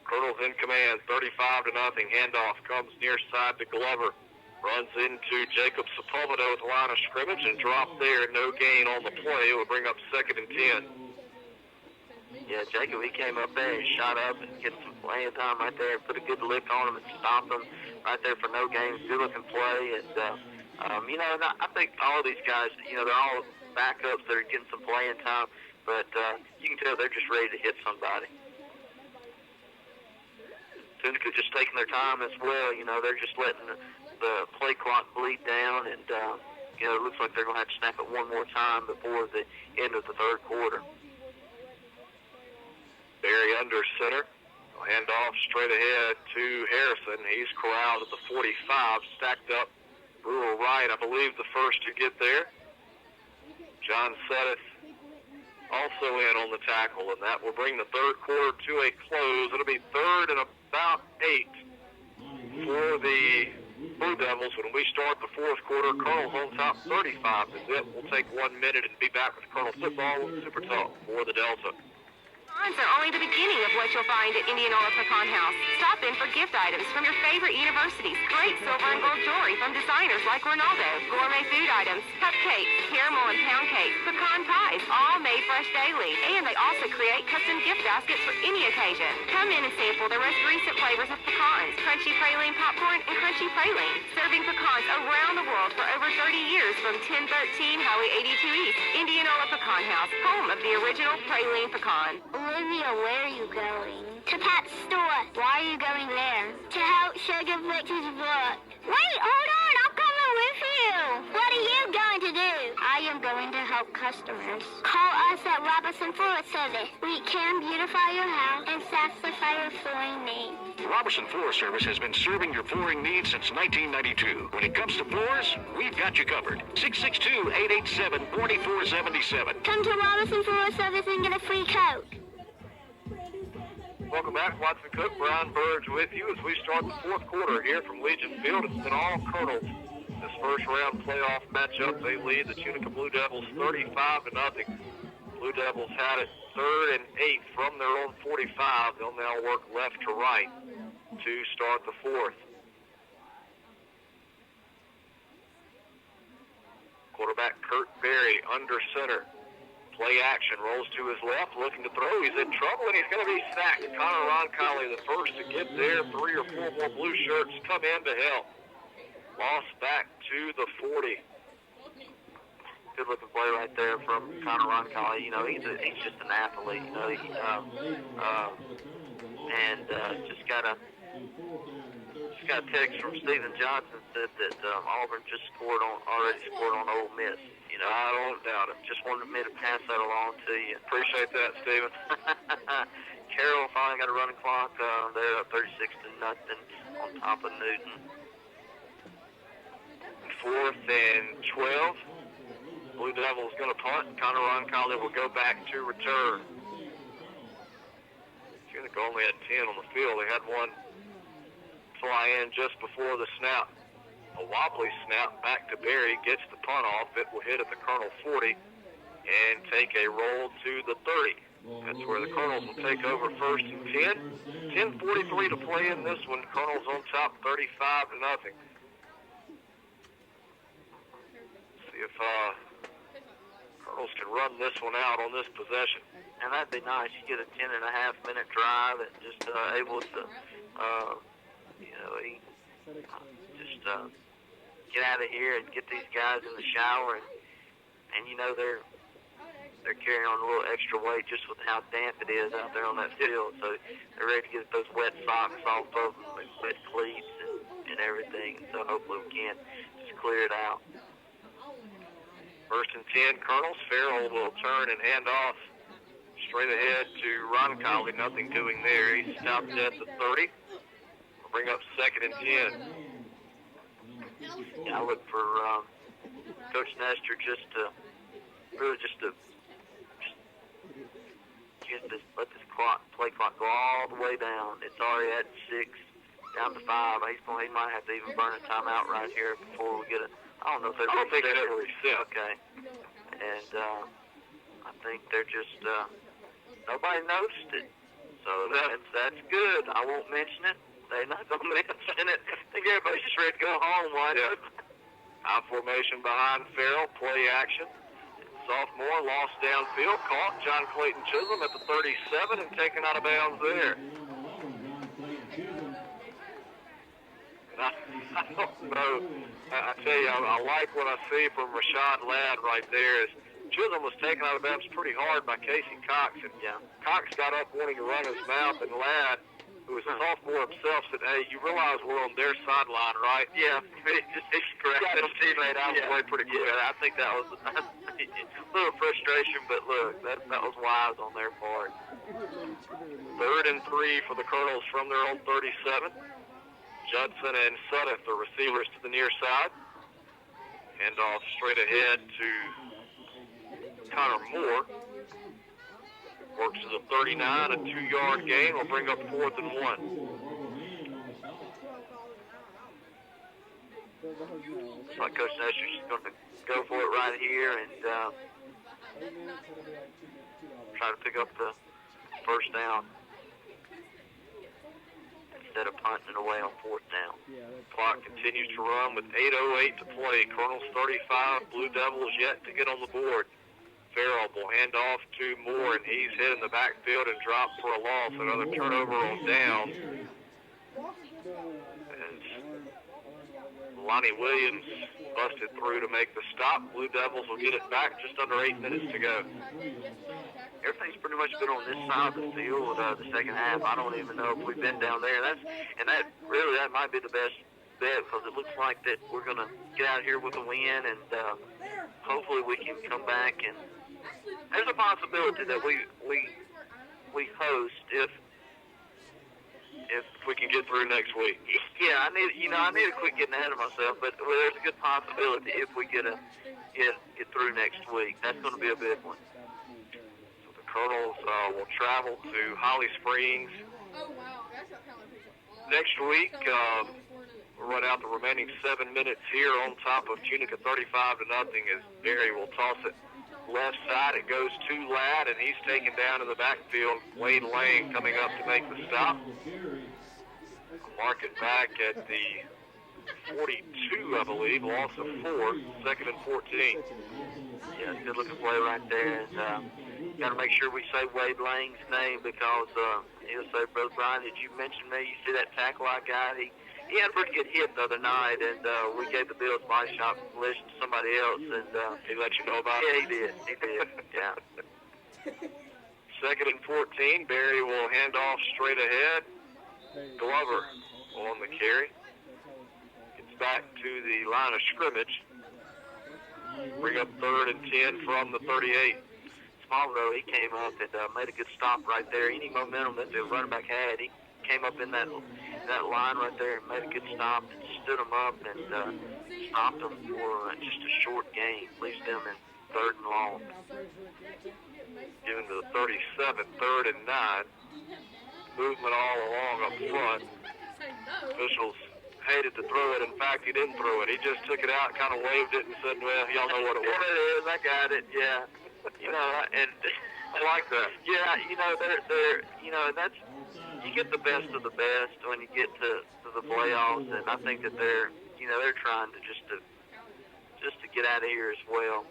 Colonels in command, 35-0. Handoff comes near side to Glover. Runs into Jacob Sepulveda at the line of scrimmage and dropped there. No gain on the play. It will bring up 2nd and 10. Yeah, Jacob, he came up there and shot up and get some playing time right there and put a good lick on him and stopped him right there for no gain. Good-looking play. And, you know, and I think all of these guys, you know, they're all backups that are getting some playing time, but you can tell they're just ready to hit somebody. Tunica just taking their time as well. You know, they're just letting the play clock bleed down, and, you know, it looks like they're going to have to snap it one more time before the end of the 3rd quarter. Barry under center. Hand off straight ahead to Harrison. He's corralled at the 45, stacked up. Rural right, I believe, the first to get there. John Sedith also in on the tackle, and that will bring the 3rd quarter to a close. It'll be 3rd and about 8 for the Blue Devils when we start the 4th quarter. Colonel's on top 35 to zip. We'll take 1 minute and be back with Colonel football with Super Talk for the Delta. Pecans are only the beginning of what you'll find at Indianola Pecan House. Stop in for gift items from your favorite universities, great silver and gold jewelry from designers like Ronaldo, gourmet food items, cupcakes, caramel and pound cakes, pecan pies, all made fresh daily. And they also create custom gift baskets for any occasion. Come in and sample the most recent flavors of pecans, crunchy praline popcorn and crunchy praline. Serving pecans around the world for over 30 years from 1013 Highway 82 East, Indianola Pecan House, home of the original praline pecan. Olivia, where are you going? To Pat's store. Why are you going there? To help Sugar fix his book. Wait, hold on, I'm coming with you. What are you going to do? I am going to help customers. Call us at Robertson Floor Service. We can beautify your house and satisfy your flooring needs. Robertson Floor Service has been serving your flooring needs since 1992. When it comes to floors, we've got you covered. 662-887-4477. Come to Robertson Floor Service and get a free coat. Welcome back, Watson Cook, Brian Burge with you as we start the 4th quarter here from Legion Field. It's been all Colonels. This first round playoff matchup, they lead the Tunica Blue Devils 35-0. Blue Devils had it 3rd and 8 from their own 45. They'll now work left to right to start the 4th. Quarterback Kurt Berry under center. Play action, rolls to his left, looking to throw. He's in trouble, and he's going to be sacked. Connor Roncalli, the first to get there. 3 or 4 more blue shirts come in to help. Lost back to the 40. Good-looking play right there from Connor Roncalli. You know, he's just an athlete. You know, just got a text from Stephen Johnson said that Auburn just already scored on Ole Miss. You know, I don't doubt it. Just wanted me to pass that along to you. Appreciate that, Stephen. Carroll finally got a running clock. They're up 36-0 on top of Newton. 4th and 12. Blue Devils going to punt. Connor Roncalli will go back to return. Tunica only had 10 on the field. They had one fly in just before the snap. A wobbly snap back to Berry, gets the punt off. It will hit at the Colonel 40 and take a roll to the 30. That's where the Colonels will take over 1st and 10. 10:43 to play in this one. Colonels on top 35-0. See if Colonels can run this one out on this possession. And that'd be nice. You get a 10.5-minute drive and just able to, get out of here and get these guys in the shower, and you know they're carrying on a little extra weight just with how damp it is out there on that field, so they're ready to get those wet socks off of them and wet cleats and everything. So hopefully we can just clear it out. 1st and 10, Colonels. Farrell will turn and hand off straight ahead to Roncalli. Nothing doing there. He stopped at the 30. We'll bring up 2nd and 10. Yeah, I look for Coach Nestor just to let this play clock go all the way down. It's already at 6, down to 5. He might have to even burn a timeout right here before we get I don't know if they're going to take it early. Okay. And I think they're just nobody noticed it. So that's good. I won't mention it. They're not going to mention it. I think everybody's just ready to go home. Yeah. Out formation behind Farrell. Play action. Sophomore lost downfield. Caught John Clayton Chisholm at the 37 and taken out of bounds there. I don't know. I tell you, I like what I see from Rashad Ladd right there. Is Chisholm was taken out of bounds pretty hard by Casey Cox, and Cox got up wanting to run his mouth, and Ladd, who was a sophomore himself, said, "Hey, you realize we're on their sideline, right?" Yeah, it's correct. His teammate out of the way pretty quick. Yeah, I think that was a little frustration, but look, that was wise on their part. 3rd and 3 for the Colonels from their own 37. Judson and Sudduth, the receivers to the near side. Hand off straight ahead to Connor Moore. Works to the 39, a 2-yard gain will bring up 4th and 1. Looks like Coach Nestor's going to go for it right here and try to pick up the first down instead of punting it away on 4th down. Clock continues to run with 8:08 to play. Colonel's 35, Blue Devils yet to get on the board. Farrell will hand off to Moore, and he's hit in the backfield and dropped for a loss. Another turnover on downs. And Lonnie Williams busted through to make the stop. Blue Devils will get it back just under 8 minutes to go. Everything's pretty much been on this side of the field the second half. I don't even know if we've been down there. That might be the best bet, because it looks like that we're going to get out here with a win, and hopefully we can come back. And there's a possibility that we host if we can get through next week. Yeah, I need to quit getting ahead of myself, but there's a good possibility if we get through next week. That's going to be a big one. So the Colonels will travel to Holly Springs next week. We'll run out the remaining 7 minutes here on top of Tunica 35-0 as Barry will toss it left side. It goes to Ladd, and he's taken down in the backfield. Wade Lane coming up to make the stop. Mark it back at the 42, I believe. Loss of 4. 2nd and 14. Yeah, good looking play right there. And got to make sure we say Wade Lane's name, because he'll say, "Brother Brian, did you mention me? You see that tackle I got? He had a pretty good hit the other night, and we gave the Bills body shop list to somebody else, and he let you know about it." Yeah, he did. Yeah. 2nd and 14. Barry will hand off straight ahead. Glover on the carry. Gets back to the line of scrimmage. Bring up 3rd and 10 from the 38. Smallville, he came up and made a good stop right there. Any momentum that the running back had, he came up in that line right there and made a good stop and stood him up and stopped him for just a short gain. Leaves them in 3rd and long. Given to the 37, 3rd and 9. Movement all along up front. Officials hated to throw it. In fact, he didn't throw it. He just took it out, kind of waved it, and said, "Well, y'all know what it was." It is. I got it. Yeah. And I like that. Yeah, they're that's, you get the best of the best when you get to the playoffs, and I think that they're trying to just to get out of here as well.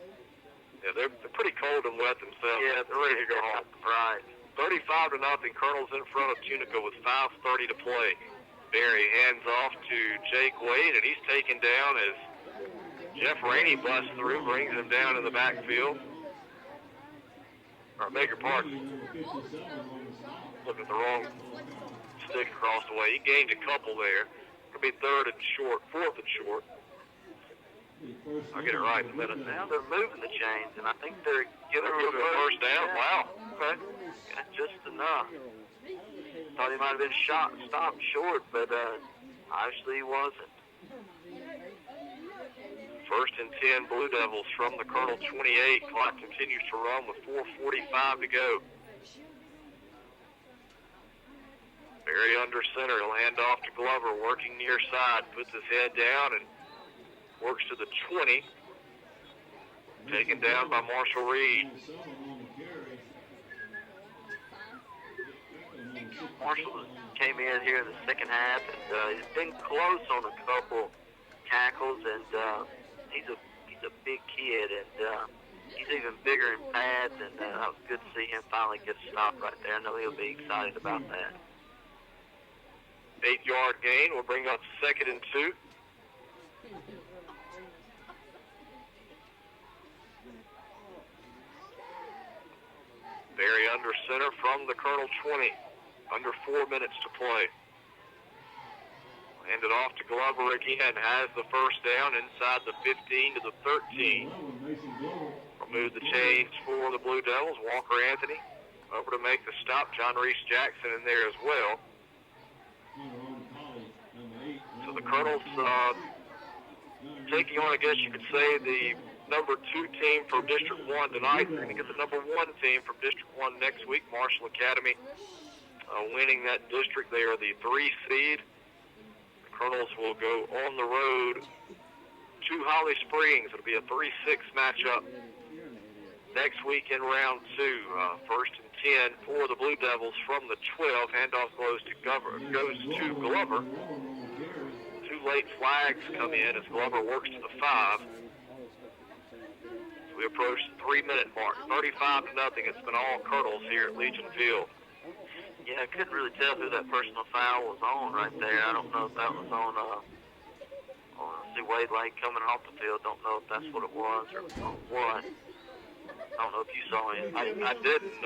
Yeah, they're pretty cold and wet themselves. Yeah, they're ready to go home. Right. 35-0. Colonel's in front of Tunica with 5:30 to play. Barry hands off to Jake Wade, and he's taken down as Jeff Rainey busts through, brings him down in the backfield. Or beg your pardon. Looking at the wrong stick across the way. He gained a couple there. It'll be 3rd and short, 4th and short. I'll get it right in a minute. Now they're moving the chains, and I think they're giving a first down. Wow. Okay. That's just enough. Thought he might have been stopped short, but obviously he wasn't. 1st and 10, Blue Devils from the Colonel 28. Clock continues to run with 4:45 to go. Barry under center. He'll hand off to Glover, working near side. Puts his head down and works to the 20. Taken down by Marshall Reed. Marshall came in here in the second half, and he's been close on a couple tackles, and he's a big kid, and he's even bigger in pads, and it was good to see him finally get a stop right there. I know he'll be excited about that. 8-yard gain will bring up 2nd and 2. Barry under center from the Colonel 20. Under 4 minutes to play. Hand it off to Glover again. Has the first down inside the 15 to the 13. Remove the chains for the Blue Devils. Walker Anthony over to make the stop. John Reese Jackson in there as well. So the Colonels taking on, I guess you could say, the number 2 team from District 1 tonight. They're going to get the number 1 team from District 1 next week, Marshall Academy. Winning that district, they are the 3 seed. The Colonels will go on the road to Holly Springs. It'll be a 3-6 matchup next week in round 2. 1st and 10 for the Blue Devils from the 12. Handoff goes to Glover. 2 late flags come in as Glover works to the 5. We approach the 3-minute mark. 35-0. It's been all Colonels here at Legion Field. Yeah, I couldn't really tell who that personal foul was on right there. I don't know if that was on see Wade Lake coming off the field. Don't know if that's what it was or what. I don't know if you saw him. I didn't.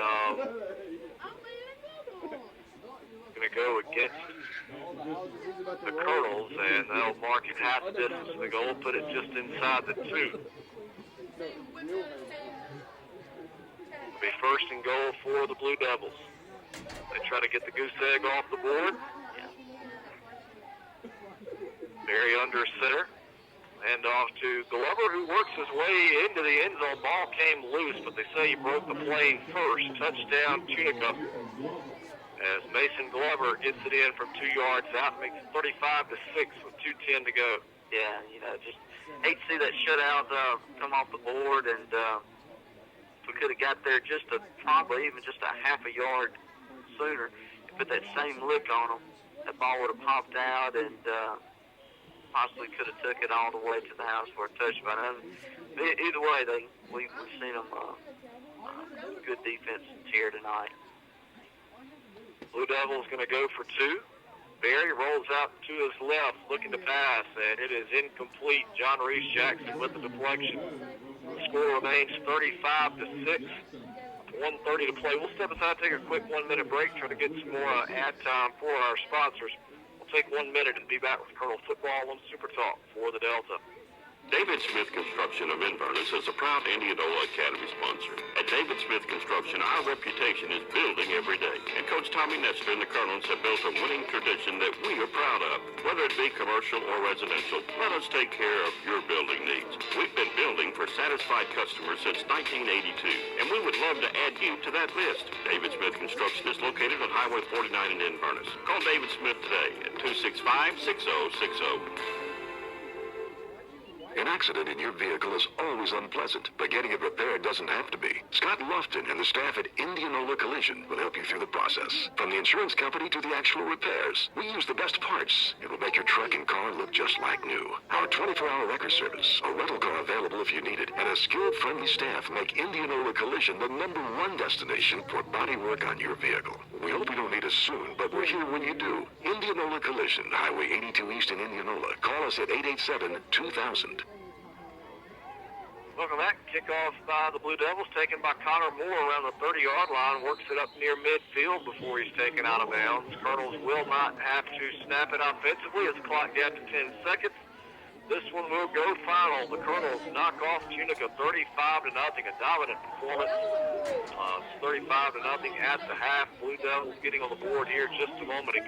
Going to go against the Colonels, and they'll mark it half distance to the goal, put it just inside the 2. It'll be 1st and goal for the Blue Devils. They try to get the goose egg off the board. Barry under center. Hand off to Glover, who works his way into the end zone. Ball came loose, but they say he broke the plane first. Touchdown, Tunica. As Mason Glover gets it in from 2 yards out, makes it 35-6 with 2:10 to go. Yeah, just hate to see that shutout come off the board, and if we could have got there probably even just a half a yard sooner, and put that same lick on them, that ball would have popped out and possibly could have took it all the way to the house for a touchdown. Either way, we've seen them good defense here tonight. Blue Devils going to go for 2. Barry rolls out to his left, looking to pass, and it is incomplete. John Reese Jackson with the deflection. The score remains 35-6. 1:30 to play. We'll step aside, take a quick 1-minute break, try to get some more ad time for our sponsors. We'll take 1 minute and be back with Colonel Football on Super Talk for the Delta. David Smith Construction of Inverness is a proud Indianola Academy sponsor. At David Smith Construction, our reputation is building every day. And Coach Tommy Nestor and the Colonels have built a winning tradition that we are proud of. Whether it be commercial or residential, let us take care of your building needs. We've been building for satisfied customers since 1982, and we would love to add you to that list. David Smith Construction is located on Highway 49 in Inverness. Call David Smith today at 265-6060. An accident in your vehicle is always unpleasant, but getting it repaired doesn't have to be. Scott Lofton and the staff at Indianola Collision will help you through the process. From the insurance company to the actual repairs, we use the best parts. It will make your truck and car look just like new. Our 24-hour record service, a rental car available if you need it, and a skilled, friendly staff make Indianola Collision the #1 destination for body work on your vehicle. We hope you don't need us soon, but we're here when you do. Indianola Collision, Highway 82 East in Indianola. Call us at 887-2000. Welcome back. Kickoff by the Blue Devils, taken by Connor Moore around the 30-yard line. Works it up near midfield before he's taken out of bounds. Colonels will not have to snap it offensively. It's clocked down to 10 seconds. This one will go final. The Colonels knock off Tunica 35-0. A dominant performance. 35-0 at the half. Blue Devils getting on the board here just a moment ago.